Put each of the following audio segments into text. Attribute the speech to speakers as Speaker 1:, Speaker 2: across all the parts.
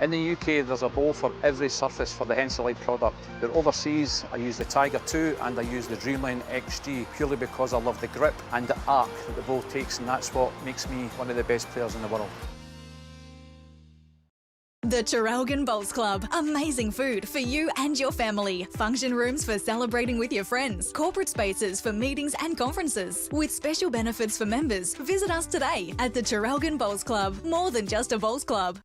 Speaker 1: In the UK, there's a bowl for every surface for the Henselite product. But overseas, I use the Tiger 2 and I use the Dreamline XG purely because I love the grip and the arc that the bowl takes, and that's what makes me one of the best players in the world.
Speaker 2: The TREWARNE Bowls Club. Amazing food for you and your family. Function rooms for celebrating with your friends. Corporate spaces for meetings and conferences. With special benefits for members. Visit us today at the TREWARNE Bowls Club. More than just a bowls club.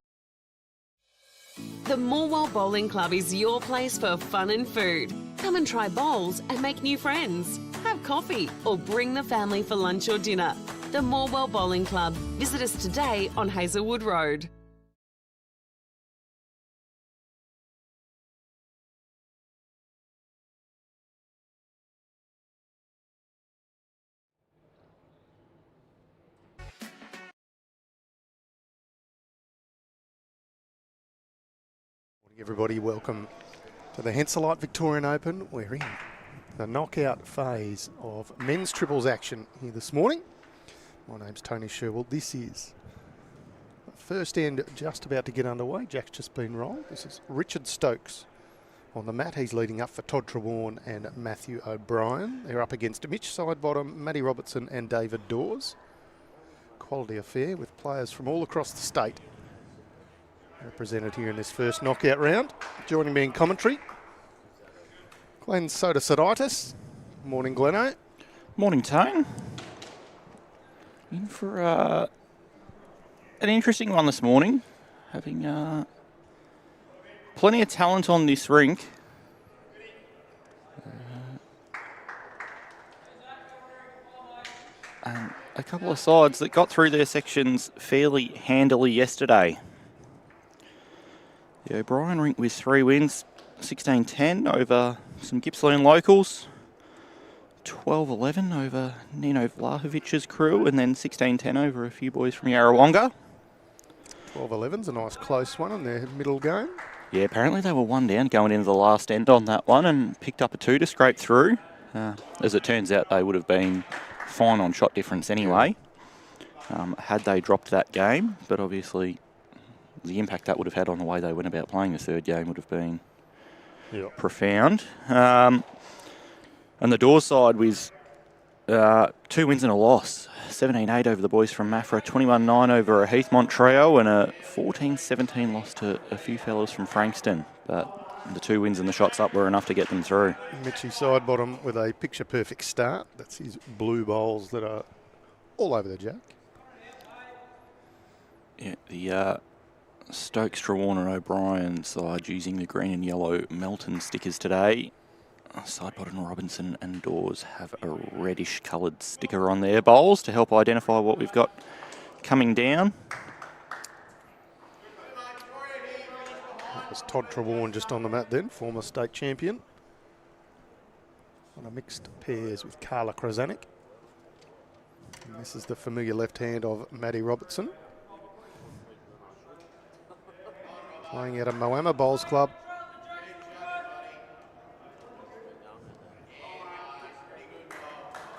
Speaker 3: The Moama Bowling Club is your place for fun and food. Come and try bowls and make new friends. Have coffee or bring the family for lunch or dinner. The Moama Bowling Club. Visit us today on Hazelwood Road.
Speaker 4: Everybody, welcome to the Henselite Victorian Open. We're in the knockout phase of men's triples action here this morning. My name's Tony Sherwell. This is the first end just about to get underway. Jack's just been rolled. This is Richard Stokes on the mat. He's leading up for Todd TREWARNE and Matthew O'Brien. They're up against Mitch Sidebottom, Matty Robertson and David DAWS. Quality affair with players from all across the state represented here in this first knockout round. Joining me in commentary, Glenn Sodasiditis. Morning, Gleno.
Speaker 5: Morning, Tone. In for an interesting one this morning. Having plenty of talent on this rink. And a couple of sides that got through their sections fairly handily yesterday. The O'Brien rink with 3 wins, 16-10 over some Gippsland locals, 12-11 over Nino Vlahovic's crew, and then 16-10 over a few boys from Yarrawonga.
Speaker 4: 12-11's a nice close one in their middle game.
Speaker 5: Yeah, apparently they were 1 down going into the last end on that one and picked up a 2 to scrape through. As it turns out, they would have been fine on shot difference anyway, had they dropped that game, but obviously the impact that would have had on the way they went about playing the third game would have been profound. And the DAWS side with 2 wins and a loss. 17-8 over the boys from Maffra, 21-9 over a Heathmont trio, and a 14-17 loss to a few fellas from Frankston. But the 2 wins and the shots up were enough to get them through.
Speaker 4: Mitchy Sidebottom with a picture-perfect start. That's his blue bowls that are all over the jack.
Speaker 5: Yeah, the Stokes, TREWARNE and O'Brien side using the green and yellow Melton stickers today. Sidebottom, Robinson and DAWS have a reddish coloured sticker on their bowls to help identify what we've got coming down.
Speaker 4: That was Todd TREWARNE just on the mat then, former state champion. On a mixed pairs with Carla Krasanik. And this is the familiar left hand of Matty Robertson. Playing out of Moama Bowls Club.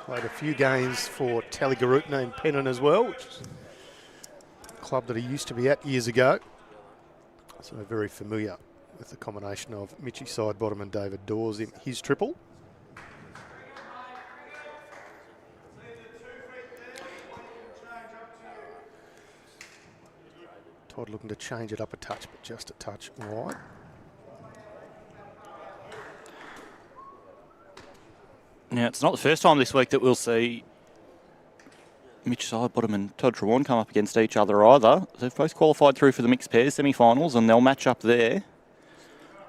Speaker 4: Played a few games for Tallygarutna in Pennon as well, which is a club that he used to be at years ago. So very familiar with the combination of Mitchy Sidebottom and David DAWS in his triple. Todd looking to change it up a touch, but just a touch wide.
Speaker 5: Now, it's not the first time this week that we'll see Mitch Sidebottom and Todd TREWARNE come up against each other either. They've both qualified through for the mixed pairs semi-finals and they'll match up there.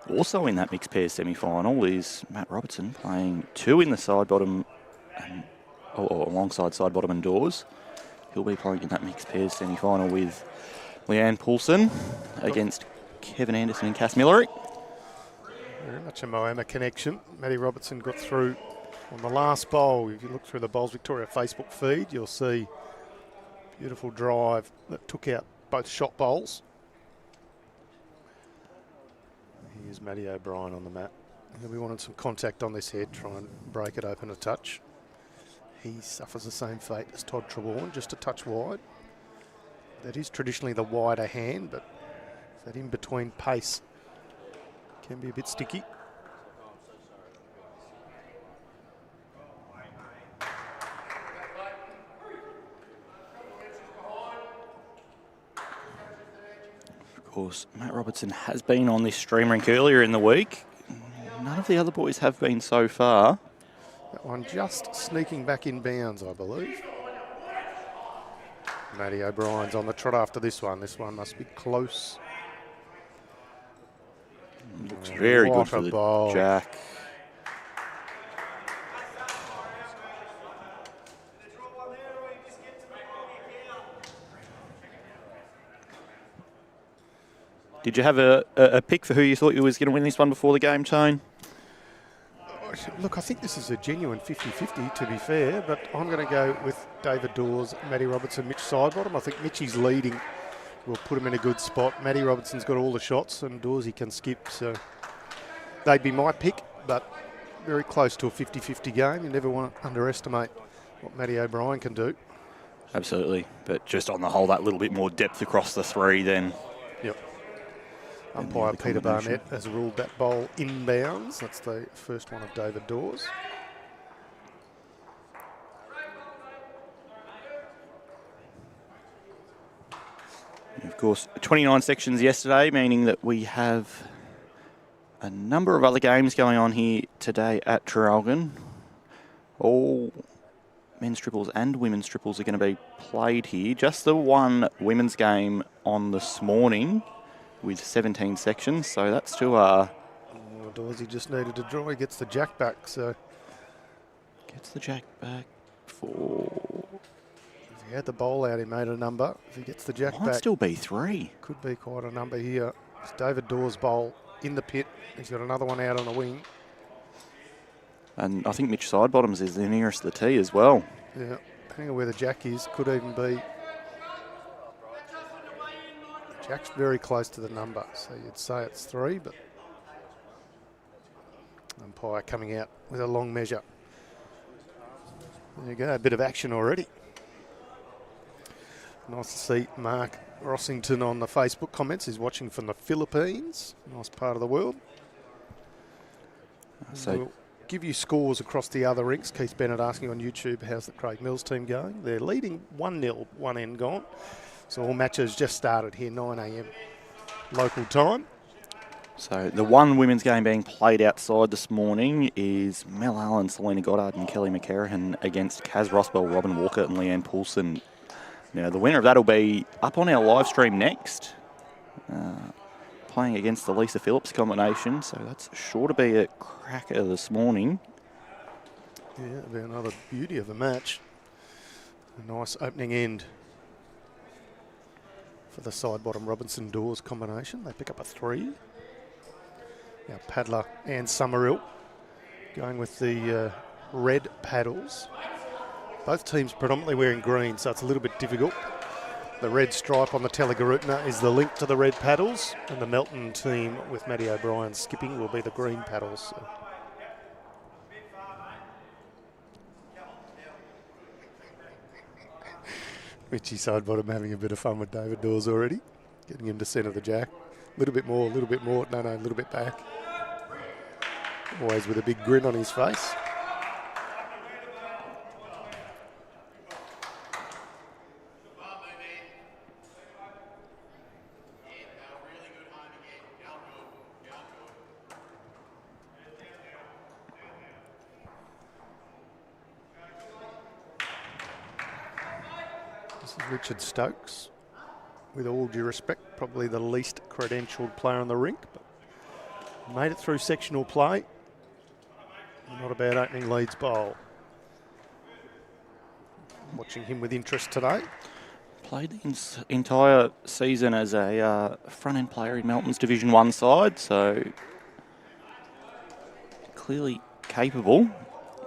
Speaker 5: Also in that mixed pairs semi-final is Matt Robertson playing 2 in the Sidebottom and alongside Sidebottom and DAWS. He'll be playing in that mixed pairs semi-final with Leanne Poulsen against Kevin Anderson and Cass Millerick.
Speaker 4: Very much a Moama connection. Matty Robertson got through on the last bowl. If you look through the Bowls Victoria Facebook feed, you'll see beautiful drive that took out both shot bowls. Here's Matty O'Brien on the mat. We wanted some contact on this head, try and break it open a touch. He suffers the same fate as Todd TREWARNE, just a touch wide. That is traditionally the wider hand, but That in-between pace can be a bit sticky.
Speaker 5: Of course, Matt Robertson has been on this stream rink earlier in the week. None of the other boys have been so far.
Speaker 4: That one just sneaking back in bounds, I believe. Matty O'Brien's on the trot after this one. This one must be close.
Speaker 5: Looks very good for the
Speaker 4: ball.
Speaker 5: jack. Did you have a pick for who you thought you was going to win this one before the game, Tone?
Speaker 4: Look, I think this is a genuine 50-50, to be fair, but I'm going to go with David Dawes, Matty Robertson, Mitch Sidebottom. I think Mitchie's leading will put him in a good spot. Matty Robertson's got all the shots and Dawesy can skip, so they'd be my pick, but very close to a 50-50 game. You never want to underestimate what Matty O'Brien can do.
Speaker 5: Absolutely, but just on the whole, that little bit more depth across the three then.
Speaker 4: Yep. Umpire Peter Barnett has ruled that bowl inbounds. That's the first one of David Dawes.
Speaker 5: Of course, 29 sections yesterday, meaning that we have a number of other games going on here today at Traralgon. All men's triples and women's triples are going to be played here. Just the one women's game on this morning with 17 sections, so that's to
Speaker 4: Dawesy just needed to draw. He gets the jack back, so
Speaker 5: gets the jack back for.
Speaker 4: If he had the bowl out, he made a number. If he gets the jack
Speaker 5: Might
Speaker 4: back,
Speaker 5: still be 3.
Speaker 4: could be quite a number here. It's David Dawes' bowl in the pit. He's got another one out on the wing.
Speaker 5: And I think Mitch Sidebottoms is the nearest to the tee as well.
Speaker 4: Yeah, depending on where the jack is, could even be. Jack's very close to the number, so you'd say it's 3, but umpire coming out with a long measure. There you go, a bit of action already. Nice to see Mark Rossington on the Facebook comments. He's watching from the Philippines, nice part of the world.
Speaker 5: So
Speaker 4: we'll give you scores across the other rinks. Keith Bennett asking on YouTube, how's the Craig Mills team going? They're leading 1-0, one end gone. So all matches just started here, 9 a.m. local time.
Speaker 5: So the one women's game being played outside this morning is Mel Allen, Selena Goddard and Kelly McCarrahan against Kaz Rossbell, Robin Walker and Leanne Poulsen. Now the winner of that will be up on our live stream next, playing against the Lisa Phillips combination. So that's sure to be a cracker this morning.
Speaker 4: Yeah, it'll be another beauty of a match. A nice opening end for the Sidebottom Robinson Dawes combination. They pick up a 3. Now paddler and Summerhill going with the red paddles. Both teams predominantly wearing green, so it's a little bit difficult. The red stripe on the Telegarutna is the link to the red paddles, and the Melton team with Matty O'Brien skipping will be the green paddles. So. Richie Sidebottom having a bit of fun with David Dawes already, getting him to centre the jack. A little bit more, a little bit more. No, a little bit back. Always with a big grin on his face. This is Richard Stokes. With all due respect, probably the least credentialed player on the rink, but made it through sectional play. Not a bad opening leads bowl. Watching him with interest today.
Speaker 5: Played the entire season as a front-end player in Melton's Division 1 side, so clearly capable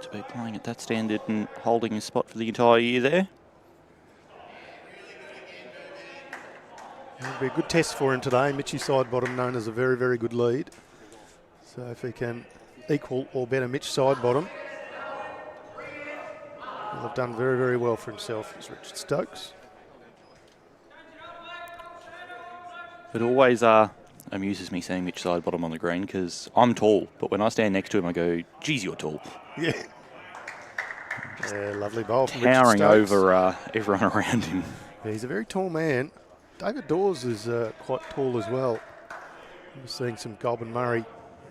Speaker 5: to be playing at that standard and holding his spot for the entire year there.
Speaker 4: It'll be a good test for him today. Mitchie Sidebottom known as a very, very good lead. So if he can equal or better Mitch Sidebottom, he'll have done very, very well for himself. It's Richard Stokes.
Speaker 5: It always amuses me seeing Mitch Sidebottom on the green because I'm tall, but when I stand next to him, I go, geez, you're tall.
Speaker 4: Yeah. Yeah, lovely bowl from Richard
Speaker 5: Towering
Speaker 4: Stokes.
Speaker 5: over everyone around him.
Speaker 4: Yeah, he's a very tall man. David DAWS is quite tall as well. I'm seeing some Goulburn Murray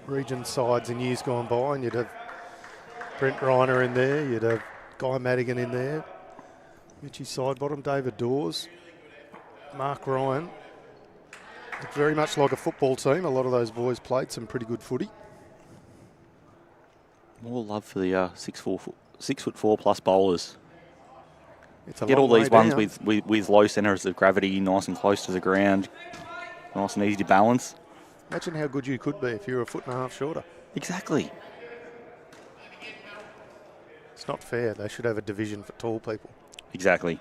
Speaker 4: region sides in years gone by, and you'd have Brent Reiner in there, you'd have Guy Madigan in there, Mitchy Sidebottom, David DAWS, Mark Ryan. Looked very much like a football team. A lot of those boys played some pretty good footy.
Speaker 5: More love for the 6'4" plus bowlers.
Speaker 4: It's a
Speaker 5: Get
Speaker 4: long
Speaker 5: all these
Speaker 4: way
Speaker 5: ones
Speaker 4: down.
Speaker 5: with low centres of gravity, nice and close to the ground, nice and easy to balance.
Speaker 4: Imagine how good you could be if you were a foot and a half shorter.
Speaker 5: Exactly.
Speaker 4: It's not fair. They should have a division for tall people.
Speaker 5: Exactly.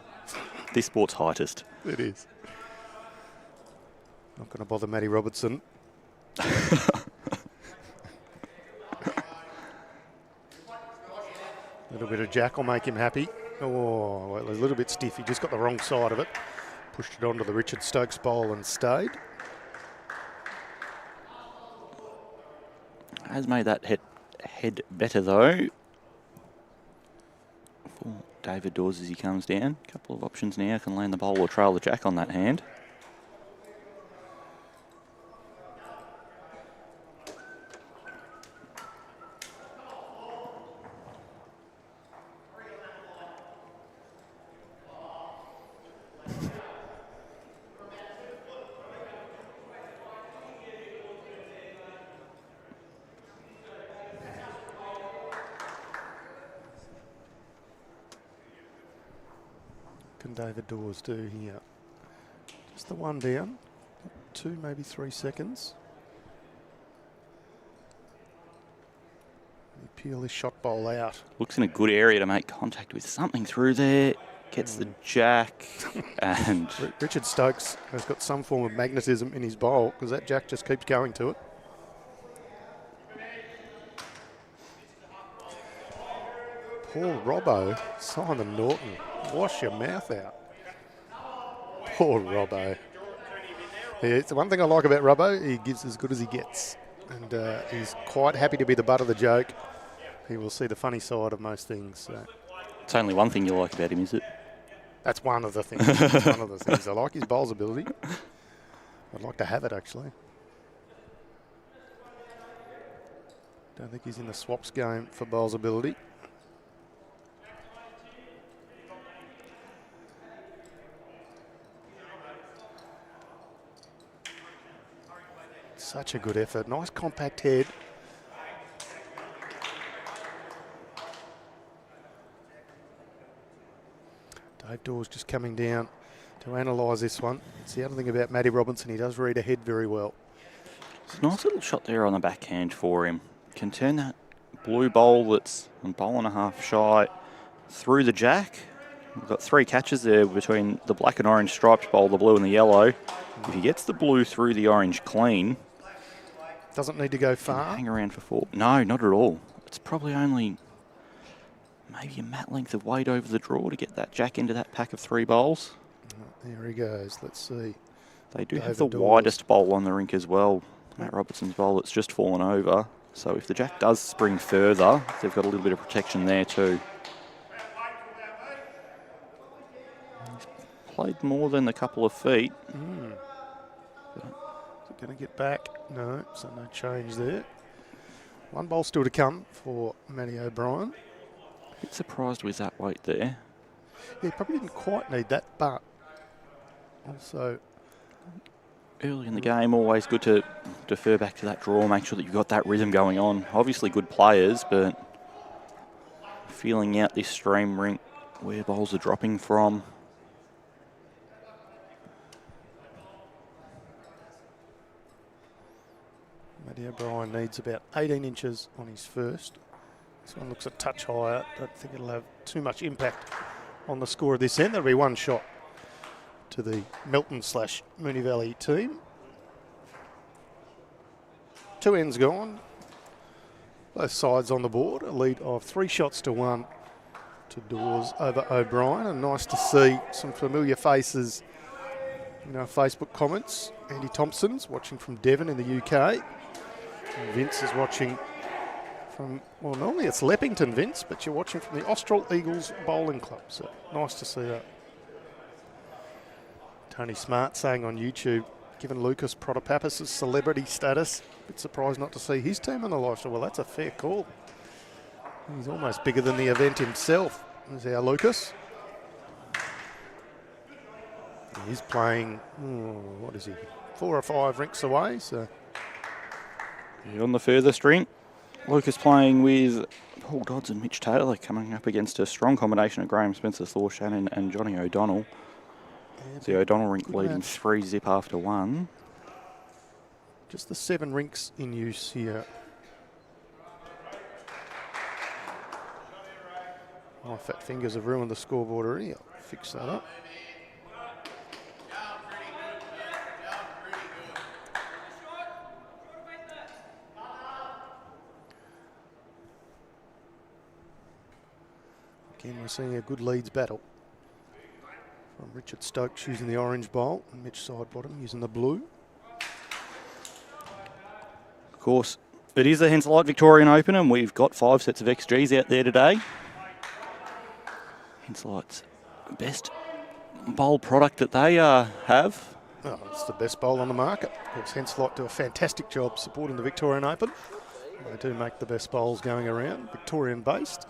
Speaker 5: This sport's heightest.
Speaker 4: It is. Not going to bother Matty Robertson. A little bit of jack will make him happy. Oh, well, a little bit stiff. He just got the wrong side of it. Pushed it onto the Richard Stokes bowl and stayed.
Speaker 5: Has made that head better though. For David DAWS as he comes down. A couple of options now. Can land the bowl or trail the jack on that hand.
Speaker 4: Can David DAWS do here? Just the one down. 2, maybe 3 seconds. He peel his shot bowl out.
Speaker 5: Looks in a good area to make contact with something through there. Gets the jack and
Speaker 4: Richard Stokes has got some form of magnetism in his bowl because that jack just keeps going to it. Poor Robbo, Simon Norton, wash your mouth out. Poor Robbo. Yeah, it's the one thing I like about Robbo, he gives as good as he gets. And he's quite happy to be the butt of the joke. He will see the funny side of most things. So.
Speaker 5: it's only one thing you like about him, is it?
Speaker 4: That's one of the things. That's one of the things. I like his bowls ability. I'd like to have it, actually. Don't think he's in the swaps game for bowls ability. Such a good effort. Nice compact head. Dave DAWS just coming down to analyse this one. It's the other thing about Matty Robinson, he does read ahead very well.
Speaker 5: It's a nice little shot there on the backhand for him. Can turn that blue bowl that's a bowl and a half shy through the jack. We've got 3 catches there between the black and orange striped bowl, the blue and the yellow. If he gets the blue through the orange clean,
Speaker 4: doesn't need to go far.
Speaker 5: Hang around for 4. No, not at all. It's probably only maybe a mat length of weight over the draw to get that jack into that pack of 3 bowls.
Speaker 4: There he goes. Let's see.
Speaker 5: They do
Speaker 4: David
Speaker 5: have the
Speaker 4: DAWS.
Speaker 5: widest bowl on the rink as well. Matt Robertson's bowl, it's just fallen over. So if the jack does spring further, they've got a little bit of protection there too. He's played more than a couple of feet.
Speaker 4: Is it going to get back? No, so no change there. 1 bowl still to come for Matty O'Brien.
Speaker 5: A bit surprised with that weight there.
Speaker 4: Yeah, probably didn't quite need that, but also
Speaker 5: Early in the game, always good to defer back to that draw, make sure that you've got that rhythm going on. Obviously good players, but feeling out this stream rink where bowls are dropping from.
Speaker 4: Matty O'Brien needs about 18 inches on his first. This one looks a touch higher. Don't think it'll have too much impact on the score of this end. There'll be 1 shot to the Melton/Moonee Valley team. 2 ends gone. Both sides on the board. A lead of 3 shots to 1 to DAWS over O'Brien. And nice to see some familiar faces in our Facebook comments. Andy Thompson's watching from Devon in the UK. And Vince is watching from, well, normally it's Leppington, Vince, but you're watching from the Austral Eagles Bowling Club. So nice to see that. Tony Smart saying on YouTube, given Lucas Protopappas' celebrity status, a bit surprised not to see his team on the live show. Well, that's a fair call. He's almost bigger than the event himself. There's our Lucas. He's playing, what is he, 4 or 5 rinks away. So
Speaker 5: On the furthest rink, Lucas playing with Paul Dodds and Mitch Taylor, coming up against a strong combination of Graham Spencer, Thor Shannon and Johnny O'Donnell. The O'Donnell rink leading 3-0 after 1.
Speaker 4: Just the 7 rinks in use here. My fat fingers have ruined the scoreboard already. I'll fix that up. Again, we're seeing a good Leeds battle. From Richard Stokes using the orange bowl and Mitch Sidebottom using the blue.
Speaker 5: Of course, it is the Henselite Victorian Open and we've got 5 sets of XGs out there today. Henselite's best bowl product that they have.
Speaker 4: Oh, it's the best bowl on the market. Of course, Henselite do a fantastic job supporting the Victorian Open. They do make the best bowls going around, Victorian based.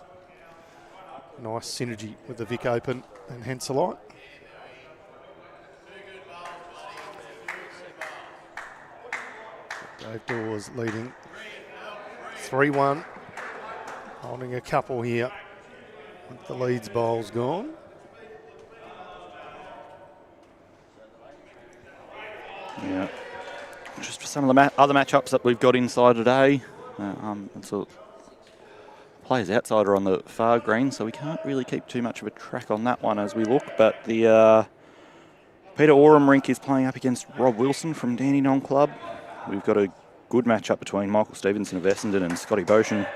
Speaker 4: Nice synergy with the Vic Open and Henselite. Dave Dawes leading 3-1, holding a couple here with the Leeds bowls gone.
Speaker 5: Yeah, just for some of the other matchups that we've got inside today, it's a players outside are on the far green, so we can't really keep too much of a track on that one as we look, but the Peter Oram rink is playing up against Rob Wilson from Dandenong Club. We've got a good matchup between Michael Stevenson of Essendon and Scotty Boshan,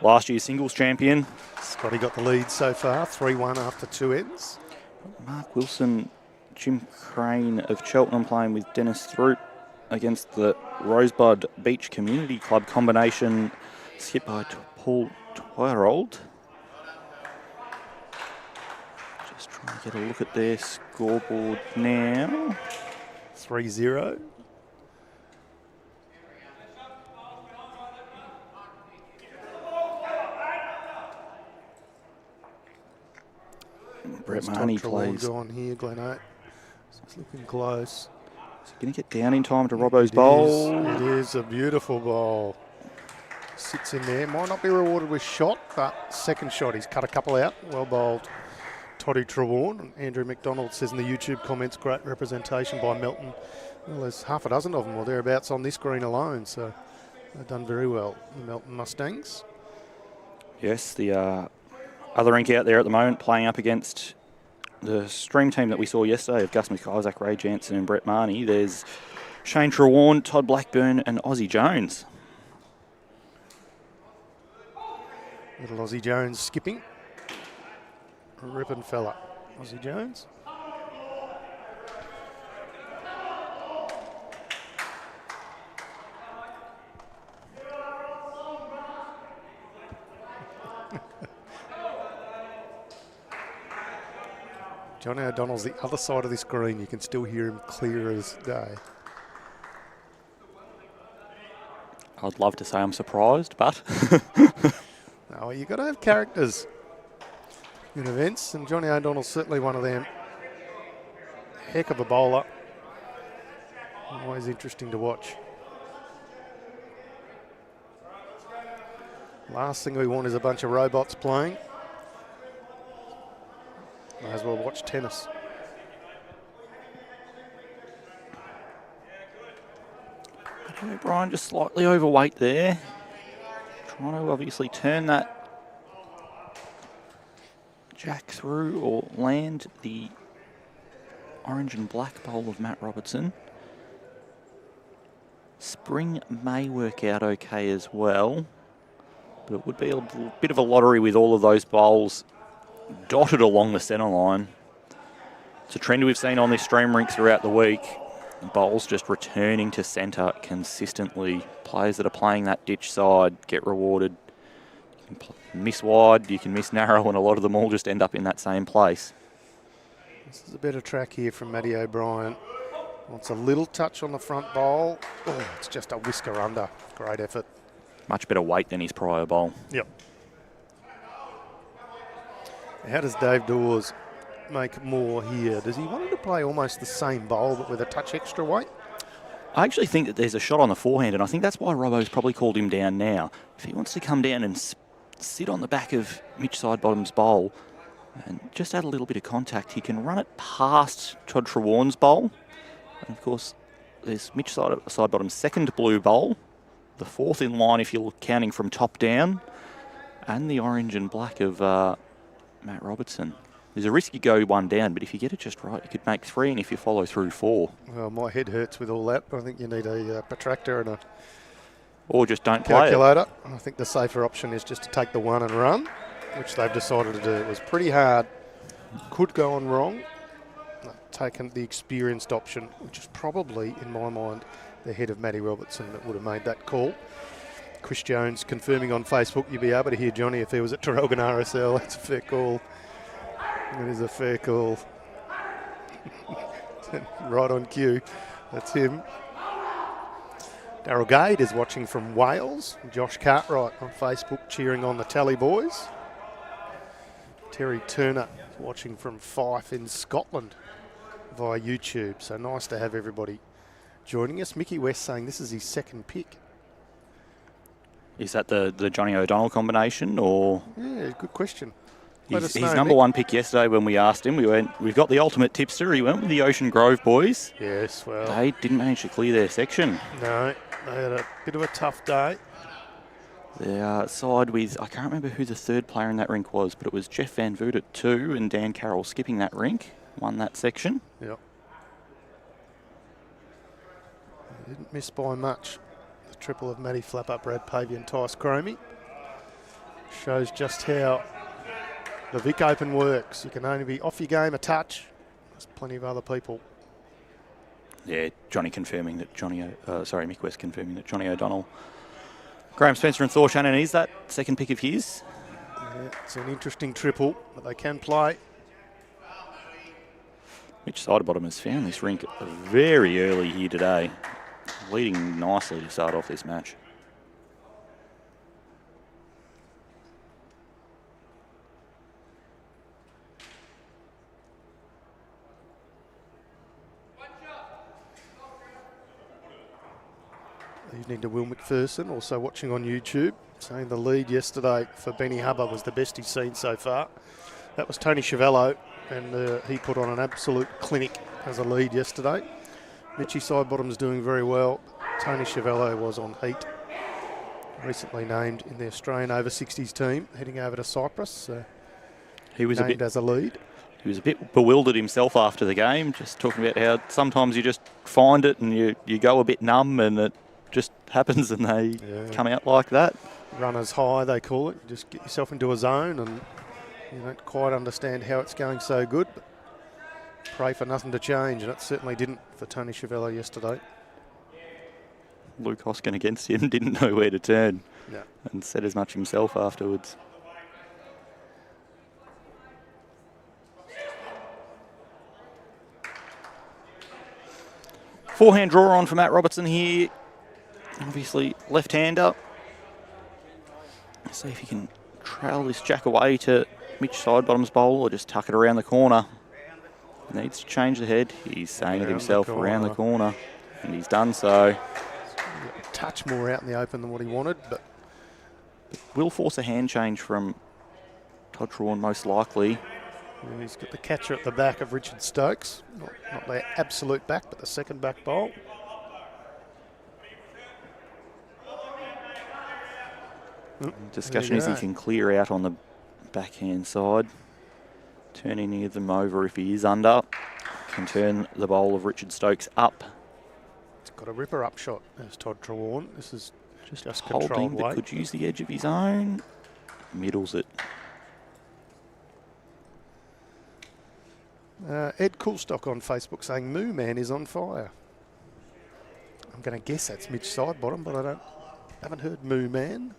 Speaker 5: last year's singles champion.
Speaker 4: Scotty got the lead so far, 3-1 after 2 ends.
Speaker 5: Mark Wilson, Jim Crane of Cheltenham playing with Dennis Throop against the Rosebud Beach Community Club combination, skipped by Paul Twyrold. Just trying to get a look at their scoreboard now.
Speaker 4: 3-0.
Speaker 5: Brett Marnie plays.
Speaker 4: Gone here, Glen Oak. It's looking close.
Speaker 5: Is he going to get down in time to Robbo's bowl?
Speaker 4: It is a beautiful bowl. Sits in there. Might not be rewarded with shot, but second shot. He's cut a couple out. Well bowled. Toddy Trewarne. And Andrew McDonald says in the YouTube comments, great representation by Melton. Well, there's half a dozen of them or thereabouts on this green alone, so they've done very well, the Melton Mustangs.
Speaker 5: Yes, the other rink out there at the moment playing up against the stream team that we saw yesterday of Gus McIsaac, Ray Jansen and Brett Marnie. There's Shane Trewarne, Todd Blackburn and Aussie Jones.
Speaker 4: Little Aussie Jones skipping. Rippin' fella, Aussie Jones. Johnny O'Donnell's the other side of this green. You can still hear him clear as day.
Speaker 5: I'd love to say I'm surprised, but
Speaker 4: No, you've got to have characters in events, and Johnny O'Donnell's certainly one of them. Heck of a bowler. Always interesting to watch. Last thing we want is a bunch of robots playing. Might as well watch tennis.
Speaker 5: Brian just slightly overweight there. Trying to obviously turn that jack through or land the orange and black bowl of Matt Robertson. Spring may work out okay as well, but it would be a bit of a lottery with all of those bowls dotted along the centre line. It's a trend we've seen on this stream rink throughout the week. Bowls just returning to centre consistently. Players that are playing that ditch side get rewarded. You can miss wide, you can miss narrow, and a lot of them all just end up in that same place.
Speaker 4: This is a better track here from Matty O'Brien. Wants a little touch on the front bowl. Oh, it's just a whisker under. Great effort.
Speaker 5: Much better weight than his prior bowl.
Speaker 4: Yep. How does Dave Dawes make more here? Does he want to play almost the same bowl but with a touch extra weight?
Speaker 5: I actually think that there's a shot on the forehand, and I think that's why Robbo's probably called him down now. If he wants to come down and sit on the back of Mitch Sidebottom's bowl and just add a little bit of contact, he can run it past Todd TREWARNE's bowl. And of course, there's Mitch Sidebottom's second blue bowl, the fourth in line if you're counting from top down, and the orange and black of Matt Robertson. There's a risk you go one down, but if you get it just right, you could make 3, and if you follow through 4.
Speaker 4: Well, my head hurts with all that. I think you need a protractor and a
Speaker 5: or just don't play it.
Speaker 4: Calculator. I think the safer option is just to take the 1 and run, which they've decided to do. It was pretty hard. Could go on wrong. They've taken the experienced option, which is probably, in my mind, the head of Matty Robertson that would have made that call. Chris Jones confirming on Facebook, you'd be able to hear Johnny if he was at Traralgon RSL. That's a fair call. It is a fair call. Right on cue. That's him. Daryl Gade is watching from Wales. Josh Cartwright on Facebook cheering on the Tally boys. Terry Turner watching from Fife in Scotland via YouTube. So nice to have everybody joining us. Mickey West saying this is his second pick.
Speaker 5: Is that the Johnny O'Donnell combination, or?
Speaker 4: Yeah, good question.
Speaker 5: His number one pick yesterday when we asked him, we've got the ultimate tipster. He went with the Ocean Grove boys.
Speaker 4: Yes, well.
Speaker 5: They didn't manage to clear their section.
Speaker 4: No, they had a bit of a tough day.
Speaker 5: Their side with, I can't remember who the third player in that rink was, but it was Jeff Van Voot at 2 and Dan Carroll skipping that rink, won that section.
Speaker 4: Yep. They didn't miss by much. The triple of Matty Flapper, Brad Pavey and Tice Cromie. Shows just how the Vic Open works. You can only be off your game a touch. There's plenty of other people.
Speaker 5: Yeah, Johnny confirming that Mick West confirming that Johnny O'Donnell, Graham Spencer and Thor Shannon is that second pick of his.
Speaker 4: Yeah, it's an interesting triple, but they can play.
Speaker 5: Mitch Sidebottom has found this rink very early here today, leading nicely to start off this match.
Speaker 4: Evening to Will McPherson, also watching on YouTube, saying the lead yesterday for Benny Hubbard was the best he's seen so far. That was Tony Chiavello, and he put on an absolute clinic as a lead yesterday. Mitchy Sidebottom's doing very well. Tony Chiavello was on heat. Recently named in the Australian over 60s team, heading over to Cyprus.
Speaker 5: He was
Speaker 4: named as a lead.
Speaker 5: He was a bit bewildered himself after the game, just talking about how sometimes you just find it and you go a bit numb and it just happens and they come out like that.
Speaker 4: Runners high, they call it. You just get yourself into a zone and you don't quite understand how it's going so good, but pray for nothing to change, and it certainly didn't for Tony Chiavello yesterday.
Speaker 5: Luke Hoskin against him didn't know where to turn and said as much himself afterwards. Forehand draw on for Matt Robertson here. Obviously left-hander. See if he can trail this jack away to Mitch Sidebottom's bowl or just tuck it around the corner. Needs to change the head. He's saying it himself, around the corner, and he's done so.
Speaker 4: A touch more out in the open than what he wanted, but
Speaker 5: will force a hand change from Todd TREWARNE most likely.
Speaker 4: And he's got the catcher at the back of Richard Stokes. Not their absolute back, but the second back bowl.
Speaker 5: Discussion is he can clear out on the backhand side. Turn any of them over if he is under. Can turn the bowl of Richard Stokes up.
Speaker 4: It's got a ripper up shot as Todd TREWARNE. This is just
Speaker 5: holding,
Speaker 4: controlled
Speaker 5: but
Speaker 4: weight.
Speaker 5: could use the edge of his own. Middles it.
Speaker 4: Ed Coolstock on Facebook saying Moo Man is on fire. I'm going to guess that's Mitch Sidebottom, but I haven't heard Moo Man.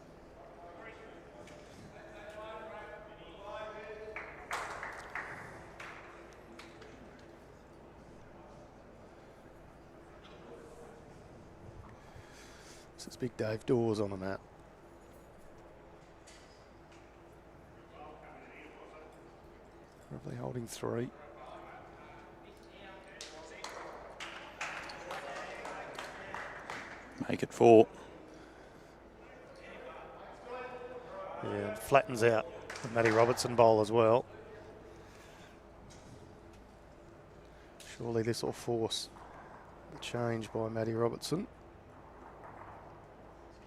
Speaker 4: This is Big Dave DAWS on the mat. Probably holding 3.
Speaker 5: Make it 4.
Speaker 4: Yeah, and flattens out the Matty Robertson bowl as well. Surely this will force the change by Matty Robertson.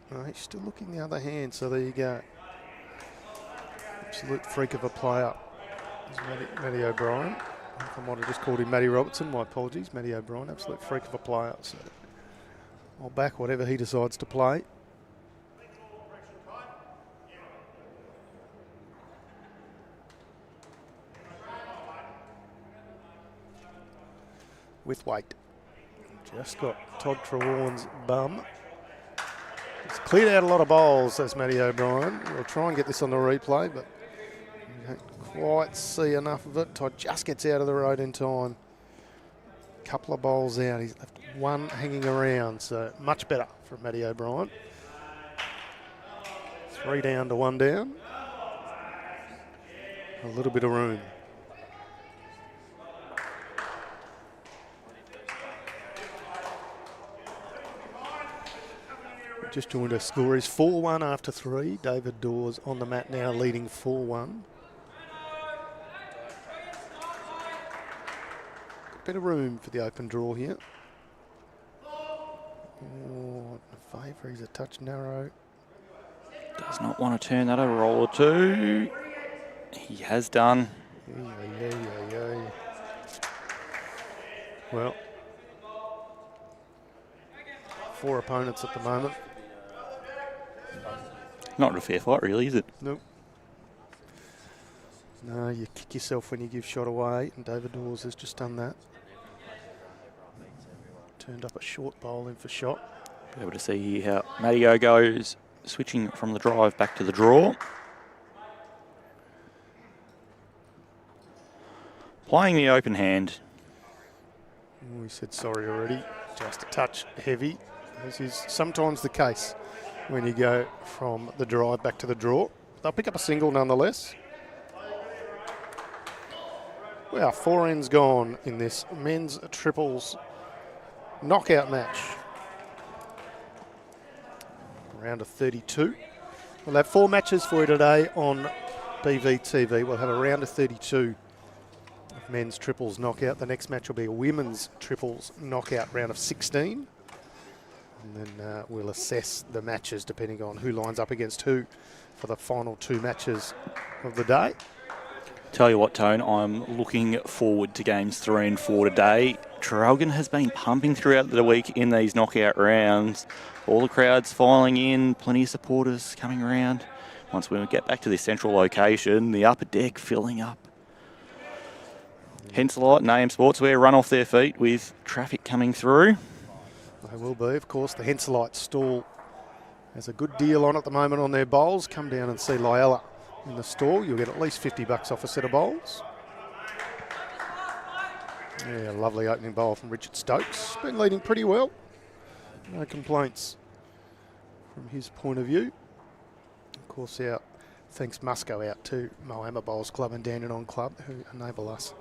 Speaker 4: No, he's still looking the other hand, so there you go. Absolute freak of a player. Matty O'Brien. I might have just called him Matty Robertson, my apologies. Matty O'Brien, absolute freak of a player. So I'll back whatever he decides to play. With weight. Just got Todd Trewarne's bum. He's cleared out a lot of bowls, says Matty O'Brien. We'll try and get this on the replay, but you don't quite see enough of it. Todd just gets out of the road in time. Couple of bowls out. He's left one hanging around, so much better from Matty O'Brien. 3 down to 1 down. A little bit of room. Just joined us. Score is 4-1 after 3. David DAWS on the mat now, leading 4-1. Bit of room for the open draw here. Oh, in favour, he's a touch narrow.
Speaker 5: Does not want to turn that a roll or 2. He has done.
Speaker 4: Well, 4 opponents at the moment.
Speaker 5: Not a fair fight, really, is it?
Speaker 4: Nope. No, you kick yourself when you give shot away, and David DAWS has just done that. Turned up a short bowl in for shot.
Speaker 5: Be able to see how Matty O goes, switching from the drive back to the draw. Playing the open hand.
Speaker 4: We said sorry already. Just a touch heavy. This is sometimes the case when you go from the drive back to the draw. They'll pick up a single nonetheless. Well, 4 ends gone in this men's triples knockout match. Round of 32. We'll have 4 matches for you today on BVTV. We'll have a round of 32 of men's triples knockout. The next match will be a women's triples knockout round of 16. And then we'll assess the matches depending on who lines up against who for the final 2 matches of the day.
Speaker 5: Tell you what, Tone, I'm looking forward to games 3 and 4 today. Traralgon has been pumping throughout the week in these knockout rounds. All the crowds filing in, plenty of supporters coming around. Once we get back to this central location, the upper deck filling up. Henselite and AM Sportswear run off their feet with traffic coming through.
Speaker 4: They will be, of course. The Henselite stall has a good deal on at the moment on their bowls. Come down and see Lyella in the stall. You'll get at least $50 off a set of bowls. Yeah, lovely opening bowl from Richard Stokes. Been leading pretty well. No complaints from his point of view. Of course, our thanks must go out to Moama Bowls Club and Dandenong Club, who enable us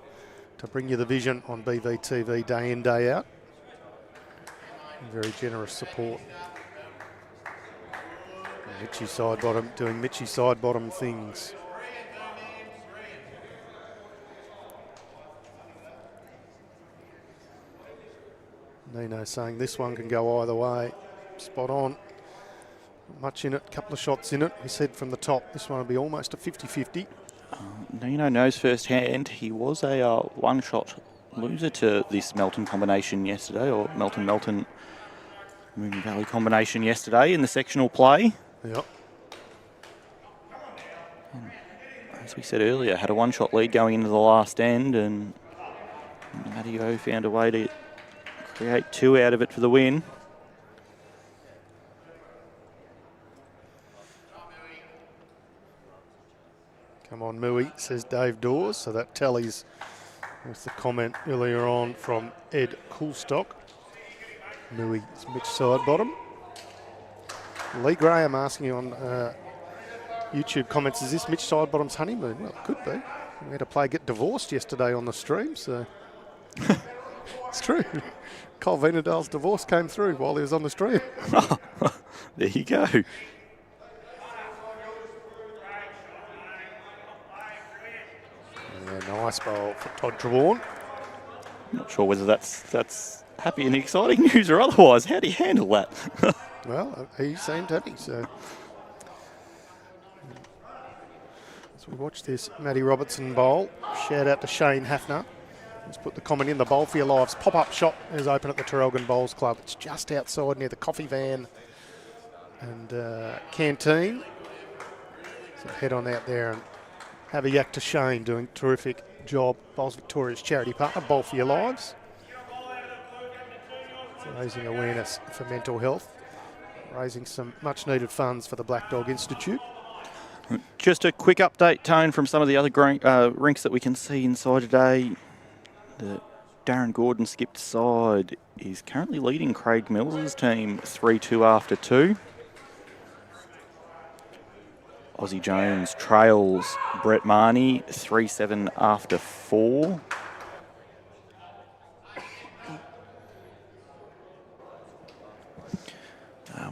Speaker 4: to bring you the vision on BVTV day in, day out. Very generous support. Mitchy Sidebottom doing Mitchy Sidebottom things. Nino saying this one can go either way. Spot on. Not much in it, couple of shots in it. He said from the top this one will be almost a 50-50.
Speaker 5: Nino knows firsthand he was a one-shot loser to this Melton combination yesterday, or Melton Moon Valley combination yesterday in the sectional play.
Speaker 4: Yep.
Speaker 5: As we said earlier, had a one-shot lead going into the last end and Matty O found a way to create 2 out of it for the win.
Speaker 4: Come on, Mooey, says Dave Dawes. So that tallies with the comment earlier on from Ed Coolstock. Mooey is Mitch Sidebottom. Lee Graham asking on YouTube comments, is this Mitch Sidebottom's honeymoon? Well, it could be. We had a player get divorced yesterday on the stream, so it's true. Cole Venedale's divorce came through while he was on the stream.
Speaker 5: There you go.
Speaker 4: Yeah, nice bowl for Todd Trewarne.
Speaker 5: Not sure whether that's happy and exciting news or otherwise. How do you handle that?
Speaker 4: Well, he seemed happy, so. As we watch this Matty Robertson bowl, shout out to Shane Hafner. Let's put the comment in, the bowl for your lives. Pop-up shop is open at the Traralgon Bowls Club. It's just outside near the coffee van and canteen. So head on out there and have a yak to Shane, doing a terrific job. Bowls Victoria's charity partner, Bowl for Your Lives. Raising awareness for mental health. Raising some much needed funds for the Black Dog Institute.
Speaker 5: Just a quick update, Tone, from some of the other rinks that we can see inside today. The Darren Gordon skipped side is currently leading Craig Mills' team 3-2 after 2. Aussie Jones trails Brett Marnie 3-7 after 4.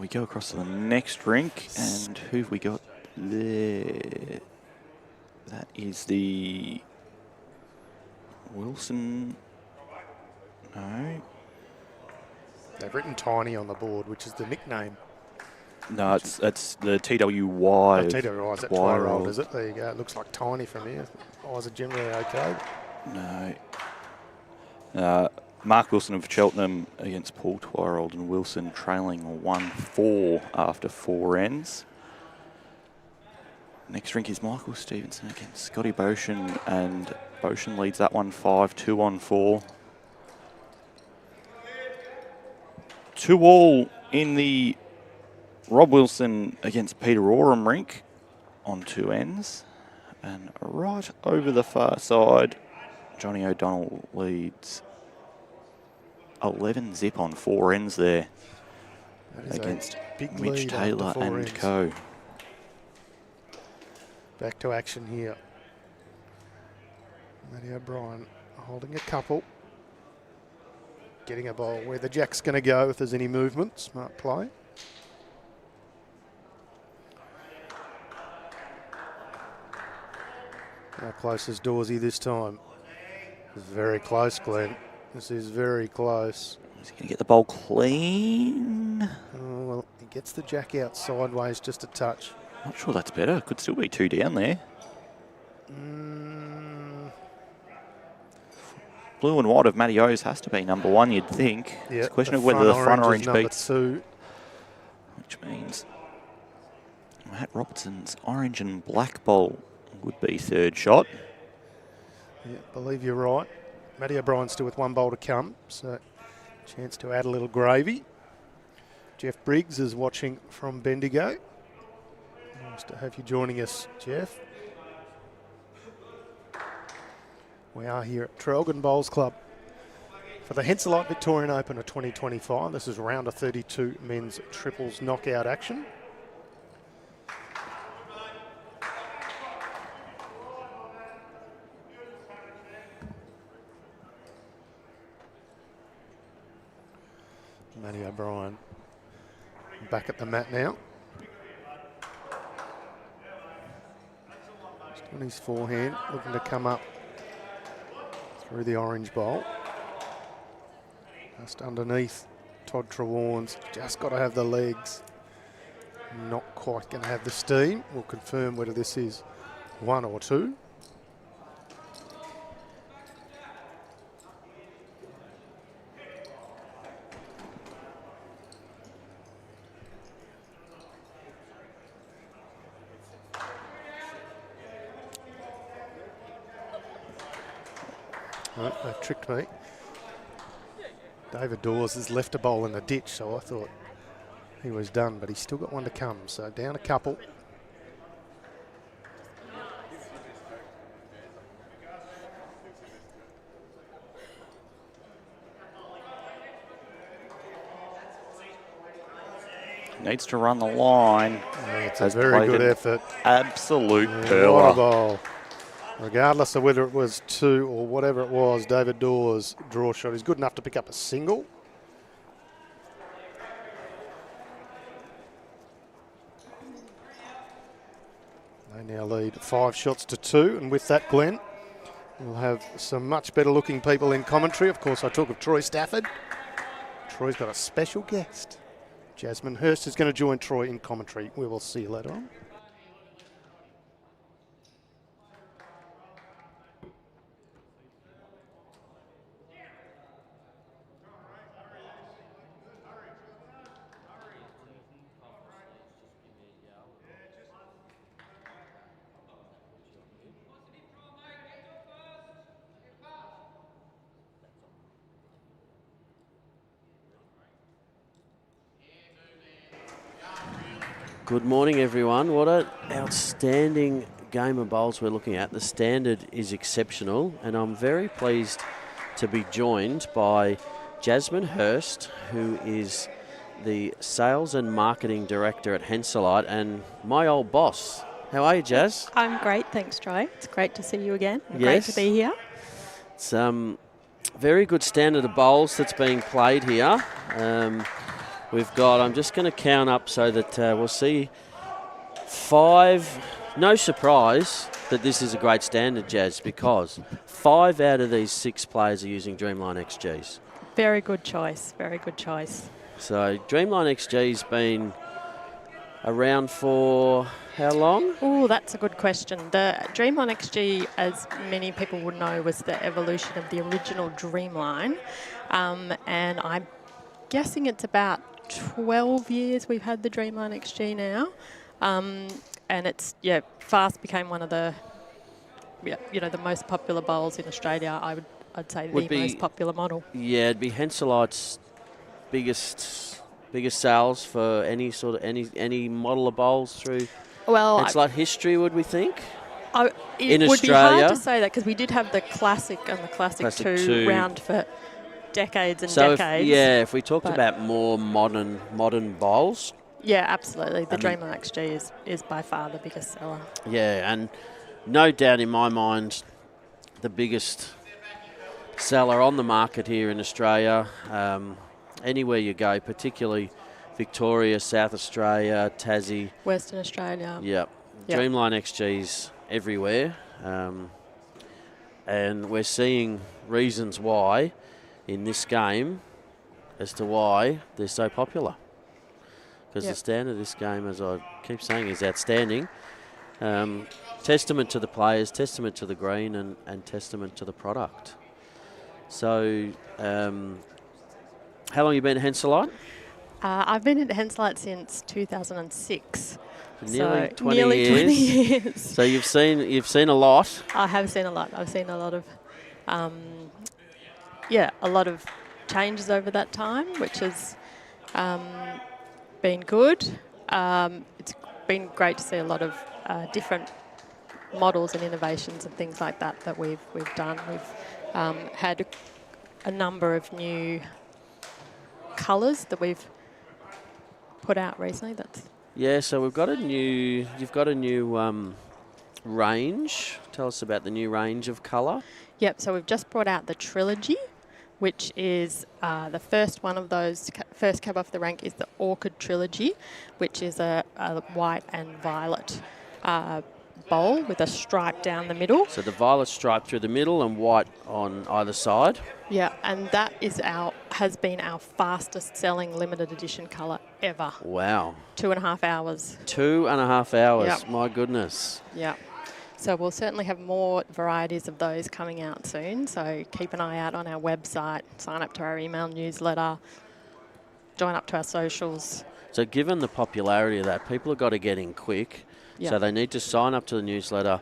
Speaker 5: We go across to the next rink, and who've we got there? That is the Wilson. No.
Speaker 4: They've written Tiny on the board, which is the nickname.
Speaker 5: No, it's the TWY.
Speaker 4: Oh, TWY, is that Twyrold, is it? There you go. It looks like Tiny from here. Eyes are generally okay.
Speaker 5: No. Mark Wilson of Cheltenham against Paul Twyrold, and Wilson trailing 1-4 after 4 ends. Next rink is Michael Stevenson against Scotty Boshin, and Boshin leads that one 5-2 on 4. 2-all in the Rob Wilson against Peter Oram rink on 2 ends. And right over the far side, Johnny O'Donnell leads 11 zip on 4 ends there against Mitch Taylor and co.
Speaker 4: Back to action here. Matty O'Brien holding a couple. Getting a bowl where the jack's going to go if there's any movement. Smart play. How close is Dawsey this time? It's very close, Glenn. This is very close.
Speaker 5: He's going to get the bowl clean.
Speaker 4: Oh, well, he gets the jack out sideways just a touch.
Speaker 5: Not sure that's better. Could still be 2 down there. Blue and white of Matty O's has to be number 1, you'd think.
Speaker 4: Yeah,
Speaker 5: it's a question of whether the front orange beats.
Speaker 4: Two.
Speaker 5: Which means Matt Robertson's orange and black bowl would be 3rd shot.
Speaker 4: Yeah, believe you're right. Matty O'Brien still with 1 bowl to come, so chance to add a little gravy. Jeff Briggs is watching from Bendigo. Nice to have you joining us, Jeff. We are here at Traralgon Bowls Club for the Henselite Victorian Open of 2025. This is round of 32 men's triples knockout action. Matty O'Brien back at the mat now. Just on his forehand, looking to come up through the orange bowl. Just underneath Todd Trewarne's. Just got to have the legs. Not quite going to have the steam. We'll confirm whether this is 1 or 2. No, they tricked me. David Dawes has left a bowl in the ditch, so I thought he was done, but he's still got one to come. So down a couple.
Speaker 5: Needs to run the line.
Speaker 4: It's a
Speaker 5: Has
Speaker 4: very
Speaker 5: played
Speaker 4: good
Speaker 5: an
Speaker 4: effort.
Speaker 5: Absolute
Speaker 4: What a
Speaker 5: pearler.
Speaker 4: bowl. Regardless of whether it was 2 or whatever it was, David Dawes' draw shot is good enough to pick up a single. They now lead 5 shots to 2, and with that, Glenn, we'll have some much better looking people in commentary. Of course, I talk of Troy Stafford. Troy's got a special guest. Jasmine Hurst is going to join Troy in commentary. We will see you later on.
Speaker 6: Good morning, everyone. What an outstanding game of bowls we're looking at. The standard is exceptional, and I'm very pleased to be joined by Jasmine Hurst, who is the Sales and Marketing Director at Henselite, and my old boss. How are you, Jazz?
Speaker 7: I'm great, thanks, Troy. It's great to see you again. Great
Speaker 6: Yes.
Speaker 7: to be here.
Speaker 6: It's very good standard of bowls that's being played here. We've got, I'm just going to count up so that we'll see 5. No surprise that this is a great standard, Jazz, because 5 out of these 6 players are using Dreamline XGs.
Speaker 7: Very good choice, very good choice.
Speaker 6: So Dreamline XG's been around for how long?
Speaker 7: Oh, that's a good question. The Dreamline XG, as many people would know, was the evolution of the original Dreamline. And I'm guessing it's about 12 years we've had the Dreamline XG now. And it's, fast became one of the, the most popular bowls in Australia. I'd say
Speaker 6: Would
Speaker 7: the
Speaker 6: be-
Speaker 7: most popular model.
Speaker 6: Yeah, it'd be Henselite's biggest sales for any any model of bowls through
Speaker 7: Well,
Speaker 6: Henselite history, would we think?
Speaker 7: It
Speaker 6: In
Speaker 7: would be hard
Speaker 6: Australia?
Speaker 7: to say that because we did have the Classic and the Classic,
Speaker 6: Classic
Speaker 7: 2
Speaker 6: 2.
Speaker 7: round for decades and
Speaker 6: So
Speaker 7: decades.
Speaker 6: if we talked
Speaker 7: but-
Speaker 6: about more modern bowls,
Speaker 7: Yeah, absolutely. The
Speaker 6: And-
Speaker 7: Dreamline XG is by far the biggest seller.
Speaker 6: yeah, and no doubt in my mind, the biggest seller on the market here in Australia. Anywhere you go, particularly Victoria, South Australia, Tassie.
Speaker 7: Western Australia.
Speaker 6: Yep.
Speaker 7: Yep.
Speaker 6: Dreamline XG's everywhere. And we're seeing reasons why in this game as to why they're so popular. Because
Speaker 7: Yep.
Speaker 6: the standard of this game, as I keep saying, is outstanding. Testament to the players, testament to the green, and testament to the product. So, how long have you been at Henselite?
Speaker 7: I've been at Henselite since 2006.
Speaker 6: Nearly
Speaker 7: so
Speaker 6: 20
Speaker 7: nearly
Speaker 6: years.
Speaker 7: 20 years.
Speaker 6: So you've seen a lot.
Speaker 7: I have seen a lot. I've seen a lot of, a lot of changes over that time, which has been good. It's been great to see a lot of different models and innovations and things like that we've done. We've had a number of new colours that we've put out recently.
Speaker 6: Yeah, so you've got a new range. Tell us about the new range of colour.
Speaker 7: Yep, so we've just brought out the Trilogy, which is the first one of those, first cab off the rank is the Orchid Trilogy, which is a white and violet bowl with a stripe down the middle.
Speaker 6: So the violet stripe through the middle and white on either side.
Speaker 7: Yeah, and that has been our fastest selling limited edition colour ever.
Speaker 6: Wow.
Speaker 7: 2.5 hours.
Speaker 6: 2.5 hours.
Speaker 7: Yep.
Speaker 6: My goodness.
Speaker 7: Yeah. So we'll certainly have more varieties of those coming out soon. So keep an eye out on our website, sign up to our email newsletter, join up to our socials.
Speaker 6: So given the popularity of that, people have got to get in quick.
Speaker 7: Yeah.
Speaker 6: So they need to sign up to the newsletter,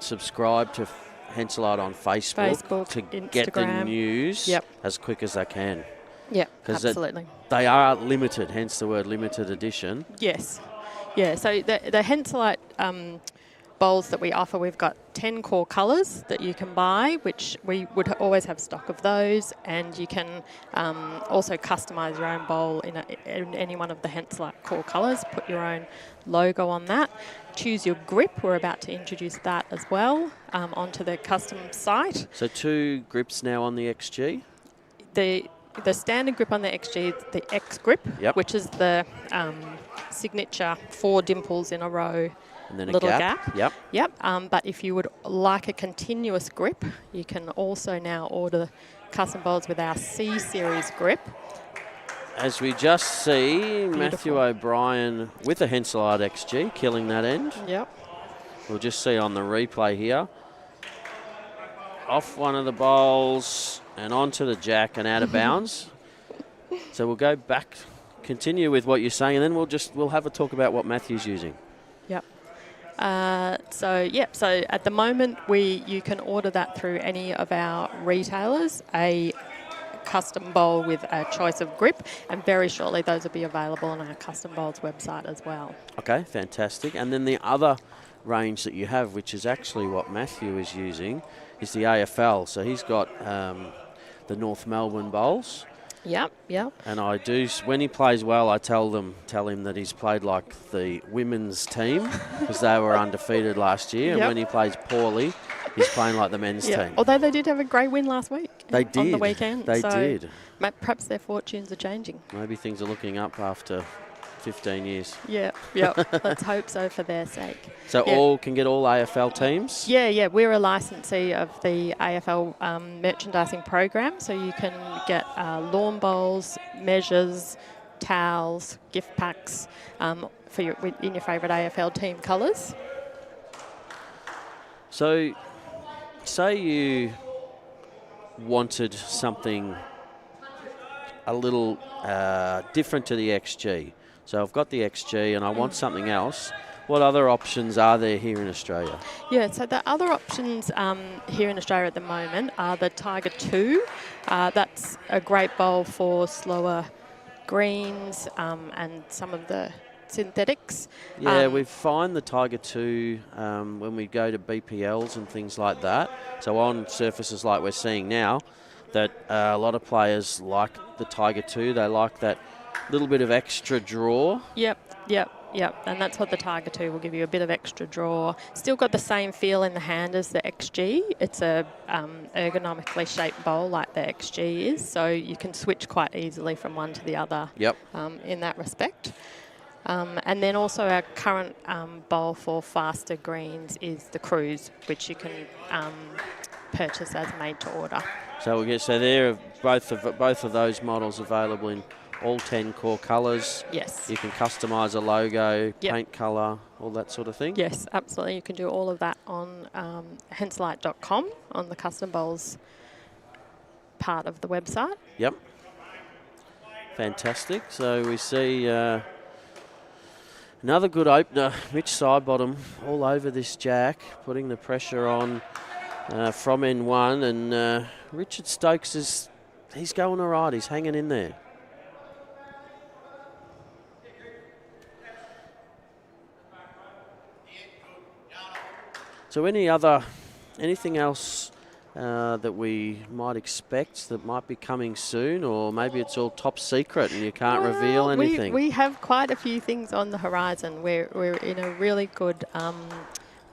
Speaker 6: subscribe to Henselite on Facebook, to get the
Speaker 7: Instagram.
Speaker 6: news
Speaker 7: Yep.
Speaker 6: as quick as they can.
Speaker 7: Yeah,
Speaker 6: 'Cause
Speaker 7: absolutely.
Speaker 6: They are limited, hence the word limited edition.
Speaker 7: Yes. Yeah, so the Henselite bowls that we offer, we've got 10 core colours that you can buy, which we would always have stock of those, and you can also customise your own bowl in any one of the Henselite core colours, put your own logo on that. Choose your grip, we're about to introduce that as well onto the custom site.
Speaker 6: So 2 grips now on the XG.
Speaker 7: The standard grip on the XG, the X grip,
Speaker 6: Yep.
Speaker 7: which is the signature 4 dimples in a row,
Speaker 6: And then a
Speaker 7: little
Speaker 6: gap. Yep.
Speaker 7: Yep. But if you would like a continuous grip, you can also now order custom bowls with our C series grip.
Speaker 6: As we just see, Matthew
Speaker 7: Beautiful.
Speaker 6: O'Brien with a Henselite XG, killing that end.
Speaker 7: Yep.
Speaker 6: We'll just see on the replay here. Off one of the bowls and onto the jack and out of bounds. So we'll go back, continue with what you're saying, and then we'll have a talk about what Matthew's using.
Speaker 7: Yep. So at the moment you can order that through any of our retailers, a custom bowl with a choice of grip, and very shortly those will be available on our Custom Bowls website as well.
Speaker 6: Okay, fantastic. And then the other range that you have, which is actually what Matthew is using, is the AFL. So he's got the North Melbourne bowls.
Speaker 7: Yep.
Speaker 6: And I do, when he plays well, I tell him that he's played like the women's team because they were undefeated last year. And
Speaker 7: Yep.
Speaker 6: when he plays poorly, he's playing like the men's team.
Speaker 7: Although they did have a great win last week.
Speaker 6: They
Speaker 7: On
Speaker 6: did.
Speaker 7: the weekend.
Speaker 6: They
Speaker 7: so
Speaker 6: did.
Speaker 7: Perhaps their fortunes are changing.
Speaker 6: Maybe things are looking up after 15 years.
Speaker 7: Yep. Let's hope so for their sake.
Speaker 6: So
Speaker 7: Yeah.
Speaker 6: all can get all AFL teams?
Speaker 7: Yeah, we're a licensee of the AFL merchandising program, so you can get lawn bowls, measures, towels, gift packs in your favourite AFL team colours.
Speaker 6: So, say you wanted something a little different to the XG. So I've got the XG and I want something else. What other options are there here in Australia?
Speaker 7: Yeah, so the other options here in Australia at the moment are the Tiger 2. That's a great bowl for slower greens and some of the synthetics.
Speaker 6: Yeah, we find the Tiger 2 when we go to BPLs and things like that. So on surfaces like we're seeing now, that a lot of players like the Tiger 2. They like that little bit of extra draw.
Speaker 7: Yep. And that's what the Tiger 2 will give you, a bit of extra draw. Still got the same feel in the hand as the XG. It's a ergonomically shaped bowl like the XG is, so you can switch quite easily from one to the other.
Speaker 6: Yep.
Speaker 7: In that respect. And then also our current bowl for faster greens is the Cruise, which you can purchase as made to order.
Speaker 6: So there are both of those models available in all 10 core colours.
Speaker 7: Yes.
Speaker 6: You can customise a logo,
Speaker 7: Yep.
Speaker 6: paint colour, all that sort of thing.
Speaker 7: Yes, absolutely. You can do all of that on henselite.com on the Custom Bowls part of the website.
Speaker 6: Yep. Fantastic. So we see another good opener. Mitch Sidebottom all over this jack, putting the pressure on from N1. And Richard Stokes he's going all right. He's hanging in there. So anything else that we might expect that might be coming soon, or maybe it's all top secret and you can't reveal anything?
Speaker 7: We have quite a few things on the horizon. We're in a really good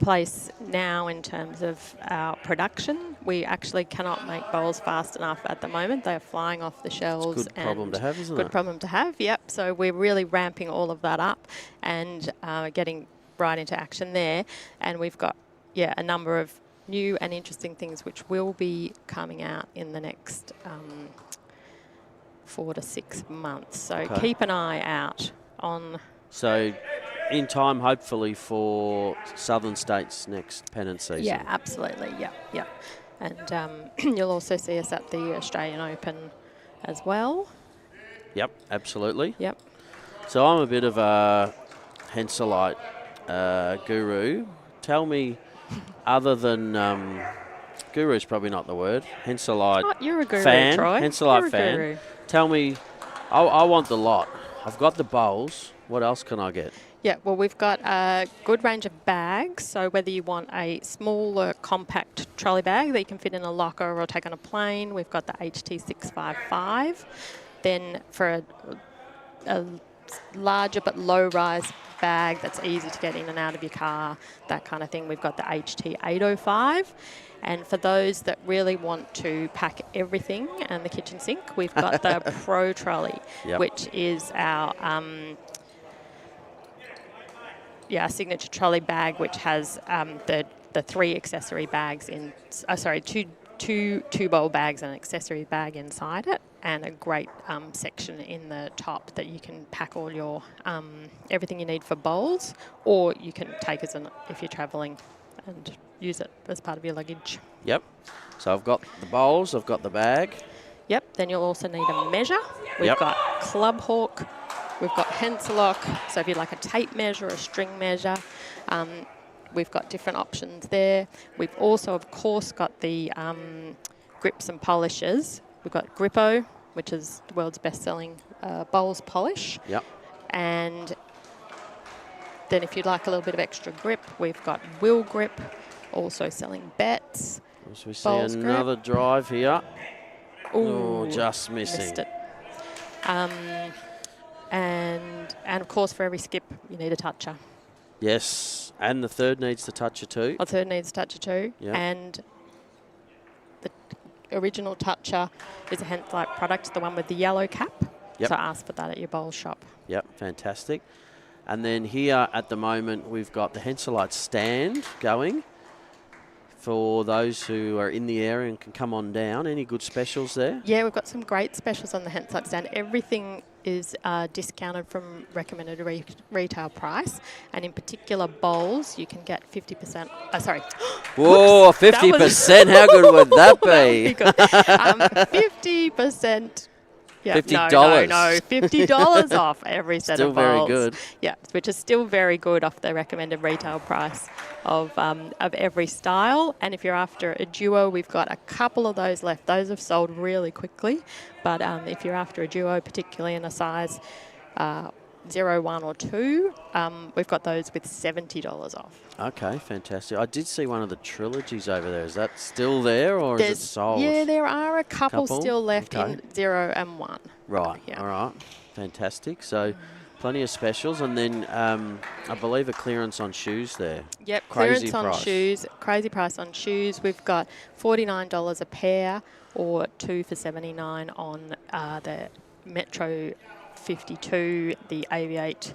Speaker 7: place now in terms of our production. We actually cannot make bowls fast enough at the moment. They're flying off the shelves.
Speaker 6: It's a good problem to have, isn't it?
Speaker 7: Good problem to have, yep. So we're really ramping all of that up and getting right into action there. And we've got a number of new and interesting things which will be coming out in the next 4 to 6 months. So keep an eye out on...
Speaker 6: So in time, hopefully, for Southern States next pennant season.
Speaker 7: Yeah, absolutely, yeah. And you'll also see us at the Australian Open as well.
Speaker 6: Yep, absolutely.
Speaker 7: Yep.
Speaker 6: So I'm a bit of a Henselite guru. Tell me, other than guru is probably not the word. Henselite
Speaker 7: Oh, you're a guru,
Speaker 6: fan.
Speaker 7: Troy.
Speaker 6: Henselite
Speaker 7: You're a
Speaker 6: fan.
Speaker 7: guru.
Speaker 6: Tell me, I want the lot. I've got the bowls. What else can I get?
Speaker 7: Yeah, well, we've got a good range of bags. So whether you want a smaller, compact trolley bag that you can fit in a locker or take on a plane, we've got the HT655. Then for a larger but low-rise bag that's easy to get in and out of your car, that kind of thing, we've got the HT805. And for those that really want to pack everything and the kitchen sink, we've got the Pro Trolley, which is our signature trolley bag, which has the 3 accessory bags in, two bowl bags and an accessory bag inside it, and a great section in the top that you can pack all your everything you need for bowls, or you can take if you're travelling and use it as part of your luggage.
Speaker 6: Yep. So I've got the bowls, I've got the bag.
Speaker 7: Yep. Then you'll also need a measure. We've got Club Hawk. We've got Henselite. So if you'd like a tape measure, a string measure, we've got different options there. We've also, of course, got the grips and polishes. We've got Grippo, which is the world's best-selling bowls polish.
Speaker 6: Yep.
Speaker 7: And then if you'd like a little bit of extra grip, we've got Will Grip, also selling bets.
Speaker 6: So we see another drive here.
Speaker 7: Ooh,
Speaker 6: just missing.
Speaker 7: Missed it. And of course, for every skip, you need a toucher.
Speaker 6: Yes, and the third needs the toucher too.
Speaker 7: The third needs a toucher too.
Speaker 6: Yep.
Speaker 7: And the original toucher is a Henselite product, the one with the yellow cap.
Speaker 6: Yep.
Speaker 7: So ask for that at your bowl shop.
Speaker 6: Yep, fantastic. And then here at the moment, we've got the Henselite stand going for those who are in the area and can come on down. Any good specials there?
Speaker 7: Yeah, we've got some great specials on the Henselite stand. Everything is discounted from recommended retail price, and in particular bowls, you can get 50%. Sorry.
Speaker 6: Whoa, 50%! How good would that be?
Speaker 7: 50%. Yeah,
Speaker 6: $50.
Speaker 7: No, $50 off every set
Speaker 6: Still
Speaker 7: of bowls.
Speaker 6: very good.
Speaker 7: Yeah, which is still very good off the recommended retail price of every style. And if you're after a duo, we've got a couple of those left. Those have sold really quickly. But if you're after a duo, particularly in a size 0, 1 or 2, we've got those with $70 off.
Speaker 6: Okay, fantastic. I did see one of the trilogies over there. Is that still there, or is it sold?
Speaker 7: Yeah, there are a couple still left in 0 and 1.
Speaker 6: Right,
Speaker 7: Yeah.
Speaker 6: all right. Fantastic. So plenty of specials, and then I believe a clearance on shoes there.
Speaker 7: Yep,
Speaker 6: Crazy
Speaker 7: clearance on
Speaker 6: price.
Speaker 7: shoes. Crazy price on shoes. We've got $49 a pair, or 2 for $79 on the Metro 52, the Aviate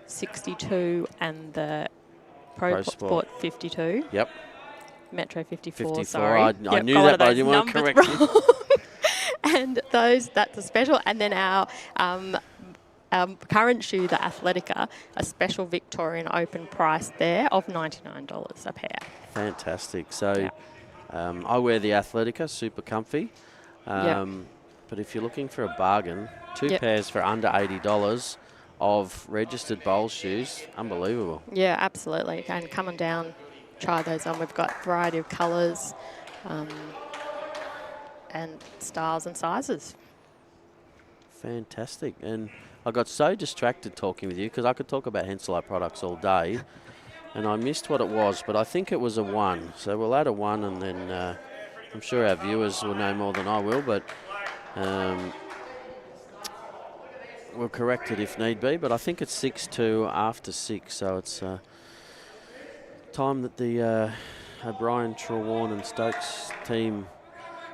Speaker 7: 62, and the Pro Sport 52.
Speaker 6: Yep.
Speaker 7: Metro 54,
Speaker 6: 54.
Speaker 7: sorry.
Speaker 6: I
Speaker 7: Yep,
Speaker 6: knew
Speaker 7: got
Speaker 6: that,
Speaker 7: one
Speaker 6: but I
Speaker 7: of
Speaker 6: didn't
Speaker 7: those
Speaker 6: want to
Speaker 7: numbers
Speaker 6: correct you.
Speaker 7: wrong. And that's a special. And then our current shoe, the Athletica, a special Victorian open price there of $99 a pair.
Speaker 6: Fantastic. So I wear the Athletica, super comfy. But if you're looking for a bargain, 2 pairs for under $80 of registered bowl shoes, unbelievable.
Speaker 7: Yeah, absolutely. And come on down, try those on. We've got a variety of colours and styles and sizes.
Speaker 6: Fantastic. And I got so distracted talking with you because I could talk about Henselite products all day, and I missed what it was, but I think it was a 1. So we'll add a 1, and then I'm sure our viewers will know more than I will, but we'll correct it if need be. But I think it's 6-2 after 6, so it's time that the O'Brien, TREWARNE and Stokes team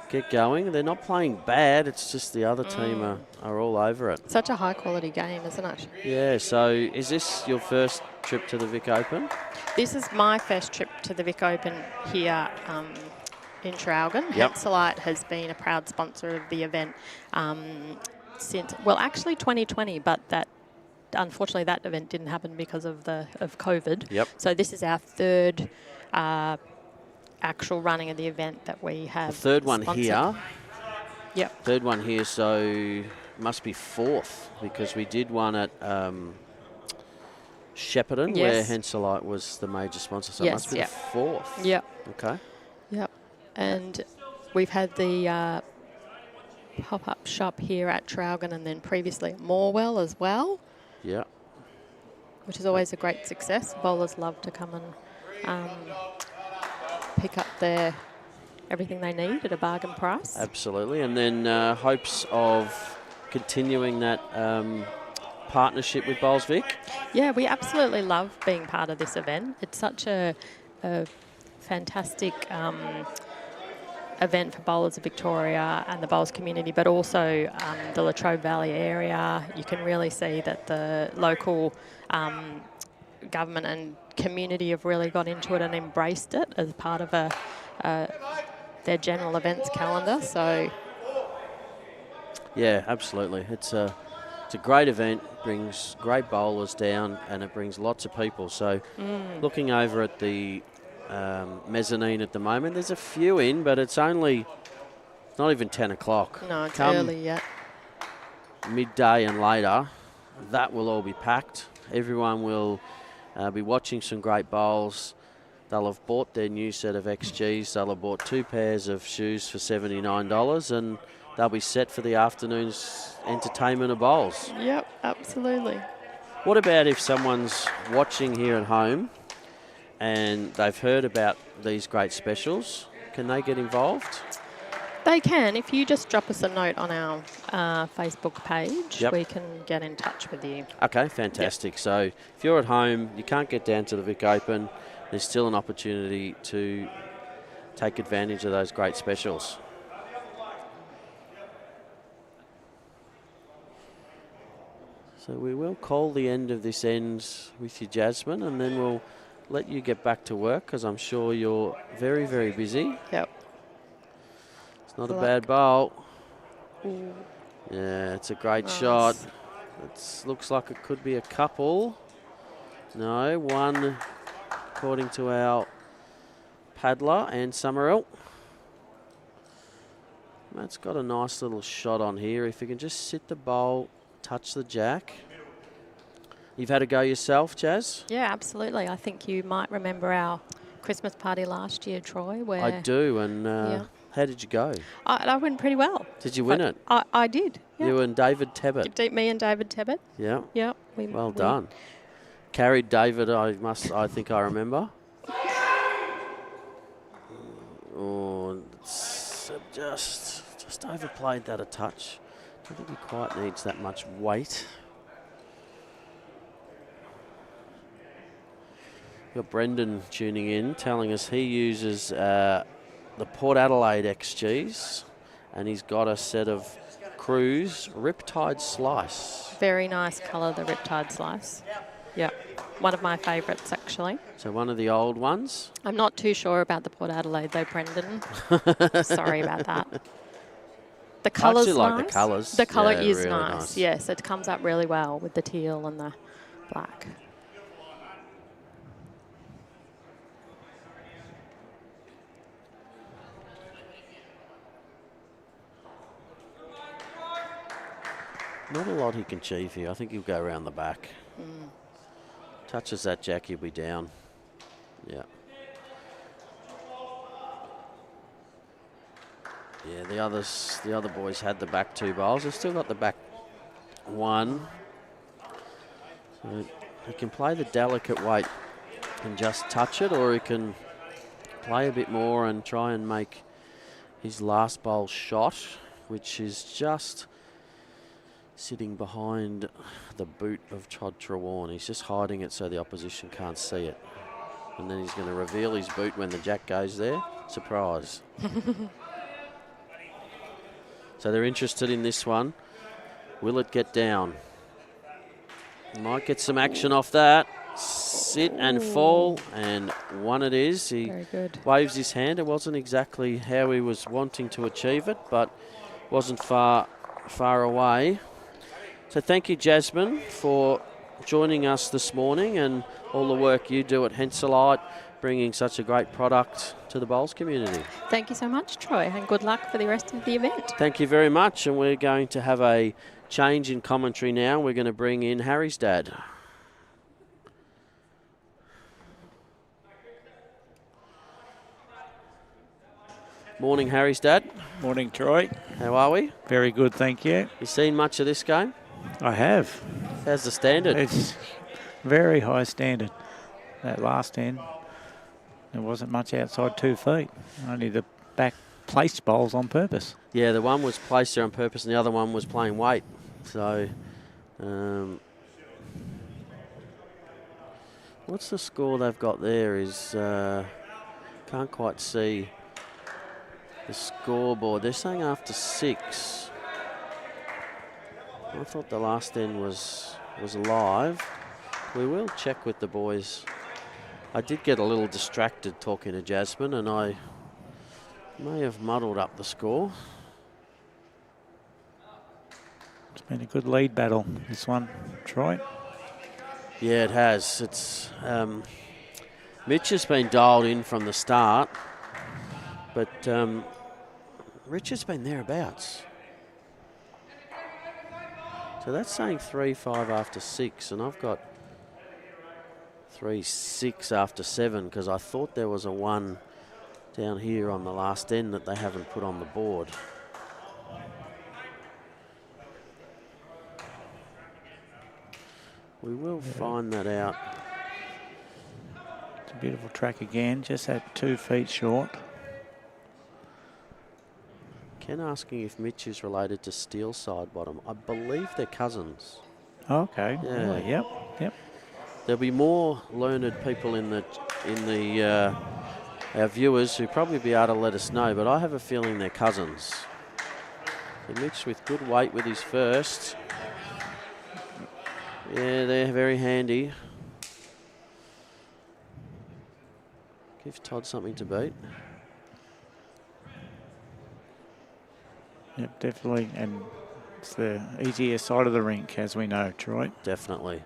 Speaker 6: get going. They're not playing bad, it's just the other team are all over it.
Speaker 7: Such a high quality game, isn't it?
Speaker 6: Yeah, so is this your first trip to the Vic Open?
Speaker 7: This is my first trip to the Vic Open here in Traralgon. Henselite has been a proud sponsor of the event since, well, actually 2020, but unfortunately that event didn't happen because of COVID.
Speaker 6: Yep.
Speaker 7: So this is our third actual running of the event that we have.
Speaker 6: The third one
Speaker 7: sponsored.
Speaker 6: here.
Speaker 7: Yep.
Speaker 6: Third one here, so must be 4th because we did one at Shepparton where Henselite was the major sponsor, so it must be the 4th.
Speaker 7: Yep.
Speaker 6: Okay.
Speaker 7: Yep. And we've had the pop-up shop here at TREWARNE and then previously at Morwell as well.
Speaker 6: Yeah.
Speaker 7: Which is always a great success. Bowlers love to come and pick up everything they need at a bargain price.
Speaker 6: Absolutely. And then hopes of continuing that partnership with Bowls Vic.
Speaker 7: Yeah, we absolutely love being part of this event. It's such a fantastic event for bowlers of Victoria and the bowls community, but also the Latrobe Valley area. You can really see that the local government and community have really got into it and embraced it as part of their general events calendar. So,
Speaker 6: yeah, absolutely. It's a great event, brings great bowlers down, and it brings lots of people. So, looking over at the mezzanine at the moment, there's a few in, but it's only not even 10 o'clock.
Speaker 7: No, it's
Speaker 6: Come
Speaker 7: early yet.
Speaker 6: Midday and later, that will all be packed. Everyone will be watching some great bowls. They'll have bought their new set of XGs. They'll have bought 2 pairs of shoes for $79, and they'll be set for the afternoon's entertainment of bowls.
Speaker 7: Yep, absolutely.
Speaker 6: What about if someone's watching here at home and they've heard about these great specials? Can they get involved?
Speaker 7: They can. If you just drop us a note on our Facebook page,
Speaker 6: Yep.
Speaker 7: we can get in touch with you.
Speaker 6: Okay, fantastic. So if you're at home, you can't get down to the Vic Open, there's still an opportunity to take advantage of those great specials. So we will call the end of this end with you, Jasmine, and then we'll let you get back to work because I'm sure you're very, very busy.
Speaker 7: Yep.
Speaker 6: It's not a bad bowl.
Speaker 7: Ooh.
Speaker 6: Yeah, it's a great
Speaker 7: Nice.
Speaker 6: shot. It looks like it could be a couple. No, one according to our paddler and Summerall. Matt's got a nice little shot on here. If you can just sit the bowl, touch the jack. You've had a go yourself, Jazz?
Speaker 7: Yeah, absolutely. I think you might remember our Christmas party last year, Troy, where
Speaker 6: I do, and
Speaker 7: Yeah.
Speaker 6: how did you go?
Speaker 7: I went pretty well.
Speaker 6: Did you win
Speaker 7: But
Speaker 6: it?
Speaker 7: I did. Yeah.
Speaker 6: You and David Tebbett.
Speaker 7: Me and David Tebbett.
Speaker 6: Yeah.
Speaker 7: Yeah.
Speaker 6: Well done. Carried David, I think I remember. Oh, it's just overplayed that a touch. I don't think he quite needs that much weight. Got Brendan tuning in, telling us he uses the Port Adelaide XGs, and he's got a set of Cruise Riptide Slice.
Speaker 7: Very nice colour, the Riptide Slice. Yeah. One of my favourites, actually.
Speaker 6: So one of the old ones.
Speaker 7: I'm not too sure about the Port Adelaide, though, Brendan. Sorry about that. The colour's
Speaker 6: actually like
Speaker 7: nice.
Speaker 6: the colours.
Speaker 7: The colour
Speaker 6: Yeah,
Speaker 7: is
Speaker 6: really
Speaker 7: nice.
Speaker 6: nice.
Speaker 7: Yes, it comes up really well with the teal and the black.
Speaker 6: Not a lot he can achieve here. I think he'll go around the back. Touches that jack, he'll be down. Yeah. Yeah, the other boys had the back 2 bowls. They've still got the back 1. So he can play the delicate weight and just touch it, or he can play a bit more and try and make his last bowl shot, which is just sitting behind the boot of TREWARNE. He's just hiding it so the opposition can't see it. And then he's going to reveal his boot when the jack goes there. Surprise. So they're interested in this one. Will it get down? Might get some action off that. Sit and fall, and one it is. He
Speaker 7: Very good.
Speaker 6: waves his hand. It wasn't exactly how he was wanting to achieve it, but wasn't far away. So thank you, Jasmine, for joining us this morning and all the work you do at Henselite, bringing such a great product to the bowls community.
Speaker 7: Thank you so much, Troy, and good luck for the rest of the event.
Speaker 6: Thank you very much, and we're going to have a change in commentary now. We're going to bring in Harry's dad. Morning, Harry's dad.
Speaker 8: Morning, Troy.
Speaker 6: How are we?
Speaker 8: Very good, thank you.
Speaker 6: You seen much of this game?
Speaker 8: I have.
Speaker 6: How's the standard?
Speaker 8: It's very high standard. That last end, there wasn't much outside 2 feet. Only the back placed bowls on purpose.
Speaker 6: Yeah, the one was placed there on purpose and the other one was playing weight. So, what's the score they've got there is, can't quite see the scoreboard. They're saying after 6. I thought the last end was live. We will check with the boys. I did get a little distracted talking to Jasmine and I may have muddled up the score.
Speaker 8: It's been a good lead battle, this one, Troy.
Speaker 6: Yeah, it has. It's Mitch has been dialed in from the start, but Rich has been thereabouts. So that's saying 3-5 after 6, and I've got 3-6 after 7 because I thought there was a 1 down here on the last end that they haven't put on the board. We will find that out.
Speaker 8: It's a beautiful track again, just at 2 feet short.
Speaker 6: Ken asking if Mitch is related to Steel Sidebottom. I believe they're cousins.
Speaker 8: Okay.
Speaker 6: Yeah.
Speaker 8: Yep.
Speaker 6: There'll be more learned people in the our viewers who probably be able to let us know, but I have a feeling they're cousins. So Mitch with good weight with his first. Yeah, they're very handy. Give Todd something to beat.
Speaker 8: Yep, definitely. And it's the easier side of the rink, as we know, Troy.
Speaker 6: Definitely.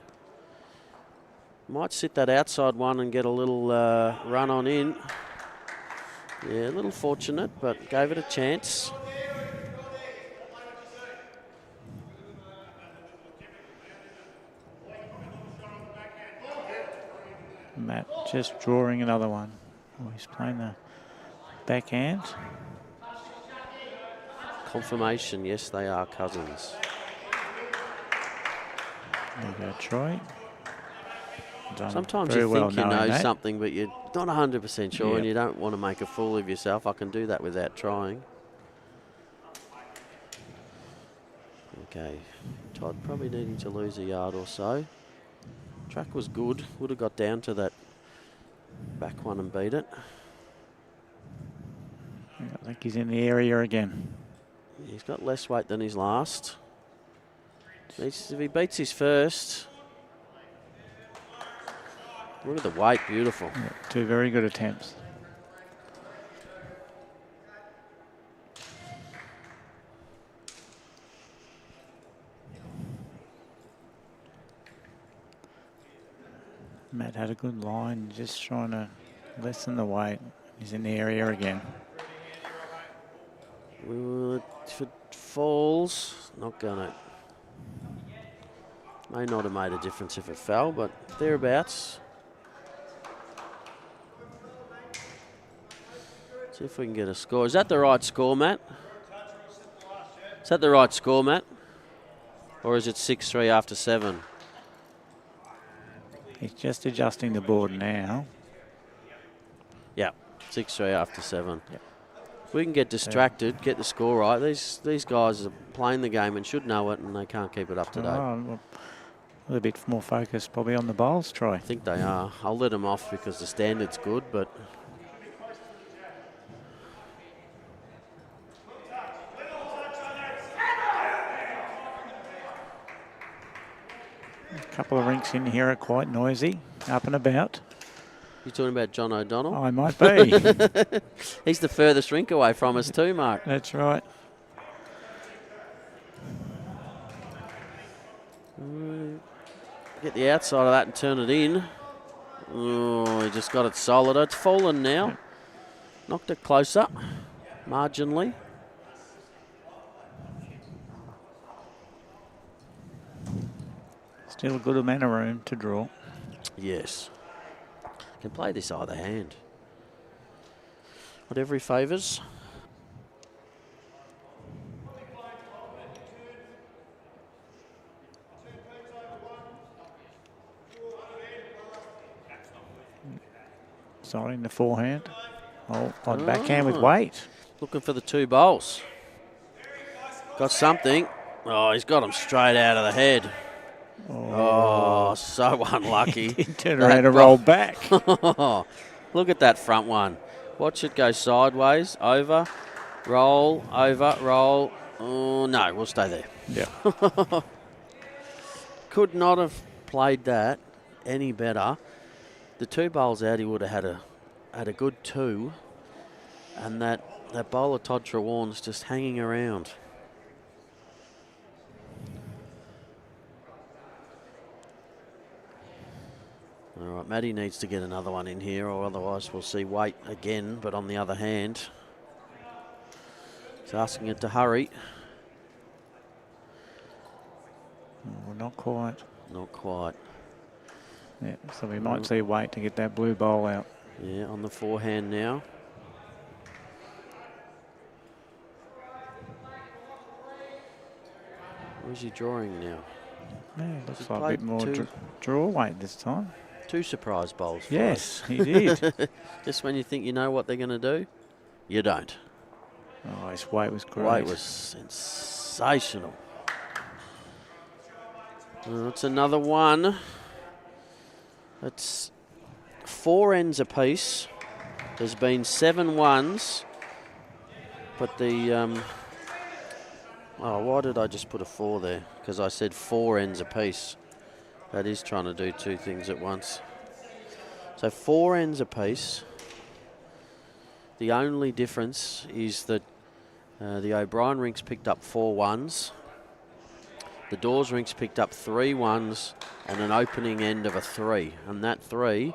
Speaker 6: Might sit that outside one and get a little run on in. Yeah, a little fortunate, but gave it a chance.
Speaker 8: Matt just drawing another one. Oh, he's playing the backhand.
Speaker 6: Confirmation, yes, they are cousins.
Speaker 8: There you go, Troy. Done
Speaker 6: Sometimes
Speaker 8: very
Speaker 6: you
Speaker 8: well
Speaker 6: think you know
Speaker 8: that.
Speaker 6: something, but you're not 100% sure,
Speaker 8: Yep.
Speaker 6: and you don't want to make a fool of yourself. I can do that without trying. Okay, Todd probably needing to lose a yard or so. Track was good. Would have got down to that back one and beat it.
Speaker 8: I think he's in the area again.
Speaker 6: He's got less weight than his last. If he beats his first. Look at the weight, beautiful.
Speaker 8: Yeah, 2 very good attempts. Matt had a good line, just trying to lessen the weight. He's in the area again.
Speaker 6: If it falls, not gonna. May not have made a difference if it fell, but thereabouts. See if we can get a score. Is that the right score, Matt? Is that the right score, Matt? Or is it 6-3 after 7?
Speaker 8: He's just adjusting the board now.
Speaker 6: Yeah, 6-3 after 7.
Speaker 8: Yep.
Speaker 6: If we can get distracted, get the score right. These guys are playing the game and should know it, and they can't keep it up to date.
Speaker 8: Oh, well, a little bit more focus probably on the bowls, Troy.
Speaker 6: I think they are. I'll let them off because the standard's good, but...
Speaker 8: A couple of rinks in here are quite noisy, up and about.
Speaker 6: You're talking about John O'Donnell?
Speaker 8: I might be.
Speaker 6: He's the furthest rink away from us too, Mark.
Speaker 8: That's right.
Speaker 6: Get the outside of that and turn it in. Oh, he just got it solid. It's fallen now.
Speaker 8: Yep.
Speaker 6: Knocked it closer, marginally.
Speaker 8: Still a good amount of room to draw.
Speaker 6: Yes. Can play this either hand. Whatever he favours.
Speaker 8: Sorry, in the forehand. Oh, on backhand with weight.
Speaker 6: Looking for the 2 bowls. Got something. Oh, he's got him straight out of the head. Oh, so unlucky.
Speaker 8: He turned around and rolled back.
Speaker 6: Look at that front one. Watch it go sideways, over, roll, over, roll. Oh, no, we'll stay there.
Speaker 8: Yeah.
Speaker 6: Could not have played that any better. The 2 bowls out, he would have had a good 2. And that bowler, Todd TREWARNE's just hanging around. All right, Matty needs to get another one in here, or otherwise we'll see weight again. But on the other hand, he's asking it to hurry.
Speaker 8: Oh, not quite.
Speaker 6: Not quite.
Speaker 8: Yeah, so we might see weight to get that blue bowl out.
Speaker 6: Yeah, on the forehand now. Where's he drawing now?
Speaker 8: Yeah, looks
Speaker 6: He
Speaker 8: like a bit
Speaker 6: played
Speaker 8: more draw weight this time.
Speaker 6: 2 surprise bowls. for
Speaker 8: Yes,
Speaker 6: us.
Speaker 8: he did.
Speaker 6: Just when you think you know what they're going to do, you don't.
Speaker 8: Oh, his weight was great.
Speaker 6: Weight was sensational. It's another one. It's 4 ends apiece. There's been 7 ones. But the... oh, why did I just put a 4 there? Because I said 4 ends apiece. That is trying to do 2 things at once. So 4 ends apiece. The only difference is that the O'Brien rinks picked up 4 ones. The DAWS rinks picked up 3 ones and an opening end of a 3. And that 3,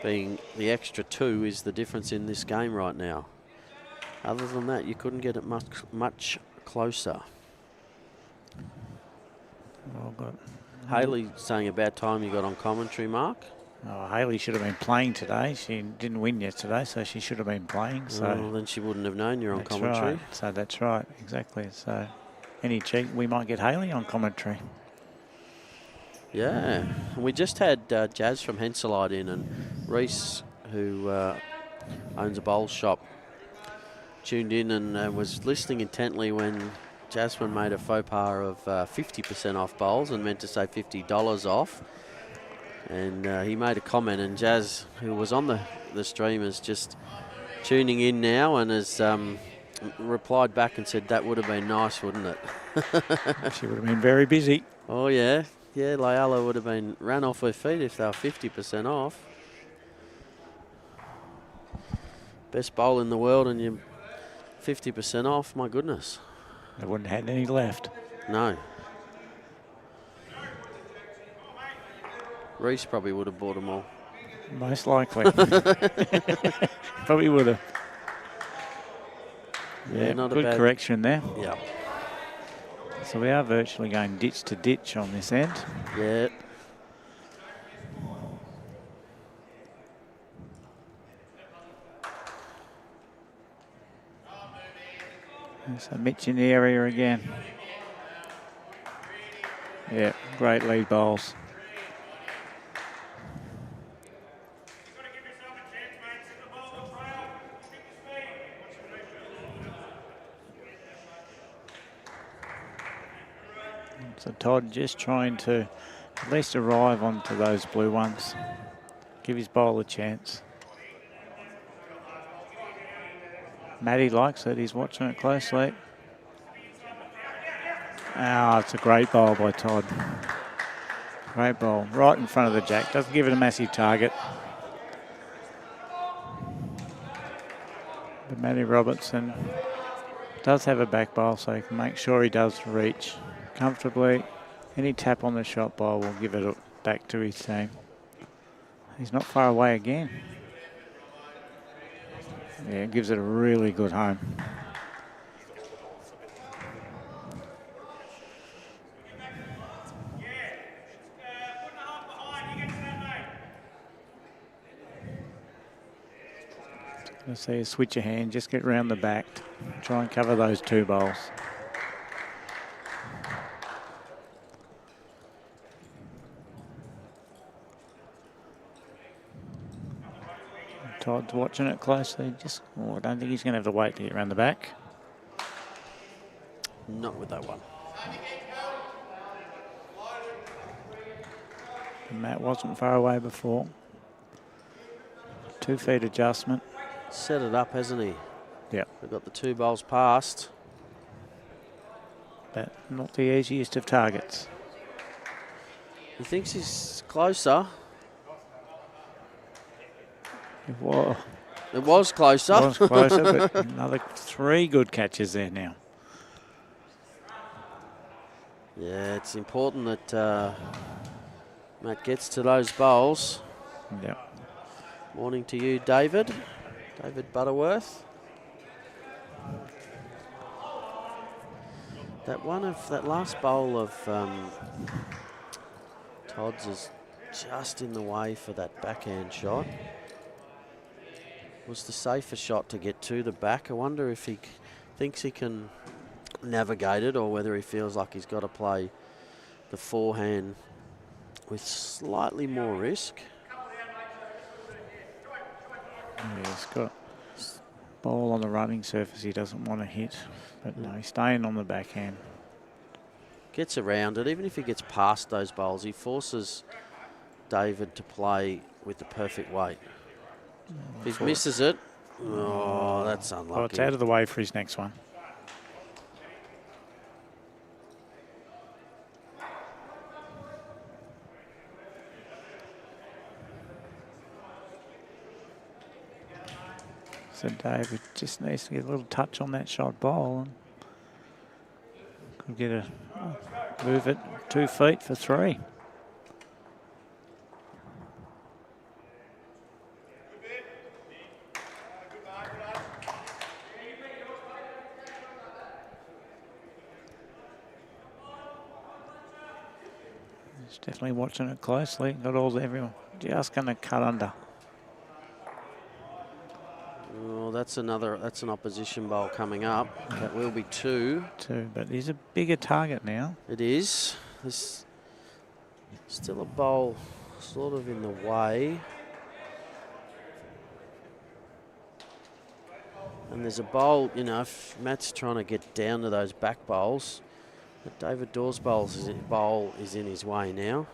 Speaker 6: being the extra 2, is the difference in this game right now. Other than that, you couldn't get it much closer.
Speaker 8: Oh, God.
Speaker 6: Haley saying about time you got on commentary, Mark.
Speaker 8: Oh, Haley should have been playing today. She didn't win yesterday, so she should have been playing. So
Speaker 6: well, then she wouldn't have known you're on commentary.
Speaker 8: Right. So that's right, exactly. So any cheek, we might get Haley on commentary.
Speaker 6: Yeah, and we just had Jazz from Henselite in, and Reese, who owns a bowl shop, tuned in and was listening intently when Jasmine made a faux pas of 50% off bowls and meant to say $50 off. And he made a comment, and Jazz, who was on the stream, is just tuning in now and has replied back and said that would have been nice, wouldn't it?
Speaker 8: She would have been very busy.
Speaker 6: Oh, yeah. Yeah, Layala would have been ran off her feet if they were 50% off. Best bowl in the world and you're 50% off, my goodness.
Speaker 8: They wouldn't have had any left.
Speaker 6: No. Reese probably would have bought them all.
Speaker 8: Most likely. Probably would have. Yeah,
Speaker 6: not a
Speaker 8: good
Speaker 6: bad
Speaker 8: correction there.
Speaker 6: Yeah.
Speaker 8: So we are virtually going ditch to ditch on this end.
Speaker 6: Yeah.
Speaker 8: So Mitch in the area again. Yeah, great lead bowls. So Todd just trying to at least arrive onto those blue ones. Give his bowl a chance. Matty likes it, he's watching it closely. Ah, it's a great bowl by Todd. Great bowl, right in front of the jack. Doesn't give it a massive target. But Matty Robertson does have a back bowl, so he can make sure he does reach comfortably. Any tap on the shot bowl will give it back to his team. He's not far away again. Yeah, it gives it a really good home. Let's see you switch your hand, just get round the back. Try and cover those 2 bowls. Todd's watching it closely. I don't think he's going to have the weight to get around the back.
Speaker 6: Not with that one.
Speaker 8: And Matt wasn't far away before. 2 feet adjustment.
Speaker 6: Set it up, hasn't he?
Speaker 8: Yep.
Speaker 6: We've got the 2 bowls past.
Speaker 8: But not the easiest of targets.
Speaker 6: He thinks he's closer.
Speaker 8: Whoa.
Speaker 6: It was closer.
Speaker 8: It was closer, but another 3 good catches there now.
Speaker 6: Yeah, it's important that Matt gets to those bowls.
Speaker 8: Yep.
Speaker 6: Morning to you, David. David Butterworth. That last bowl of Todd's is just in the way for that backhand shot. Was the safer shot to get to the back. I wonder if he thinks he can navigate it or whether he feels like he's got to play the forehand with slightly more risk.
Speaker 8: Yeah, he's got ball on the running surface he doesn't want to hit, but no, he's staying on the backhand.
Speaker 6: Gets around it. Even if he gets past those bowls, he forces David to play with the perfect weight. If he misses it, oh, that's unlucky.
Speaker 8: Well, it's out of the way for his next one. So David just needs to get a little touch on that shot ball and could get a move it 2 feet for 3. He's definitely watching it closely. Got all everyone just going to cut under.
Speaker 6: Oh, that's an opposition bowl coming up. That will be 2.
Speaker 8: 2, but he's a bigger target now.
Speaker 6: It is. There's still a bowl sort of in the way. And there's a bowl, you know, if Matt's trying to get down to those back bowls, but David Dawes' bowl is in his way now.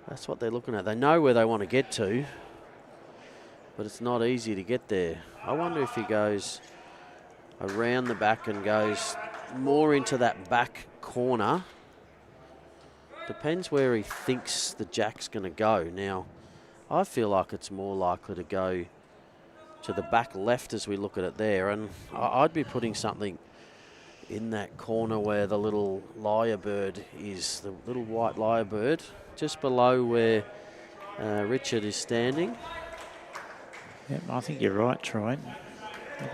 Speaker 6: That's what they're looking at. They know where they want to get to, but it's not easy to get there. I wonder if he goes around the back and goes more into that back corner. Depends where he thinks the jack's going to go. Now, I feel like it's more likely to go to the back left as we look at it there, and I'd be putting something in that corner where the little lyrebird is, the little white lyrebird, just below where Richard is standing.
Speaker 8: Yep, I think you're right, Troy.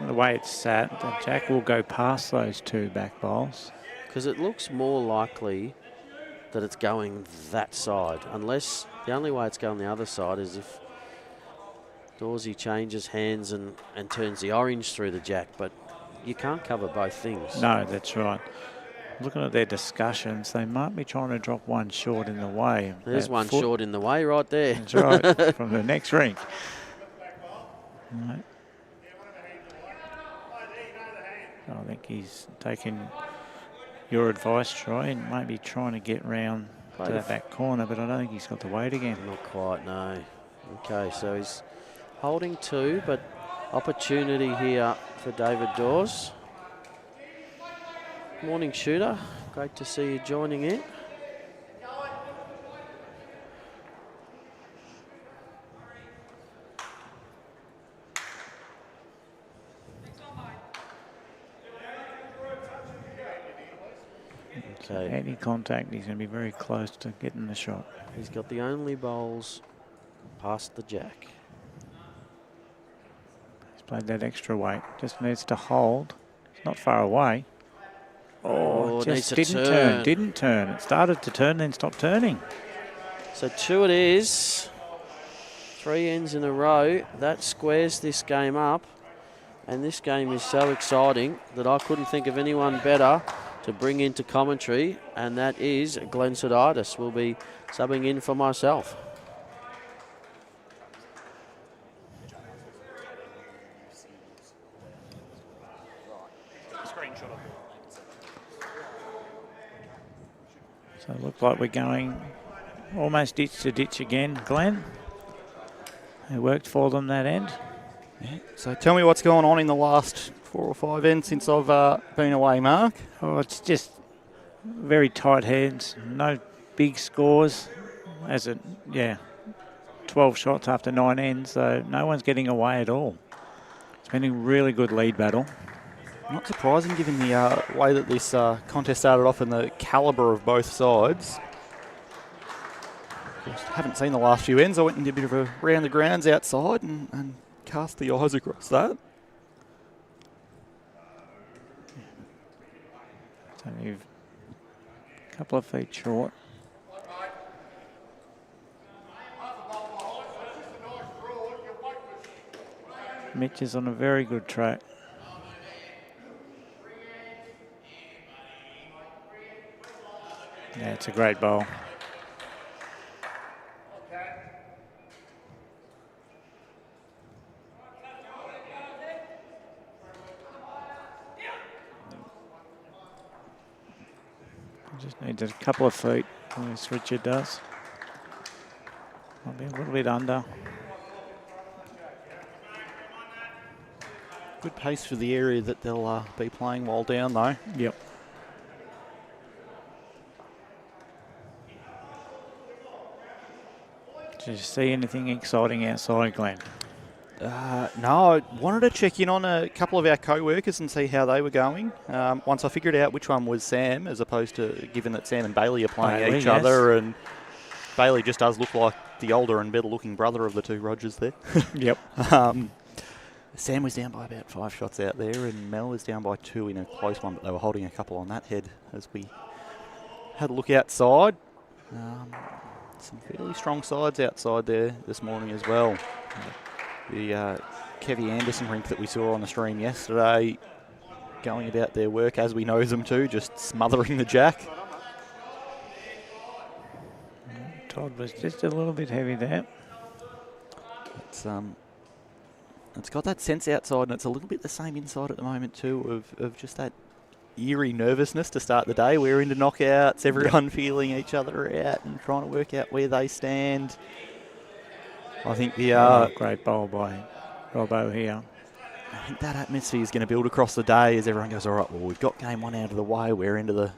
Speaker 8: The way it's sat, the jack will go past those 2 back bowls.
Speaker 6: Because it looks more likely that it's going that side, unless the only way it's going the other side is if Dawsey changes hands and turns the orange through the jack, but you can't cover both things.
Speaker 8: No, that's right. Looking at their discussions, they might be trying to drop one short in the way.
Speaker 6: There's one short in the way right there.
Speaker 8: That's right, from the next rink. Right. I think he's taking your advice, Troy, and maybe trying to get round to that back corner, but I don't think he's got the weight again.
Speaker 6: Not quite, no. Okay, so he's holding 2, but opportunity here for David Dawes. Morning, shooter. Great to see you joining in. Okay.
Speaker 8: Any contact, he's going to be very close to getting the shot.
Speaker 6: He's got the only bowls past the jack.
Speaker 8: He's played that extra weight. Just needs to hold. It's not far away. Oh, just didn't turn. Didn't turn. It started to turn, then stopped turning.
Speaker 6: So 2 it is. 3 ends in a row. That squares this game up. And this game is so exciting that I couldn't think of anyone better to bring into commentary, and that is Glenn Sidaitis. Will be subbing in for myself.
Speaker 8: So it looks like we're going almost ditch to ditch again, Glenn. It worked for them that end.
Speaker 5: Yeah. So tell me what's going on in the last 4 or 5 ends since I've been away, Mark.
Speaker 8: Oh, it's just very tight heads, no big scores. 12 shots after 9 ends, so no one's getting away at all. It's been a really good lead battle.
Speaker 5: Not surprising given the way that this contest started off and the calibre of both sides. Of course, haven't seen the last few ends. I went and did a bit of a round the grounds outside and cast the eyes across that.
Speaker 8: So you've a couple of feet short. Mitch is on a very good track. Yeah, it's a great bowl. Just needs a couple of feet, as Richard does. Might be a little bit under.
Speaker 5: Good pace for the area that they'll be playing while down, though.
Speaker 8: Yep. Did you see anything exciting outside, Glenn?
Speaker 5: No, I wanted to check in on a couple of our co-workers and see how they were going. Once I figured out which one was Sam, as opposed to, given that Sam and Bailey are playing each other, and Bailey just does look like the older and better looking brother of the two Rogers there.
Speaker 8: Yep.
Speaker 5: Sam was down by about 5 shots out there, and Mel was down by 2 in a close one, but they were holding a couple on that head as we had a look outside. Some fairly strong sides outside there this morning as well. The Kevy Anderson rink that we saw on the stream yesterday going about their work as we know them to, just smothering the jack.
Speaker 8: Todd was just a little bit heavy there.
Speaker 5: It's got that sense outside, and it's a little bit the same inside at the moment too, of just that eerie nervousness to start the day. We're into knockouts, everyone feeling each other out and trying to work out where they stand. I think the
Speaker 8: great bowl by Robbo here.
Speaker 5: I think that atmosphere is going to build across the day as everyone goes, all right, well, we've got game 1 out of the way. We're into the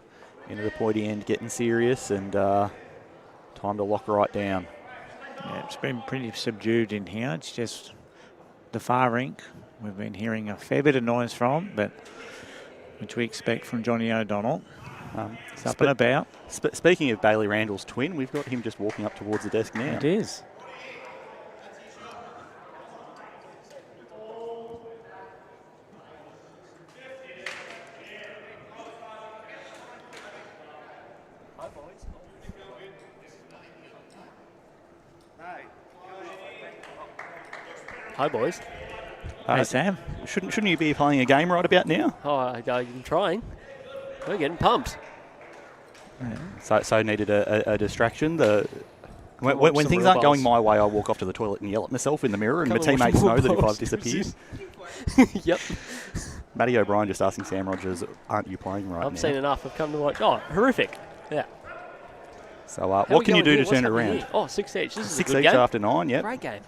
Speaker 5: pointy end, getting serious, and time to lock right down.
Speaker 8: Yeah, it's been pretty subdued in here. It's just the far rink. We've been hearing a fair bit of noise from, but which we expect from Johnny O'Donnell. It's up and about.
Speaker 5: Speaking of Bailey Randall's twin, we've got him just walking up towards the desk now.
Speaker 8: It is.
Speaker 9: Hi, boys.
Speaker 8: Hey, Sam.
Speaker 5: Shouldn't you be playing a game right about now?
Speaker 9: Oh, I'm trying. We're getting pumped.
Speaker 5: Yeah. So needed a distraction. When things aren't going my way, I walk off to the toilet and yell at myself in the mirror, and my teammates know that if I've disappeared.
Speaker 9: Yep.
Speaker 5: Matty O'Brien just asking Sam Rogers, aren't you playing right now?
Speaker 9: I've seen enough. I've come to watch. Oh, horrific. Yeah.
Speaker 5: So what can you do to turn it around?
Speaker 9: Here? Oh, 6 each. This is
Speaker 5: 6
Speaker 9: a good
Speaker 5: each
Speaker 9: game.
Speaker 5: after 9, yep.
Speaker 9: Great game.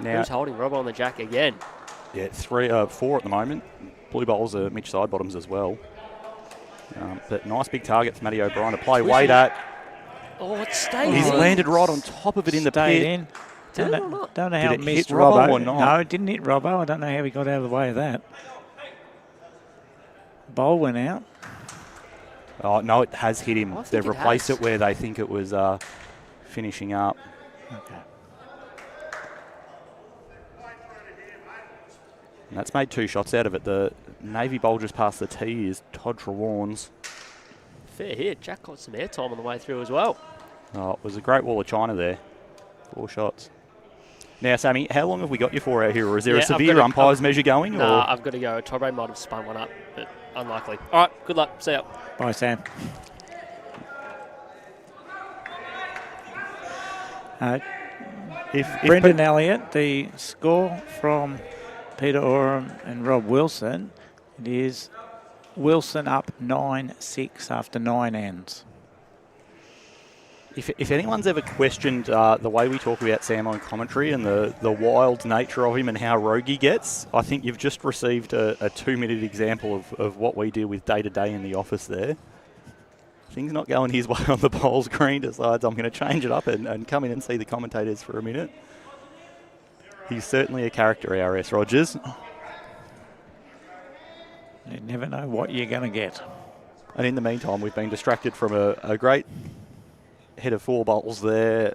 Speaker 5: Now,
Speaker 9: Who's holding Rob on the jack again?
Speaker 5: Yeah, 4 at the moment. Blue bowls are Mitch Sidebottoms as well. But nice big target for Matty O'Brien to play weight at.
Speaker 9: Oh, it stayed.
Speaker 5: He's landed right on top of it in the pit.
Speaker 8: In. Don't know how
Speaker 5: Did
Speaker 8: it
Speaker 5: it
Speaker 8: missed
Speaker 5: hit Robbo
Speaker 8: Robbo.
Speaker 5: or not?
Speaker 8: No, it didn't hit Robbo. I don't know how he got out of the way of that. Bowl went out.
Speaker 5: Oh, no, it has hit him. They've replaced
Speaker 9: has.
Speaker 5: it where they think it was finishing up.
Speaker 8: Okay.
Speaker 5: And that's made 2 shots out of it. The Navy bowl just past the tee is Todd Trewarne's.
Speaker 9: Fair hit. Jack got some airtime on the way through as well.
Speaker 5: Oh, it was a great wall of China there. 4 shots. Now, Sammy, how long have we got you for out here? Or is there a severe umpires measure going?
Speaker 9: No, I've got to go. Tobre might have spun one up, but unlikely. All right, good luck. See ya.
Speaker 8: Bye, Sam. Brendan Elliott, the score from Peter Oram and Rob Wilson, it is Wilson up 9-6 after 9 ends.
Speaker 5: If anyone's ever questioned the way we talk about Sam on commentary and the wild nature of him and how rogue he gets, I think you've just received a 2-minute example of what we deal with day to day in the office there. Things not going his way on the bowls green, decides I'm going to change it up and come in and see the commentators for a minute. He's certainly a character, our S. Rogers.
Speaker 8: You never know what you're going to get.
Speaker 5: And in the meantime, we've been distracted from a great head of 4 bowls there.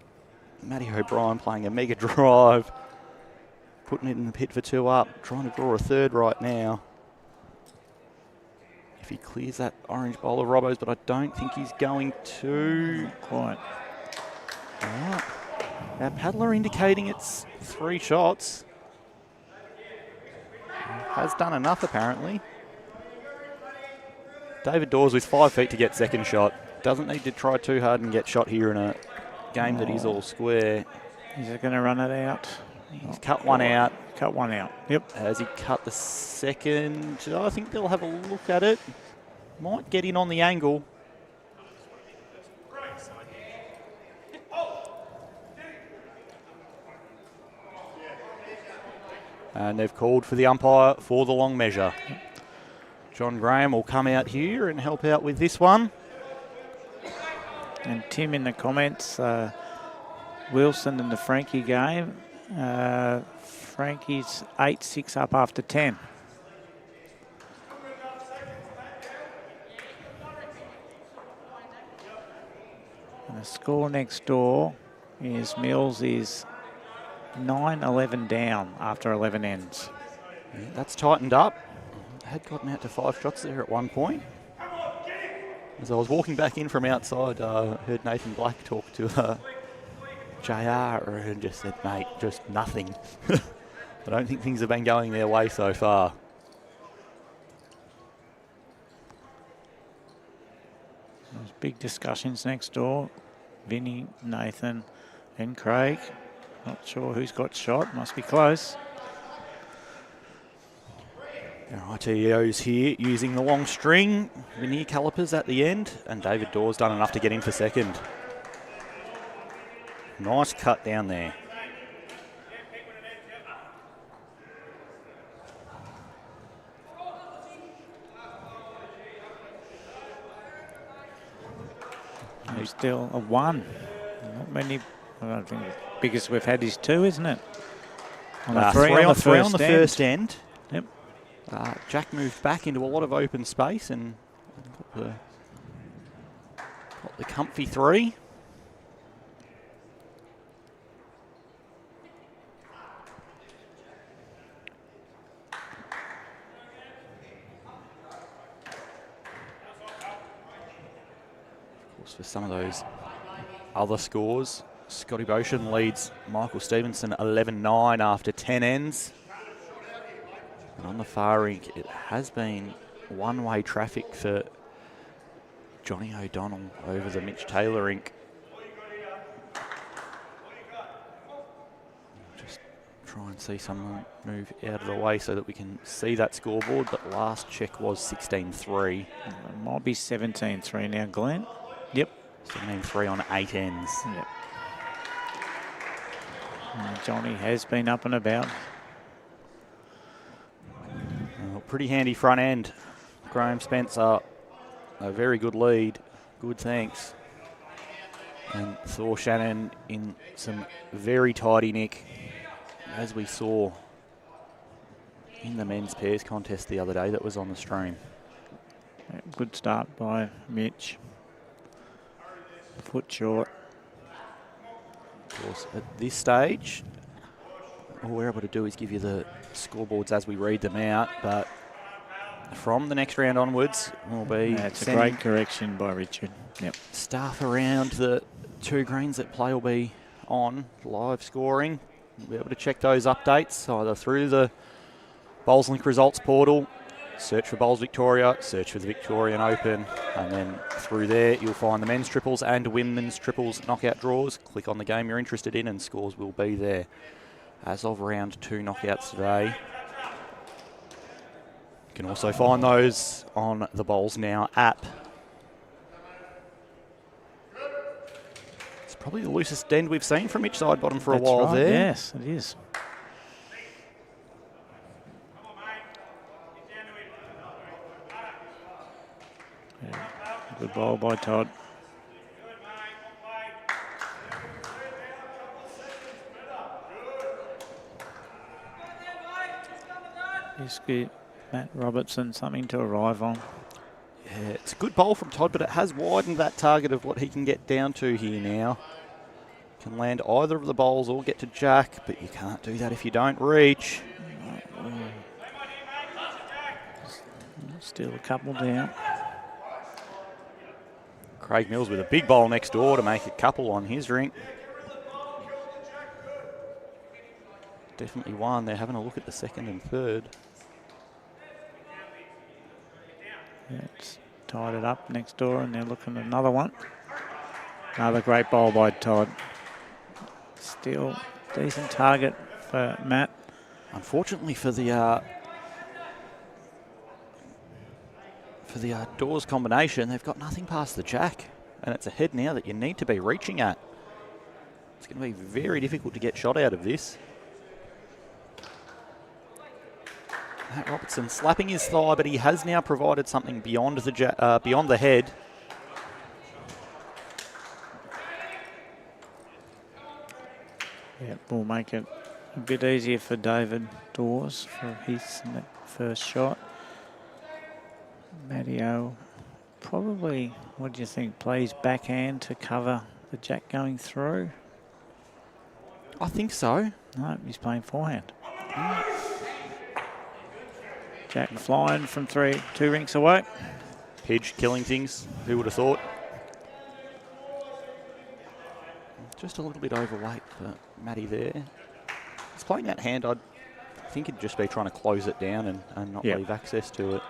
Speaker 5: Matty O'Brien playing a mega drive, putting it in the pit for 2 up, trying to draw a 3rd right now. If he clears that orange bowl of Robbo's, but I don't think he's going to.
Speaker 8: Not quite.
Speaker 5: All right. Our paddler indicating it's 3 shots. Has done enough, apparently. David Dawes with 5 feet to get 2nd shot. Doesn't need to try too hard and get shot here in a game that is all square.
Speaker 8: Is he going to run it out?
Speaker 5: He's cut one out.
Speaker 8: Cut one out. Yep.
Speaker 5: Has he cut the 2nd? I think they'll have a look at it. Might get in on the angle. And they've called for the umpire for the long measure. John Graham will come out here and help out with this one.
Speaker 8: And Tim in the comments, Wilson in the Frankie game. Frankie's 8-6 up after 10. And the score next door is Mills is 9-11 down after 11 ends.
Speaker 5: Yeah, that's tightened up. Had gotten out to 5 shots there at one point. As I was walking back in from outside, heard Nathan Black talk to JR and just said, mate, just nothing. I don't think things have been going their way so far.
Speaker 8: There's big discussions next door. Vinny, Nathan and Craig. Not sure who's got shot. Must be close.
Speaker 5: Our ITO's here using the long string. Veneer calipers at the end. And David Dawes done enough to get in for 2nd. Nice cut down there.
Speaker 8: He's still a 1. Not many. I don't think the biggest we've had is 2, isn't it? On the 3 on the
Speaker 5: first end.
Speaker 8: Yep.
Speaker 5: Jack moved back into a lot of open space and got the comfy 3. For some of those other scores, Scotty Boshan leads Michael Stevenson 11-9 after 10 ends. And on the far rink, it has been one-way traffic for Johnny O'Donnell over the Mitch Taylor rink. Just try and see someone move out of the way so that we can see that scoreboard, but last check was 16-3.
Speaker 8: It might be 17-3 now, Glenn. Yep.
Speaker 5: 17-3 on 8 ends.
Speaker 8: Yep. And Johnny has been up and about.
Speaker 5: Well, pretty handy front end. Graham Spencer, a very good lead. Good thanks. And Thor Shannon in some very tidy nick, as we saw in the men's pairs contest the other day that was on the stream.
Speaker 8: Good start by Mitch. Foot short.
Speaker 5: Of course, at this stage, all we're able to do is give you the scoreboards as we read them out, but from the next round onwards, we'll be
Speaker 8: That's a great correction by Richard. Yep.
Speaker 5: Staff around the 2 greens that play will be on live scoring. We'll be able to check those updates either through the BowlsLink results portal, search for Bowls Victoria, search for the Victorian Open, and then through there you'll find the men's triples and women's triples knockout draws. Click on the game you're interested in and scores will be there. As of round 2 knockouts today, You can also find those on the Bowls Now app. It's probably the loosest end we've seen from each side bottom for a while
Speaker 8: right,
Speaker 5: there.
Speaker 8: Yes, it is. Yeah, good ball by Todd. Just give Matt Robertson something to arrive on.
Speaker 5: Yeah, it's a good bowl from Todd, but it has widened that target of what he can get down to here now. Can land either of the bowls or get to Jack, but you can't do that if you don't reach.
Speaker 8: Still a couple down.
Speaker 5: Craig Mills with a big bowl next door to make a couple on his ring. Definitely one. They're having a look at the second and third.
Speaker 8: Yeah, it's tied it up next door, and they're looking at another one. Another great bowl by Todd. Still decent target for Matt.
Speaker 5: Unfortunately for the DAWS combination, they've got nothing past the Jack, and it's a head now that you need to be reaching at. It's going to be very difficult to get shot out of this. Matt Robertson slapping his thigh, but he has now provided something beyond the head.
Speaker 8: Yeah, will make it a bit easier for David Dawes for his first shot. Matteo probably, what do you think, plays backhand to cover the Jack going through?
Speaker 5: I think so.
Speaker 8: No, he's playing forehand. Jack flying from 2 rinks away.
Speaker 5: Pidge killing things. Who would have thought? Just a little bit overweight for Matty there. He's playing that hand. I think he'd just be trying to close it down and not leave access to it.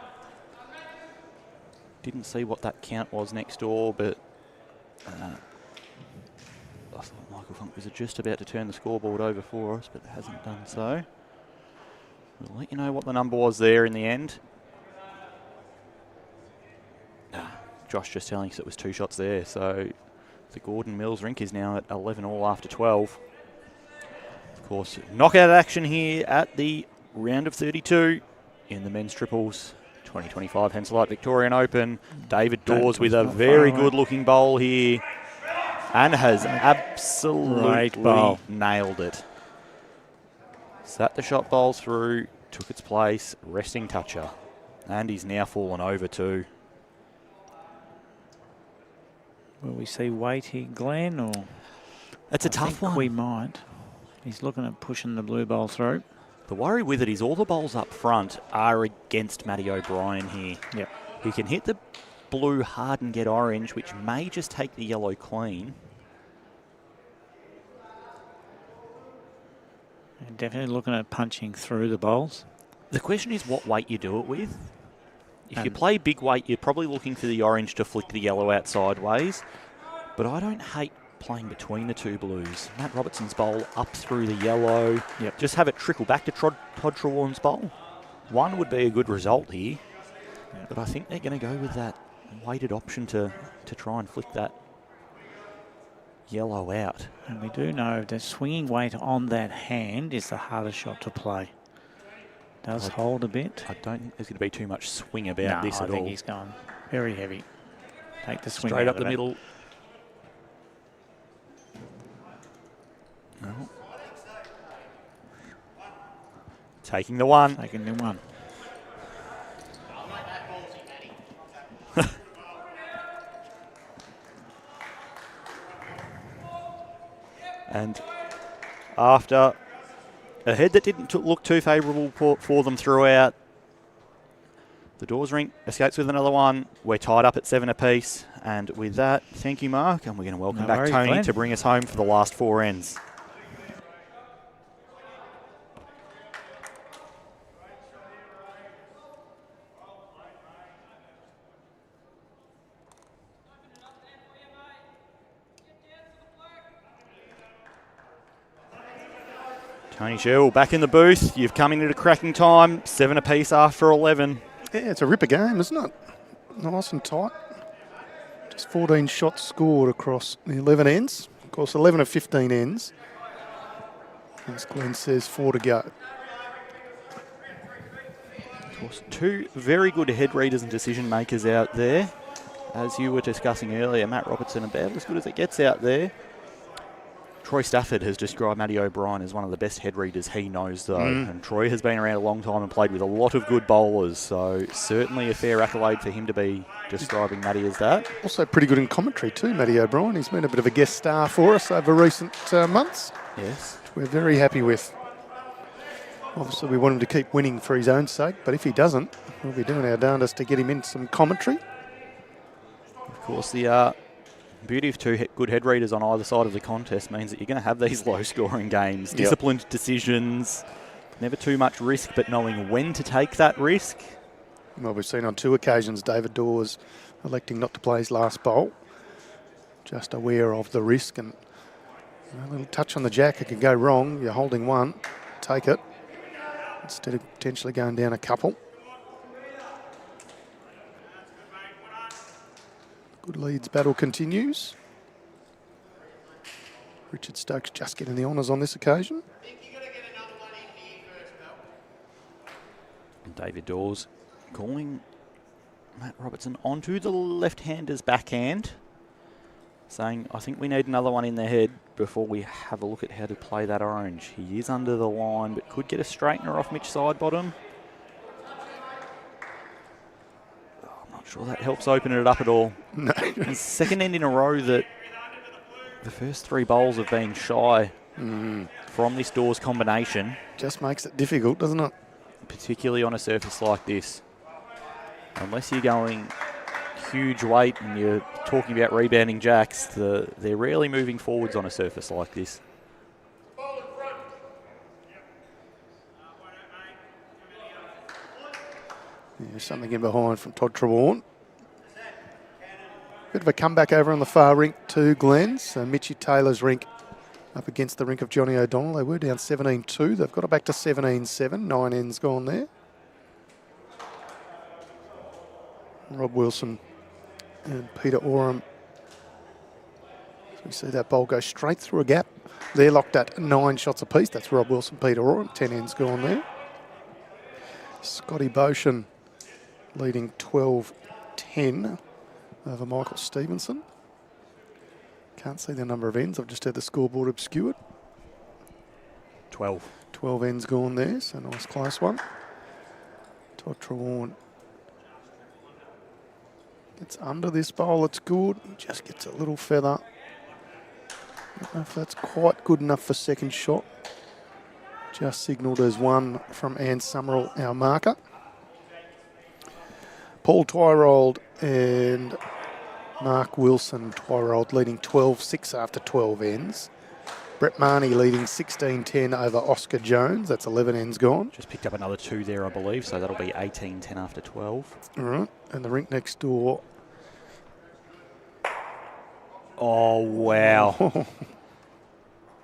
Speaker 5: Didn't see what that count was next door, but I thought Michael Funk was just about to turn the scoreboard over for us, but hasn't done so. We'll let you know what the number was there in the end. Josh just telling us it was 2 shots there, so the Gordon Mills rink is now at 11 all after 12. Of course, knockout action here at the round of 32 in the men's triples 2025 Henselite Victorian Open. David Dawes with a very good looking bowl here and has absolutely nailed it. Sat the shot bowl through, took its place, resting toucher. And he's now fallen over too.
Speaker 8: Will we see weight here, Glenn? Or
Speaker 5: it's a tough one.
Speaker 8: We might. He's looking at pushing the blue bowl through.
Speaker 5: The worry with it is all the bowls up front are against Matty O'Brien here.
Speaker 8: Yep.
Speaker 5: He can hit the blue hard and get orange, which may just take the yellow clean.
Speaker 8: And definitely looking at punching through the bowls.
Speaker 5: The question is what weight you do it with. If you play big weight, you're probably looking for the orange to flick the yellow out sideways. But I don't hate playing between the two blues. Matt Robertson's bowl up through the yellow.
Speaker 8: Yep.
Speaker 5: Just have it trickle back to Todd TREWARNE's bowl. One would be a good result here. Yep. But I think they're going to go with that weighted option to try and flick that yellow out.
Speaker 8: And we do know the swinging weight on that hand is the hardest shot to play. Does hold a bit.
Speaker 5: I don't think there's going to be too much swing about this at all.
Speaker 8: I think he's gone very heavy. Take the swing
Speaker 5: straight
Speaker 8: out
Speaker 5: up the middle. No. Taking the one.
Speaker 8: Taking the one.
Speaker 5: And after a head that didn't look too favourable for them throughout, the DAWS rink escapes with another one. We're tied up at 7 apiece. And with that, thank you, Mark. And we're going to welcome back Tony
Speaker 8: Glenn
Speaker 5: to bring us home for the last 4 ends. Tony Sherrill back in the booth. You've come in at a cracking time. 7 apiece after 11.
Speaker 4: Yeah, it's a ripper game, isn't it? Nice and tight. Just 14 shots scored across the 11 ends. Of course, 11 of 15 ends. As Glenn says, 4 to go.
Speaker 5: Of course, 2 very good head readers and decision makers out there. As you were discussing earlier, Matt Robertson about as good as it gets out there. Troy Stafford has described Matty O'Brien as one of the best head readers he knows, though. And Troy has been around a long time and played with a lot of good bowlers, so certainly a fair accolade for him to be describing Matty as that.
Speaker 4: Also pretty good in commentary too, Matty O'Brien. He's been a bit of a guest star for us over recent months.
Speaker 5: Yes.
Speaker 4: Which we're very happy with. Obviously, we want him to keep winning for his own sake, but if he doesn't, we'll be doing our darndest to get him in some commentary.
Speaker 5: Of course, the beauty of 2 good head readers on either side of the contest means that you're going to have these low-scoring games, disciplined decisions, never too much risk, but knowing when to take that risk.
Speaker 4: Well, we've seen on 2 occasions David Dawes electing not to play his last bowl, just aware of the risk, and a little touch on the jack, it can go wrong. You're holding 1, take it, instead of potentially going down a couple. Good leads battle continues. Richard Stokes just getting the honours on this occasion.
Speaker 5: David Dawes calling Matt Robertson onto the left-hander's backhand, saying, I think we need another one in the head before we have a look at how to play that orange. He is under the line, but could get a straightener off Mitch Sidebottom. Sure, that helps open it up at all.
Speaker 4: No.
Speaker 5: Second end in a row that the first 3 bowls have been shy from this Dawes combination.
Speaker 4: Just makes it difficult, doesn't it?
Speaker 5: Particularly on a surface like this. Unless you're going huge weight and you're talking about rebounding jacks, they're rarely moving forwards on a surface like this.
Speaker 4: There's something in behind from Todd TREWARNE. Bit of a comeback over on the far rink to Glenn. So Mitchie Taylor's rink up against the rink of Johnny O'Donnell. They were down 17-2. They've got it back to 17-7. 9 ends gone there. Rob Wilson and Peter Oram. So we see that bowl go straight through a gap. They're locked at 9 shots apiece. That's Rob Wilson, Peter Oram. 10 ends gone there. Scotty Boshan leading 12-10 over Michael Stevenson. Can't see the number of ends. I've just had the scoreboard obscured.
Speaker 5: 12.
Speaker 4: 12 ends gone there, so nice close one. Todd TREWARNE gets under this bowl. It's good. He just gets a little feather. I don't know if that's quite good enough for second shot. Just signalled as 1 from Anne Summerall, our marker. Paul Twyrold and Mark Wilson. Twyrold leading 12-6 after 12 ends. Brett Marnie leading 16-10 over Oscar Jones. That's 11 ends gone.
Speaker 5: Just picked up another 2 there, I believe, so that'll be 18-10 after 12.
Speaker 4: All right, and the rink next door.
Speaker 5: Oh, wow.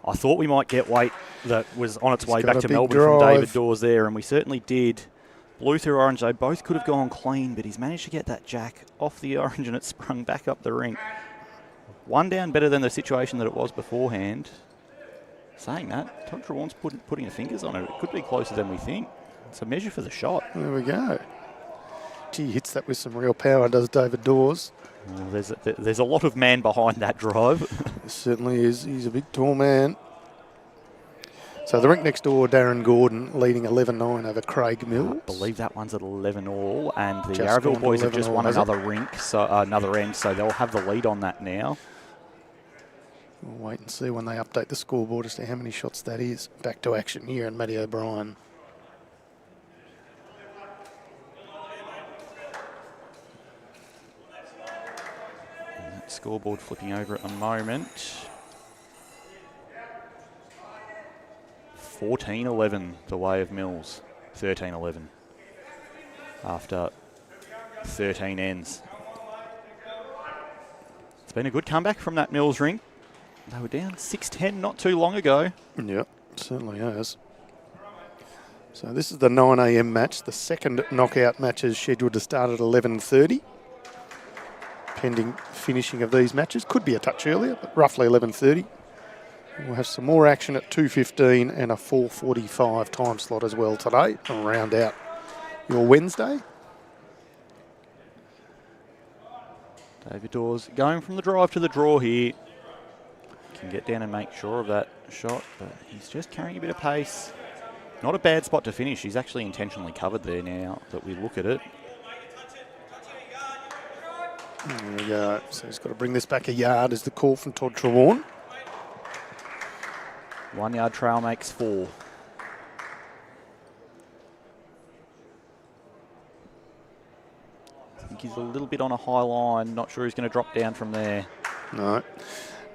Speaker 5: I thought we might get weight that was on its way back to Melbourne from David Dawes there, and we certainly did. Blue through orange, they both could have gone clean, but he's managed to get that jack off the orange and it sprung back up the rink. 1 down better than the situation that it was beforehand. Saying that, Todd TREWARNE's putting the fingers on it. It could be closer than we think. It's a measure for the shot.
Speaker 4: There we go. Gee, hits that with some real power, does David Dawes.
Speaker 5: Well, there's a lot of man behind that drive.
Speaker 4: It certainly is. He's a big, tall man. So the rink next door, Darren Gordon leading 11-9 over Craig Mills.
Speaker 5: I believe that one's at 11 all, and the
Speaker 4: Just
Speaker 5: Yarraville boys have just won
Speaker 4: all,
Speaker 5: another rink, so another end, so they'll have the lead on that now.
Speaker 4: We'll wait and see when they update the scoreboard as to how many shots that is. Back to action here in Matty O'Brien.
Speaker 5: That scoreboard flipping over at the moment. 14-11 the way of Mills. 13-11 after 13 ends. It's been a good comeback from that Mills rink. They were down 6-10 not too long ago.
Speaker 4: Yep, certainly has. So this is the 9 a.m. match. The second knockout match is scheduled to start at 11:30. Pending finishing of these matches. Could be a touch earlier, but roughly 11:30. We'll have some more action at 2:15 and a 4:45 time slot as well today. I'll round out your Wednesday.
Speaker 5: David Dawes going from the drive to the draw here. Can get down and make sure of that shot, but he's just carrying a bit of pace. Not a bad spot to finish. He's actually intentionally covered there now that we look at it.
Speaker 4: There we go. So he's got to bring this back a yard is the call from Todd TREWARNE.
Speaker 5: 1 yard trail makes 4. I think he's a little bit on a high line. Not sure he's going to drop down from there.
Speaker 4: No.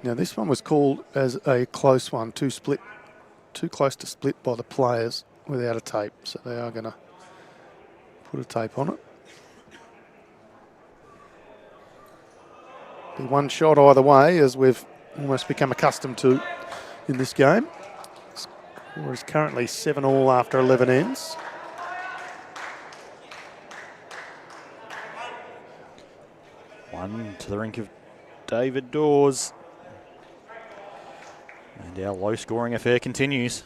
Speaker 4: Now this one was called as a close one, too close to split by the players without a tape. So they are going to put a tape on it. Be one shot either way, as we've almost become accustomed to in this game. Score is currently 7-all after 11 ends.
Speaker 5: One to the rink of David Dawes. And our low scoring affair continues.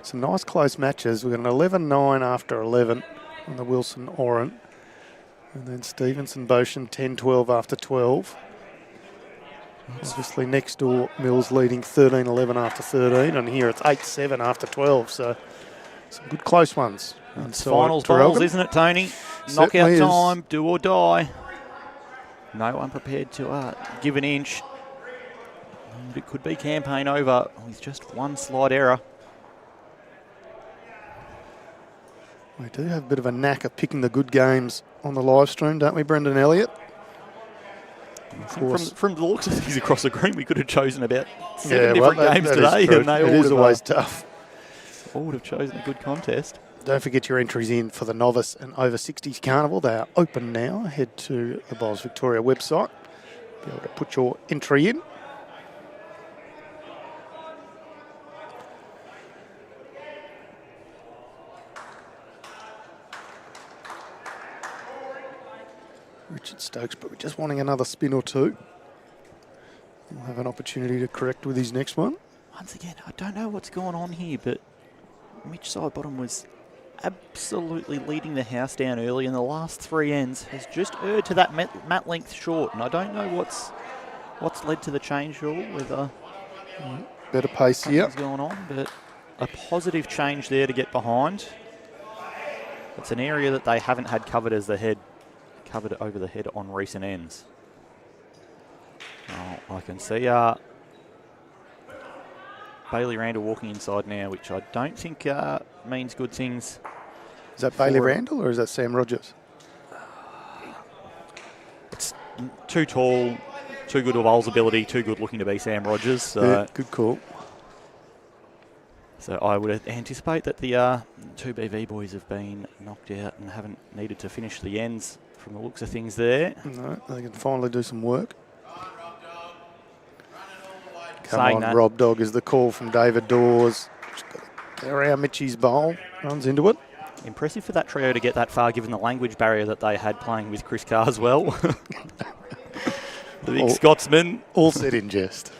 Speaker 4: Some nice close matches. We've got an 11-9 after 11 on the Wilson Oran. And then Stevenson Boshan 10-12 after 12. Obviously next door Mills leading 13-11 after 13, and here it's 8-7 after 12. So some good close ones.
Speaker 5: It's finals bowls, isn't it, Tony? Knockout time, do or die. No one prepared to give an inch. And it could be campaign over with just one slight error.
Speaker 4: We do have a bit of a knack of picking the good games on the live stream, don't we, Brendan Elliott?
Speaker 5: I think from the looks of things across the green, we could have chosen about 7 different games today, and they
Speaker 4: it is always tough.
Speaker 5: All would have chosen a good contest.
Speaker 4: Don't forget your entries in for the Novice and Over 60s Carnival. They are open now. Head to the Bowls Victoria website. Be able to put your entry in. Richard Stokes, but we're just wanting another spin or two. We'll have an opportunity to correct with his next one.
Speaker 5: Once again, I don't know what's going on here, but Mitch Sidebottom was absolutely leading the house down early, and the last 3 ends has just erred to that mat length short, and I don't know what's led to the change rule, whether
Speaker 4: better pace here
Speaker 5: going on, but a positive change there to get behind. It's an area that they haven't had covered over the head on recent ends. Oh, I can see Bailey Randall walking inside now, which I don't think means good things.
Speaker 4: Is that Bailey Randall or is that Sam Rogers?
Speaker 5: It's too tall, too good of bowls ability, too good looking to be Sam Rogers. So,
Speaker 4: yeah, good call.
Speaker 5: So I would anticipate that the 2 BV boys have been knocked out and haven't needed to finish the ends from the looks of things there.
Speaker 4: No, they can finally do some work.
Speaker 5: Saying
Speaker 4: Come on,
Speaker 5: that,
Speaker 4: Rob Dog is the call from David Dawes. Just got to get around Mitchie's bowl, runs into it.
Speaker 5: Impressive for that trio to get that far, given the language barrier that they had playing with Chris Carr as well. The big Scotsman.
Speaker 4: All said in jest.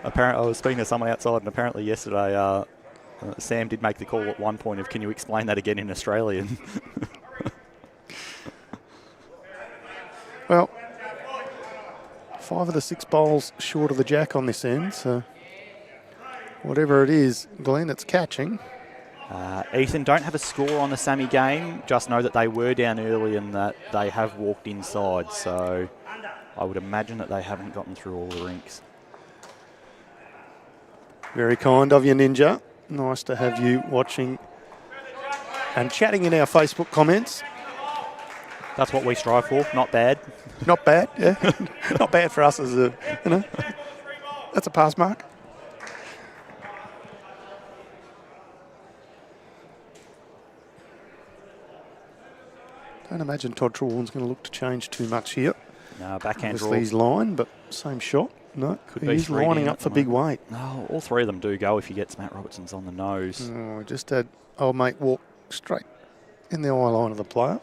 Speaker 5: Apparently, I was speaking to someone outside, and apparently yesterday Sam did make the call at one point of, can you explain that again in Australian?
Speaker 4: Well, 5 of the 6 bowls short of the jack on this end, so whatever it is, Glenn, it's catching.
Speaker 5: Ethan, don't have a score on the Sammy game. Just know that they were down early and that they have walked inside. So I would imagine that they haven't gotten through all the rinks.
Speaker 4: Very kind of you, Ninja. Nice to have you watching and chatting in our Facebook comments.
Speaker 5: That's what we strive for. Not bad.
Speaker 4: Not bad, yeah. Not bad for us as a, that's a pass mark. Don't imagine Todd TREWARNE's going to look to change too much here.
Speaker 5: No, backhand draw.
Speaker 4: Obviously his line, but same shot. No,
Speaker 5: Could be
Speaker 4: he's
Speaker 5: three
Speaker 4: lining
Speaker 5: down
Speaker 4: up
Speaker 5: at
Speaker 4: for
Speaker 5: the
Speaker 4: big
Speaker 5: moment.
Speaker 4: weight.
Speaker 5: No, all three of them do go if he gets Matt Robertson's on the nose.
Speaker 4: Oh, just had old mate walk straight in the eye line of the player.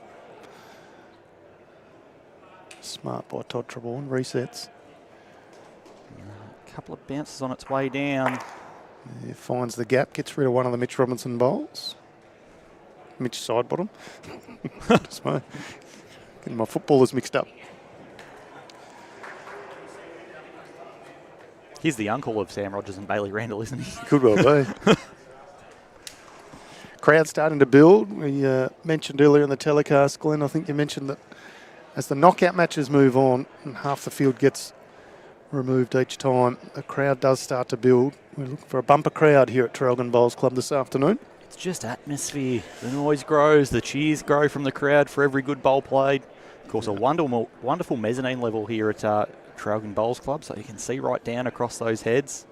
Speaker 4: Smart by Todd TREWARNE, resets.
Speaker 5: A couple of bounces on its way down.
Speaker 4: He finds the gap, gets rid of one of the Mitch Robinson bowls. Mitch Sidebottom. Just getting my footballers mixed up.
Speaker 5: He's the uncle of Sam Rogers and Bailey Randall, isn't he?
Speaker 4: Could well be. Crowd starting to build. We mentioned earlier in the telecast, Glenn, I think you mentioned that as the knockout matches move on and half the field gets removed each time, the crowd does start to build. We're looking for a bumper crowd here at Traralgon Bowls Club this afternoon.
Speaker 5: It's just atmosphere. The noise grows, the cheers grow from the crowd for every good bowl played. Of course, a wonderful mezzanine level here at Traralgon Bowls Club, so you can see right down across those heads.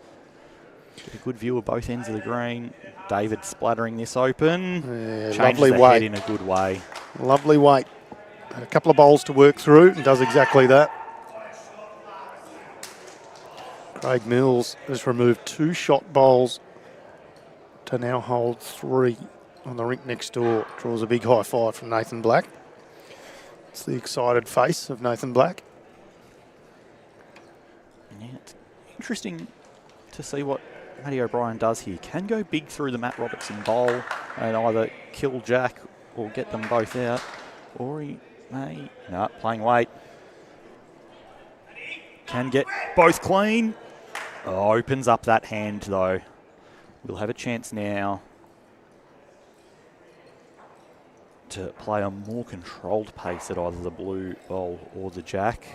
Speaker 5: Get a good view of both ends of the green. David splattering this open.
Speaker 4: Yeah,
Speaker 5: Changes
Speaker 4: lovely
Speaker 5: the
Speaker 4: weight.
Speaker 5: head in a good way.
Speaker 4: Lovely weight. A couple of bowls to work through and does exactly that. Craig Mills has removed 2 shot bowls to now hold 3 on the rink next door. Draws a big high five from Nathan Black. It's the excited face of Nathan Black.
Speaker 5: Yeah, it's interesting to see what Matty O'Brien does here. Can go big through the Matt Robertson bowl and either kill Jack or get them both out, or he may, no, playing weight. Can get both clean. Oh, opens up that hand though. We'll have a chance now to play a more controlled pace at either the blue bowl or the Jack.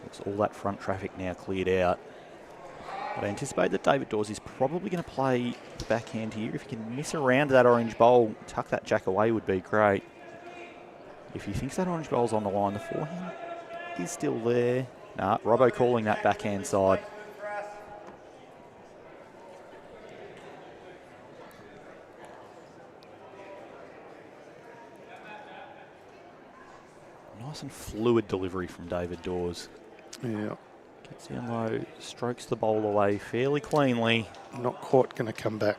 Speaker 5: Looks all that front traffic now cleared out. But I anticipate that David Dawes is probably going to play the backhand here. If he can miss around that orange bowl, tuck that Jack away would be great. If he thinks that orange bowl's on the line, the forehand is still there. Nah, Robbo calling that backhand side. Nice and fluid delivery from David Dawes.
Speaker 4: Yeah.
Speaker 5: Gets down low, strokes the bowl away fairly cleanly.
Speaker 4: Not quite going to come back.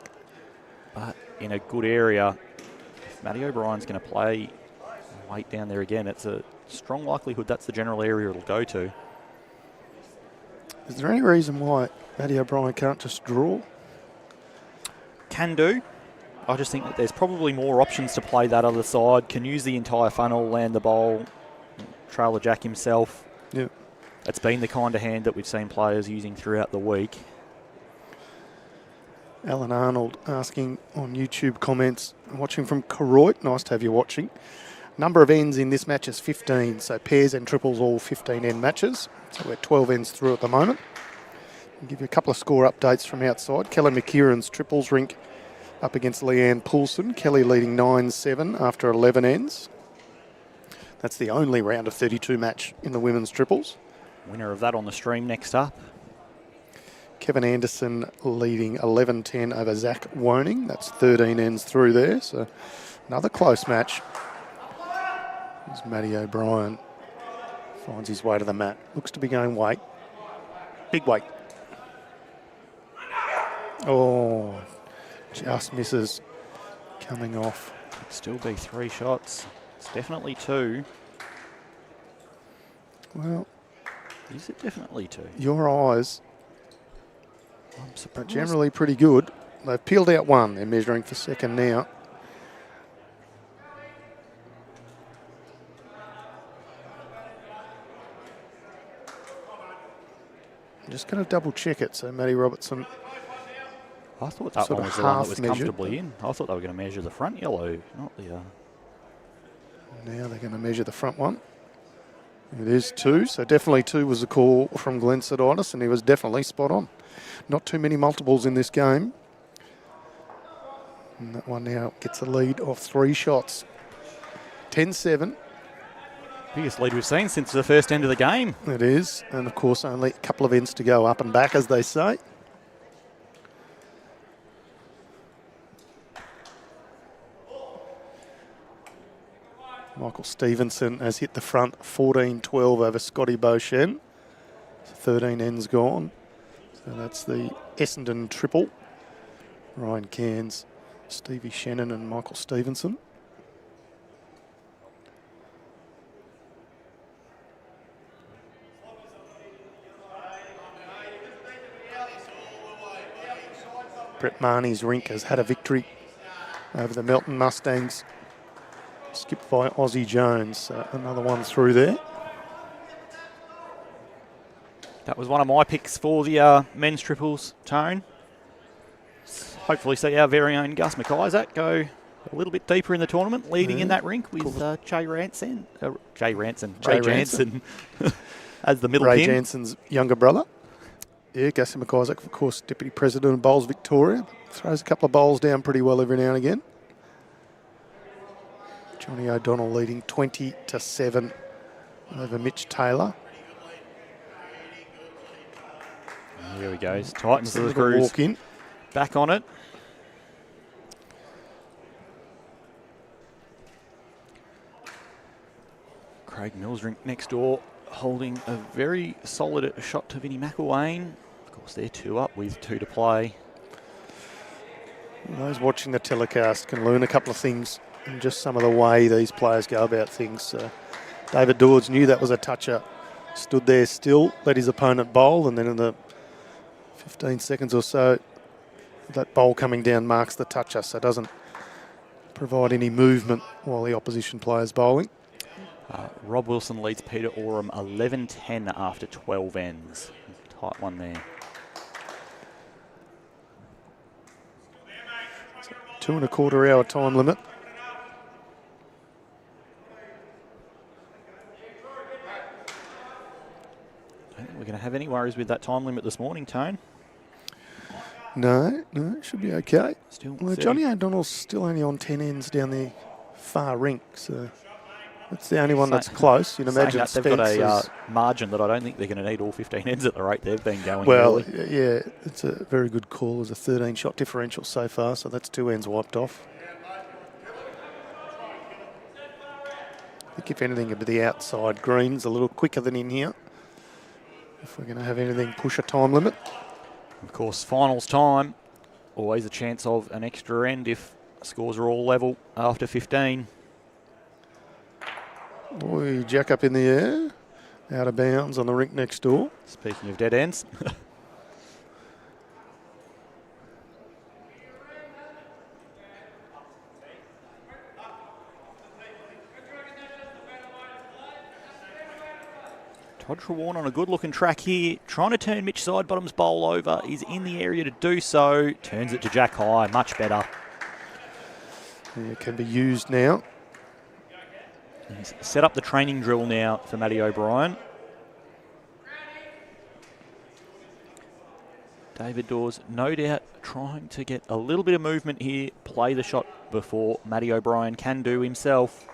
Speaker 5: But in a good area. If Matty O'Brien's going to play weight down there again, it's a strong likelihood that's the general area it'll go to.
Speaker 4: Is there any reason why Matty O'Brien can't just draw?
Speaker 5: Can do. I just think that there's probably more options to play that other side. Can use the entire funnel, land the bowl, trail the Jack himself.
Speaker 4: Yeah.
Speaker 5: It's been the kind of hand that we've seen players using throughout the week.
Speaker 4: Alan Arnold asking on YouTube comments, watching from Koroit. Nice to have you watching. Number of ends in this match is 15, so pairs and triples all 15 end matches. So we're 12 ends through at the moment. I'll give you a couple of score updates from outside. Kelly McKieran's triples rink up against Leanne Poulsen. Kelly leading 9-7 after 11 ends. That's the only round of 32 match in the women's triples.
Speaker 5: Winner of that on the stream next up.
Speaker 4: Kevin Anderson leading 11-10 over Zach Woning. That's 13 ends through there, so another close match. As Matty O'Brien finds his way to the mat. Looks to be going weight. Big weight. Oh, just misses coming off.
Speaker 5: Could still be 3 shots. It's definitely 2.
Speaker 4: Well,
Speaker 5: is it definitely 2?
Speaker 4: Your eyes
Speaker 5: I'm
Speaker 4: are
Speaker 5: surprised.
Speaker 4: generally pretty good. They've peeled out 1. They're measuring for second now. I'm just going to double check it. So Matty Robertson.
Speaker 5: I thought that
Speaker 4: sort
Speaker 5: one
Speaker 4: of
Speaker 5: was the one that was
Speaker 4: half measured.
Speaker 5: comfortably in. I thought they were going to measure the front yellow, not the...
Speaker 4: Now they're going to measure the front one. It is 2, so definitely 2 was a call from Glenn Siditis, and he was definitely spot on. Not too many multiples in this game. And that one now gets a lead of 3 shots. 10-7.
Speaker 5: Biggest lead we've seen since the first end of the game.
Speaker 4: It is, and of course only a couple of ends to go up and back, as they say. Michael Stevenson has hit the front 14-12 over Scotty Beauchene. 13 ends gone. So that's the Essendon triple. Ryan Cairns, Stevie Shannon and Michael Stevenson. Brett Marnie's rink has had a victory over the Melton Mustangs, skipped by Aussie Jones. Another one through there.
Speaker 5: That was one of my picks for the men's triples, Tone. Hopefully see our very own Gus McIsaac go a little bit deeper in the tournament, leading in that rink with Jay Jansen as the middle
Speaker 4: Ray
Speaker 5: pin.
Speaker 4: Jansen's younger brother. Yeah, Gussie McIsaac, of course, Deputy President of Bowls Victoria. Throws a couple of bowls down pretty well every now and again. Johnny O'Donnell leading 20-7 over Mitch Taylor.
Speaker 5: Here he goes. Titans to the cruise.
Speaker 4: Walk in.
Speaker 5: Back on it. Craig Millsrink next door holding a very solid shot to Vinnie McElwain. Of course, they're 2 up with 2 to play.
Speaker 4: Those watching the telecast can learn a couple of things and just some of the way these players go about things. David Dawes knew that was a toucher. Stood there still, let his opponent bowl, and then in the 15 seconds or so, that bowl coming down marks the toucher, so it doesn't provide any movement while the opposition player's bowling.
Speaker 5: Rob Wilson leads Peter Oram 11-10 after 12 ends. Tight one there.
Speaker 4: 2 1/4 hour time limit.
Speaker 5: I don't think we're going to have any worries with that time limit this morning, Tone.
Speaker 4: No, it should be okay.
Speaker 5: Still
Speaker 4: well, Johnny O'Donnell's still only on 10 ends down the far rink, so that's the only one that's close. You'd imagine
Speaker 5: that, they've got a margin that I don't think they're going to need all 15 ends at the rate they've been going.
Speaker 4: Well, yeah, it's a very good call. There's a 13-shot differential so far, so that's 2 ends wiped off. I think if anything, it'd be the outside greens a little quicker than in here. If we're going to have anything push a time limit.
Speaker 5: Of course, finals time, always a chance of an extra end if scores are all level after 15.
Speaker 4: Boy, jack up in the air, out of bounds on the rink next door.
Speaker 5: Speaking of dead ends. Todd Trewarne on a good-looking track here, trying to turn Mitch Sidebottom's bowl over. He's in the area to do so. Turns it to Jack High, much better.
Speaker 4: Yeah, it can be used now.
Speaker 5: He's set up the training drill now for Matty O'Brien. David Dawes, no doubt, trying to get a little bit of movement here, play the shot before Matty O'Brien can do himself.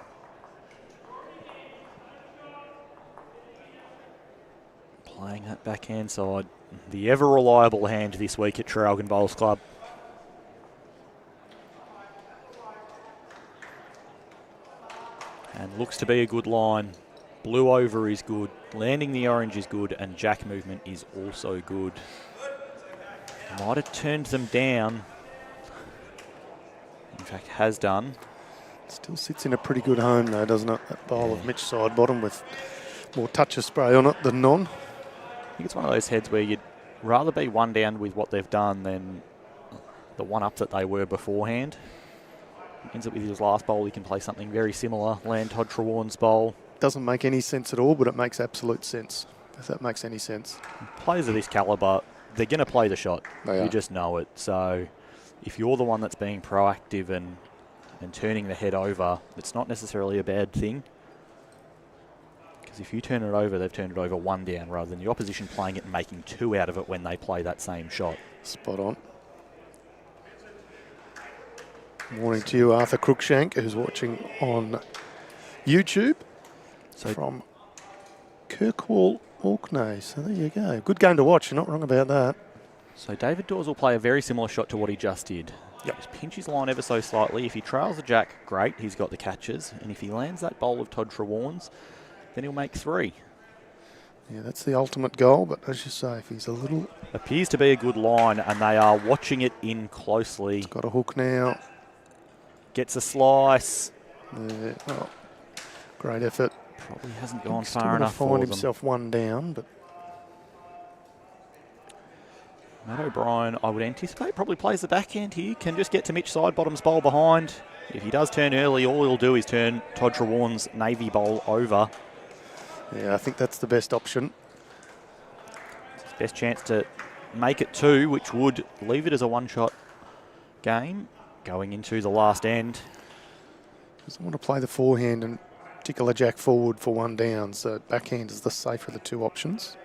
Speaker 5: Playing that backhand side. The ever-reliable hand this week at Traralgon Bowls Club. And looks to be a good line. Blue over is good. Landing the orange is good. And jack movement is also good. Might have turned them down. In fact, has done.
Speaker 4: Still sits in a pretty good home though, doesn't it? That bowl of Mitch Sidebottom with more touch of spray on it than none.
Speaker 5: I think it's one of those heads where you'd rather be one down with what they've done than the one up that they were beforehand. Ends up with his last bowl, he can play something very similar, land Todd Trewarne's bowl.
Speaker 4: Doesn't make any sense at all, but it makes absolute sense, if that makes any sense.
Speaker 5: Players of this calibre, they're going to play the shot.
Speaker 4: You
Speaker 5: just know it. So if you're the one that's being proactive and turning the head over, it's not necessarily a bad thing. Because if you turn it over, they've turned it over one down rather than the opposition playing it and making 2 out of it when they play that same shot.
Speaker 4: Spot on. Morning to you, Arthur Cruikshank, who's watching on YouTube from Kirkwall, Orkney. So there you go. Good game to watch. You're not wrong about that.
Speaker 5: So David Dawes will play a very similar shot to what he just did.
Speaker 4: Yep.
Speaker 5: Just pinch his line ever so slightly. If he trails the jack, great, he's got the catches. And if he lands that bowl of Todd Trewarne's, then he'll make 3.
Speaker 4: Yeah, that's the ultimate goal, but as you say, if he's a little...
Speaker 5: Appears to be a good line, and they are watching it in closely.
Speaker 4: He's got a hook now.
Speaker 5: Gets a slice.
Speaker 4: Yeah, oh, great effort.
Speaker 5: Probably hasn't gone
Speaker 4: Still
Speaker 5: far
Speaker 4: gonna
Speaker 5: enough for
Speaker 4: find
Speaker 5: them.
Speaker 4: himself one down, but
Speaker 5: Matt O'Brien, I would anticipate, probably plays the backhand here. Can just get to Mitch Sidebottom's bowl behind. If he does turn early, all he'll do is turn Todd TREWARNE's Navy bowl over.
Speaker 4: yeah, I think that's the best option.
Speaker 5: It's his best chance to make it 2, which would leave it as a one-shot game going into the last end.
Speaker 4: Doesn't want to play the forehand and tickle a jack forward for one down, so backhand is the safer of the two options.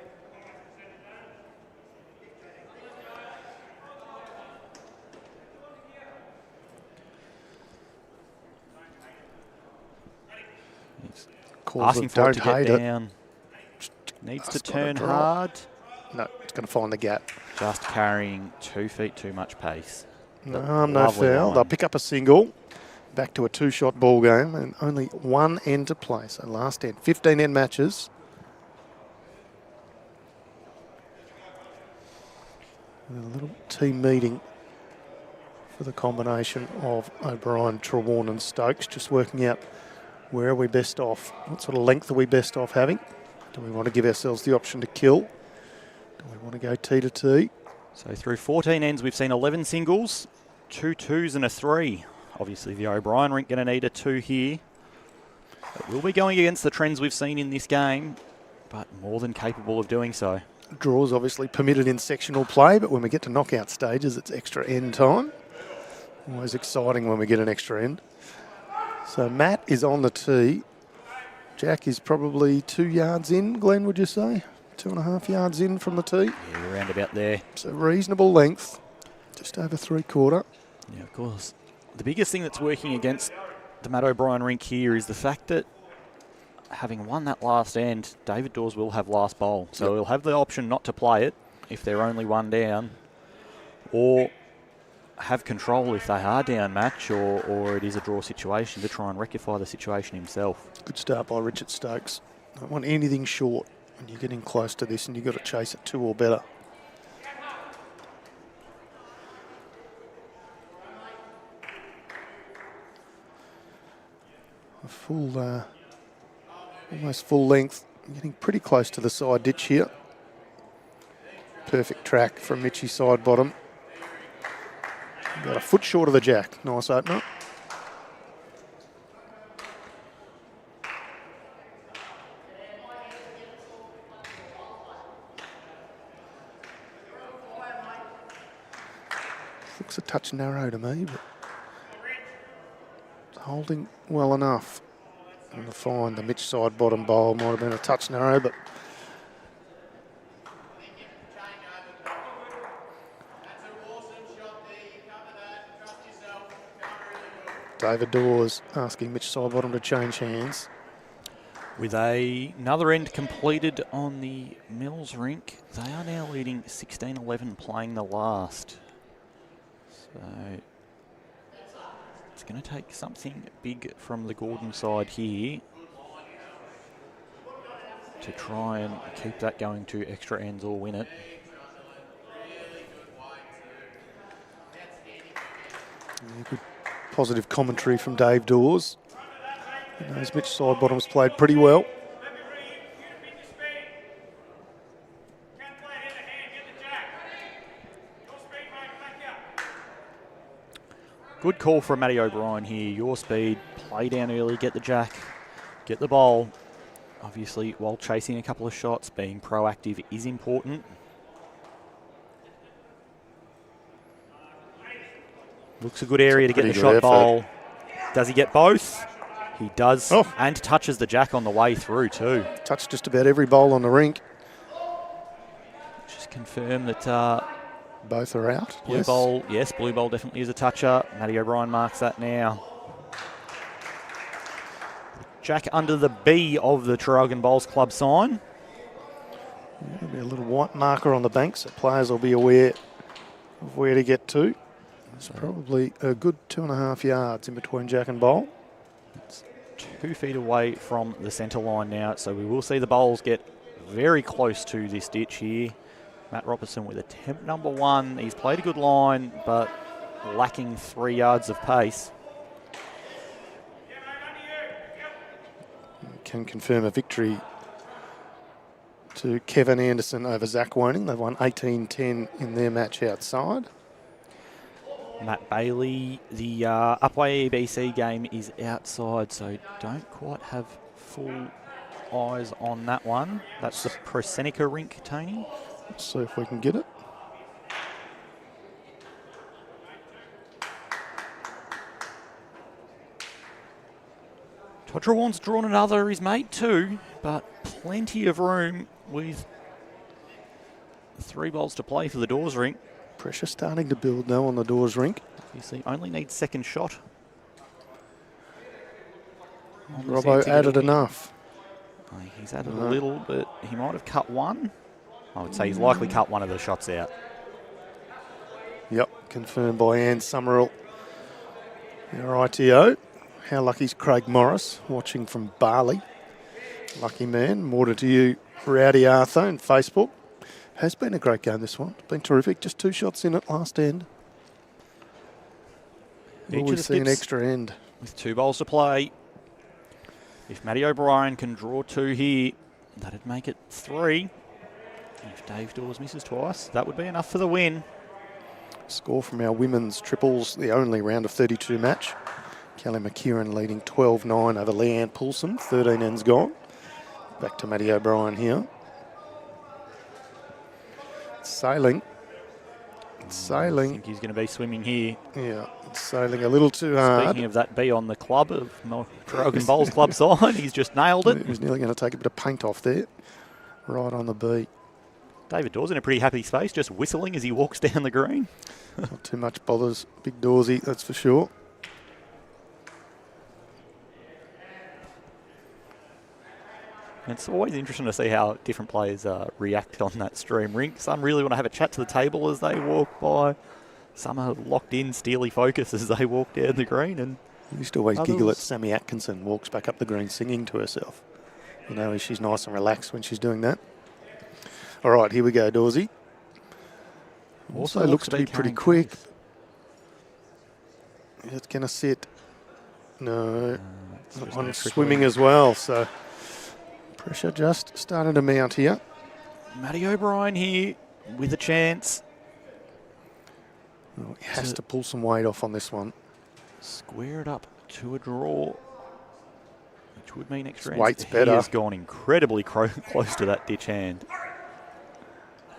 Speaker 4: Calls
Speaker 5: Asking
Speaker 4: it,
Speaker 5: for it
Speaker 4: don't
Speaker 5: to get
Speaker 4: hate it.
Speaker 5: down. Needs to
Speaker 4: That's gotta
Speaker 5: turn
Speaker 4: drop.
Speaker 5: hard.
Speaker 4: No, it's going to find the gap.
Speaker 5: Just carrying 2 feet too much pace.
Speaker 4: No,
Speaker 5: But
Speaker 4: no
Speaker 5: lovely
Speaker 4: foul.
Speaker 5: line.
Speaker 4: They'll pick up a single. Back to a 2-shot ball game and only one end to play. So last end, 15 end matches. A little team meeting for the combination of O'Brien, TREWARNE and Stokes, just working out where are we best off. What sort of length are we best off having? Do we want to give ourselves the option to kill? Do we want to go T to T?
Speaker 5: So through 14 ends, we've seen 11 singles, 2 2s and a 3. Obviously, the O'Brien rink going to need a 2 here. It will be going against the trends we've seen in this game, but more than capable of doing so.
Speaker 4: Draws obviously permitted in sectional play, but when we get to knockout stages, it's extra end time. Always exciting when we get an extra end. So Matt is on the tee. Jack is probably 2 yards in, Glenn, would you say? 2.5 yards in from the tee.
Speaker 5: Yeah, around about there.
Speaker 4: So reasonable length, just over 3/4.
Speaker 5: Yeah, of course. The biggest thing that's working against the Matt O'Brien rink here is the fact that having won that last end, David Dawes will have last bowl. So he'll have the option not to play it if they're only one down, or have control if they are down match, or it is a draw situation, to try and rectify the situation himself.
Speaker 4: Good start by Richard Stokes. Don't want anything short when you're getting close to this and you've got to chase it 2 or better. A full, almost full length, getting pretty close to the side ditch here. Perfect track from Mitchy Sidebottom. Got a foot short of the jack. Nice opener. Looks a touch narrow to me, but holding well enough. And the find, the Mitch Sidebottom bowl might have been a touch narrow, but David Dawes asking Mitch Sidebottom to change hands.
Speaker 5: With another end completed on the Mills rink, they are now leading 16-11, playing the last. So it's going to take something big from the Gordon side here to try and keep that going to extra ends or win it.
Speaker 4: Yeah, good positive commentary from Dave Dawes. He knows Mitch Sidebottom's played pretty well.
Speaker 5: Good call from Matty O'Brien here. Your speed, play down early, get the jack, get the bowl. Obviously, while chasing a couple of shots, being proactive is important. Looks a good area to get the shot bowl. Does he get both? He does, and touches the jack on the way through too.
Speaker 4: Touched just about every bowl on the rink.
Speaker 5: Just confirm that
Speaker 4: both are out.
Speaker 5: Blue bowl, yes, blue bowl definitely is a toucher. Matty O'Brien marks that now. Jack under the B of the Traralgon Bowls Club sign.
Speaker 4: There'll be a little white marker on the bank, so players will be aware of where to get to. It's probably a good 2.5 yards in between jack and bowl.
Speaker 5: It's 2 feet away from the centre line now, so we will see the bowls get very close to this ditch here. Matt Robertson with attempt number 1. He's played a good line, but lacking 3 yards of pace.
Speaker 4: Can confirm a victory to Kevin Anderson over Zach Woning. They've won 18-10 in their match outside.
Speaker 5: Matt Bailey, the Upway EBC game is outside, so don't quite have full eyes on that one. That's the Prosenica rink, Tony.
Speaker 4: Let's see if we can get it.
Speaker 5: TREWARNE's drawn another. He's made 2, but plenty of room with 3 balls to play for the DAWS rink.
Speaker 4: Pressure starting to build now on the DAWS rink.
Speaker 5: Obviously, only needs second shot.
Speaker 4: Robbo added enough.
Speaker 5: He's added a little, but he might have cut 1. I would say he's likely cut 1 of the shots out.
Speaker 4: Yep, confirmed by Anne Summerall, our ITO. How lucky's Craig Morris, watching from Bali. Lucky man. More to you, Rowdy Arthur, on Facebook. Has been a great game, this one. It's been terrific. Just 2 shots in at last end. Always see an extra end.
Speaker 5: With 2 balls to play. If Matty O'Brien can draw 2 here, that'd make it 3. If Dave DAWS misses twice, that would be enough for the win.
Speaker 4: Score from our women's triples, the only round of 32 match. Kelly McKieran leading 12-9 over Leanne Poulsen. 13 ends gone. Back to Matty O'Brien here. It's sailing. It's sailing.
Speaker 5: I think he's going to be swimming here.
Speaker 4: Yeah, it's sailing a little too hard.
Speaker 5: Speaking of that, be on the club of Drogan Bowls Club side. He's just nailed it.
Speaker 4: He was nearly going to take a bit of paint off there. Right on the beat.
Speaker 5: David DAWS in a pretty happy space, just whistling as he walks down the green.
Speaker 4: Not too much bothers Big Dawsy, that's for sure.
Speaker 5: It's always interesting to see how different players react on that stream rink. Some really want to have a chat to the table as they walk by. Some are locked in, steely focus as they walk down the green. And
Speaker 4: I used to always giggle at Sammy Atkinson, walks back up the green singing to herself. You know, she's nice and relaxed when she's doing that. All right, here we go, Dawsy. Also looks to be pretty quick. It's going to sit. No, on swimming as well, so pressure just started to mount here.
Speaker 5: Matty O'Brien here with a chance.
Speaker 4: Well, he has to pull some weight off on this one.
Speaker 5: Square it up to a draw, which would mean extra
Speaker 4: weight's
Speaker 5: ends.
Speaker 4: better.
Speaker 5: He has gone incredibly close to that ditch hand.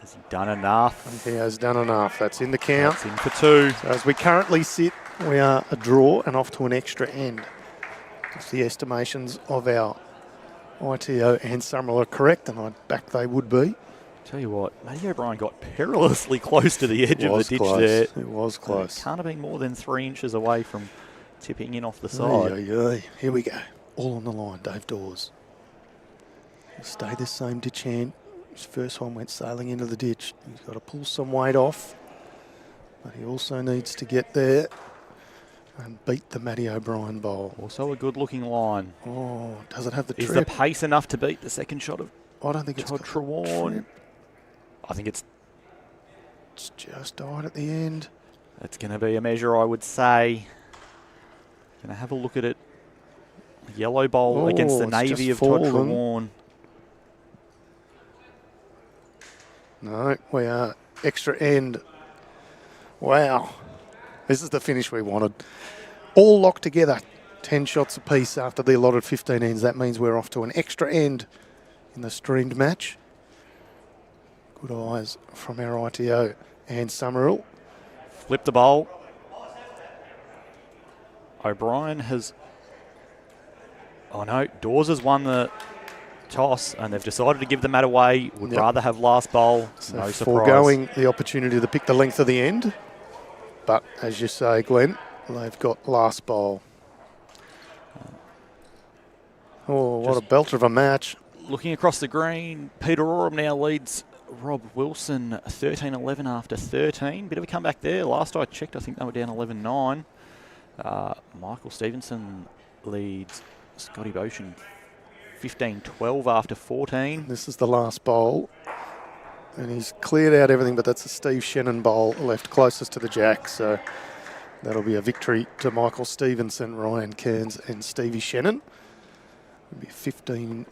Speaker 5: Has he done enough?
Speaker 4: He has done enough. That's in the count.
Speaker 5: That's in for 2.
Speaker 4: So as we currently sit, we are a draw and off to an extra end. If the estimations of our ITO and Summerall are correct, and I back they would be.
Speaker 5: Tell you what, Matty O'Brien got perilously close to the edge of the ditch there.
Speaker 4: It was close.
Speaker 5: Can't have been more than 3 inches away from tipping in off the side.
Speaker 4: Here we go. All on the line, Dave DAWS. He'll stay the same ditch hand. His first one went sailing into the ditch. He's got to pull some weight off, but he also needs to get there and beat the Matty O'Brien bowl.
Speaker 5: Also a good-looking line.
Speaker 4: Oh, does it have the trip?
Speaker 5: Is the pace enough to beat the second shot of
Speaker 4: I don't think it's got
Speaker 5: TREWARNE? I think it's
Speaker 4: just died at the end.
Speaker 5: It's going to be a measure, I would say. Going to have a look at it. Yellow bowl against the navy of TREWARNE.
Speaker 4: No, we are extra end. Wow. This is the finish we wanted. All locked together. 10 shots apiece after the allotted 15 ends. That means we're off to an extra end in the streamed match. Good eyes from our ITO and Summerall.
Speaker 5: Flip the bowl. O'Brien has... Oh no, DAWS has won the toss and they've decided to give the mat away. Would rather have last bowl.
Speaker 4: So
Speaker 5: no surprise.
Speaker 4: Foregoing the opportunity to pick the length of the end. But as you say, Glenn, they've got last bowl. Oh, what a belter of a match.
Speaker 5: Looking across the green, Peter Oram now leads Rob Wilson 13-11 after 13. Bit of a comeback there. Last I checked, I think they were down 11-9. Michael Stevenson leads Scotty Boshin 15-12 after 14.
Speaker 4: This is the last bowl. And he's cleared out everything, but that's a Steve Shannon bowl left closest to the jack. So that'll be a victory to Michael Stevenson, Ryan Cairns and Stevie Shannon. It'll be 16-12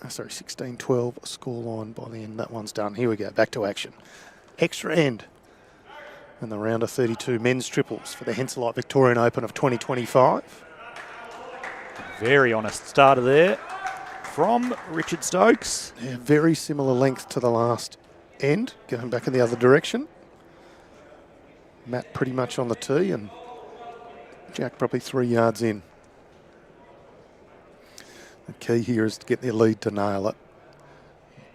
Speaker 4: scoreline by the end. That one's done. Here we go, back to action. Extra end. And the round of 32 men's triples for the Henselite Victorian Open of 2025.
Speaker 5: Very honest starter there from Richard Stokes.
Speaker 4: Yeah, very similar length to the last end, going back in the other direction. Matt pretty much on the tee and Jack probably 3 yards in. The key here is to get their lead to nail it.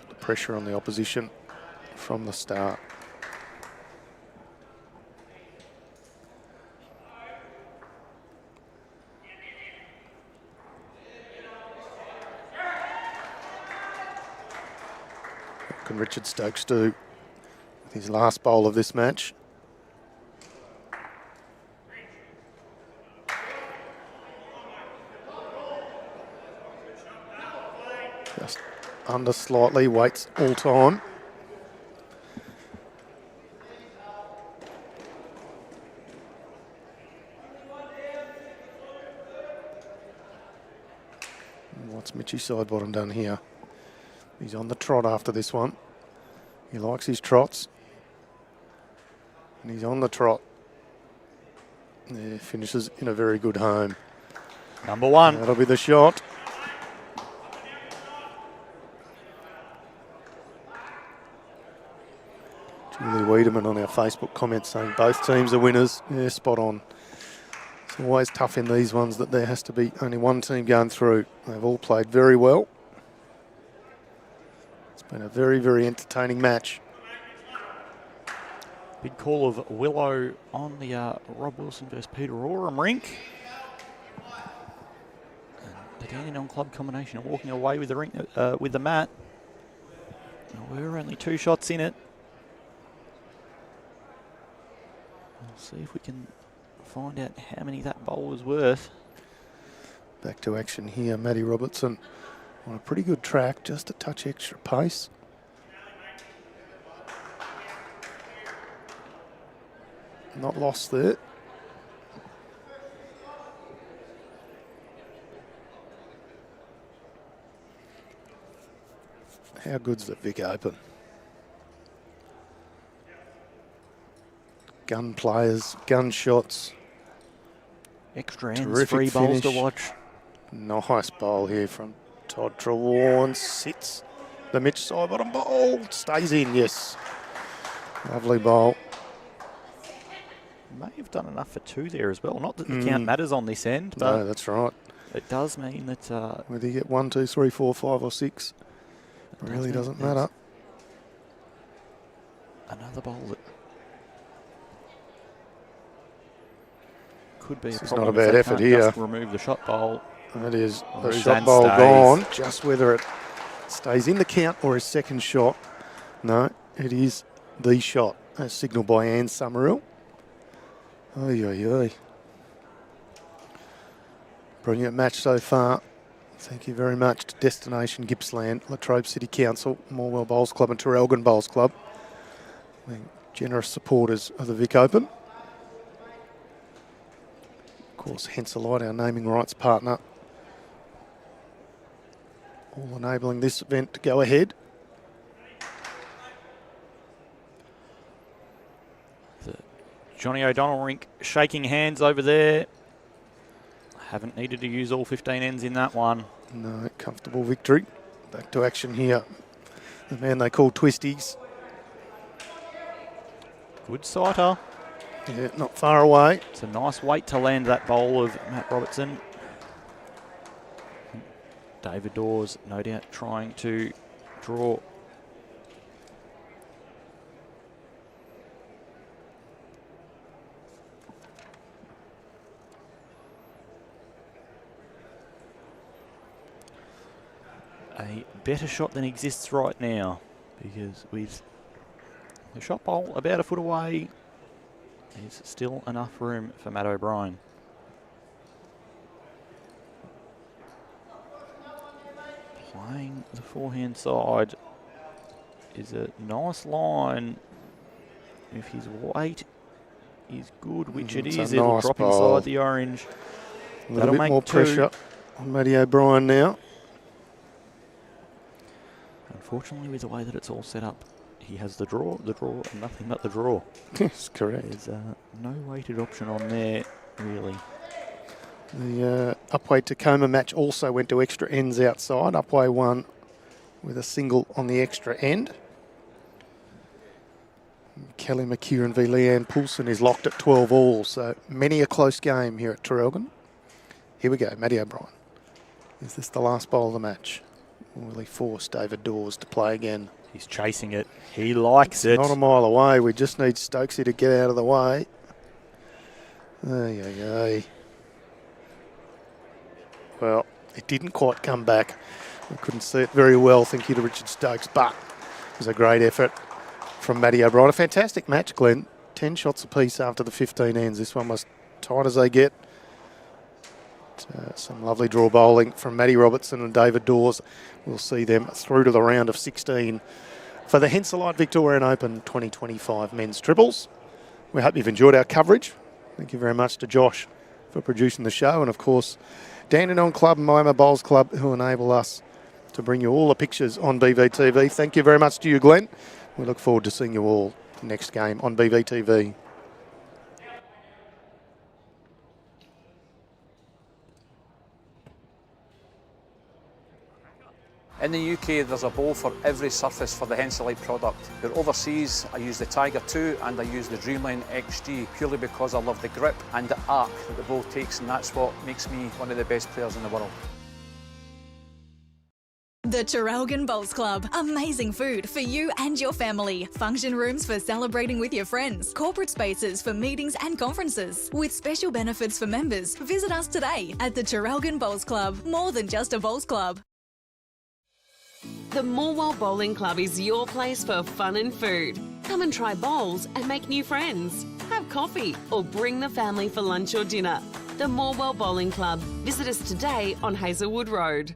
Speaker 4: The pressure on the opposition from the start. What can Richard Stokes do with his last bowl of this match? Just under slightly, waits all time. What's Mitchy Sidebottom done here? He's on the trot after this one. He likes his trots. And he's on the trot. Yeah, finishes in a very good home.
Speaker 5: Number one.
Speaker 4: That'll be the shot. Julie Wiedemann on our Facebook comments saying both teams are winners. Yeah, spot on. It's always tough in these ones that there has to be only one team going through. They've all played very well. It's been a very, very entertaining match.
Speaker 5: Big call of Willow on the Rob Wilson versus Peter Oram rink. And the Dandenong club combination are walking away with the ring, with the mat. We're only 2 shots in it. We'll see if we can find out how many that bowl was worth.
Speaker 4: Back to action here, Matty Robertson on a pretty good track, just a touch extra pace. Not lost there. How good's the Vic Open? Gun players, gun shots.
Speaker 5: Extra ends,
Speaker 4: Terrific
Speaker 5: free bowls to
Speaker 4: finish.
Speaker 5: watch.
Speaker 4: Nice bowl here from Todd TREWARNE. Sits the Mitch Sidebottom bowl. Stays in, yes. Lovely bowl.
Speaker 5: May have done enough for 2 there as well. Not that the count matters on this end, but
Speaker 4: No, that's right.
Speaker 5: it does mean that
Speaker 4: Whether you get 1, 2, 3, 4, 5 or 6, it really doesn't matter.
Speaker 5: another bowl that could be
Speaker 4: This
Speaker 5: a
Speaker 4: is
Speaker 5: problem
Speaker 4: not a
Speaker 5: if
Speaker 4: bad
Speaker 5: they
Speaker 4: effort
Speaker 5: can't
Speaker 4: here.
Speaker 5: just remove the shot bowl.
Speaker 4: That is the
Speaker 5: Roseanne
Speaker 4: shot bowl
Speaker 5: stays.
Speaker 4: gone. Just whether it stays in the count or his second shot. No, it is the shot, as signalled by Anne Summerhill. Oy, oy, oy. Brilliant match so far. Thank you very much to Destination Gippsland, Latrobe City Council, Morwell Bowls Club and Traralgon Bowls Club, being generous supporters of the Vic Open. Of course, Henselite, our naming rights partner, all enabling this event to go ahead.
Speaker 5: The Johnny O'Donnell rink shaking hands over there. Haven't needed to use all 15 ends in that one.
Speaker 4: No, comfortable victory. Back to action here. The man they call Twisties.
Speaker 5: Good sighter.
Speaker 4: Yeah, not far away.
Speaker 5: It's a nice weight to land that bowl of Matt Robertson. David Dawes, no doubt, trying to draw. A better shot than exists right now, because with the shot bowl about a foot away, there's still enough room for Matt O'Brien. Playing the forehand side is a nice line. If his weight is good, which it
Speaker 4: It's a
Speaker 5: is, it'll
Speaker 4: nice
Speaker 5: drop
Speaker 4: bowl.
Speaker 5: inside the orange.
Speaker 4: A little bit
Speaker 5: make
Speaker 4: more
Speaker 5: two.
Speaker 4: pressure on Matty O'Brien now.
Speaker 5: Unfortunately, with the way that it's all set up, he has the draw, and nothing but the draw.
Speaker 4: Yes, correct.
Speaker 5: There's no weighted option on there, really.
Speaker 4: The Upway Tacoma match also went to extra ends outside. Upway won with a single on the extra end. Kelly McKeown v Leanne Poulsen is locked at 12 all, so many a close game here at Traralgon. Here we go, Matty O'Brien. Is this the last bowl of the match? Or will he force David Dawes to play again?
Speaker 5: He's chasing it. He likes it.
Speaker 4: Not a mile away. We just need Stokesy to get out of the way. Ay, ay, ay. Well, it didn't quite come back. I couldn't see it very well, thank you to Richard Stokes, but it was a great effort from Matty O'Brien. A fantastic match, Glenn. 10 shots apiece after the 15 ends. This one was tight as they get. Some lovely draw bowling from Matty Robertson and David Dawes. We'll see them through to the round of 16 for the Henselite Victorian Open 2025 men's triples. We hope you've enjoyed our coverage. Thank you very much to Josh for producing the show, and of course Dandenong Club and Moama Bowls Club, who enable us to bring you all the pictures on BVTV. Thank you very much to you, Glenn. We look forward to seeing you all next game on BVTV.
Speaker 1: In the UK, there's a bowl for every surface for the Henselite product. But overseas, I use the Tiger 2 and I use the Dreamline XG purely because I love the grip and the arc that the bowl takes, and that's what makes me one of the best players in the world.
Speaker 2: The Traralgon Bowls Club. Amazing food for you and your family. Function rooms for celebrating with your friends. Corporate spaces for meetings and conferences. With special benefits for members, visit us today at the Traralgon Bowls Club. More than just a bowls club.
Speaker 3: The Moama Bowling Club is your place for fun and food. Come and try bowls and make new friends. Have coffee or bring the family for lunch or dinner. The Moama Bowling Club. Visit us today on Hazelwood Road.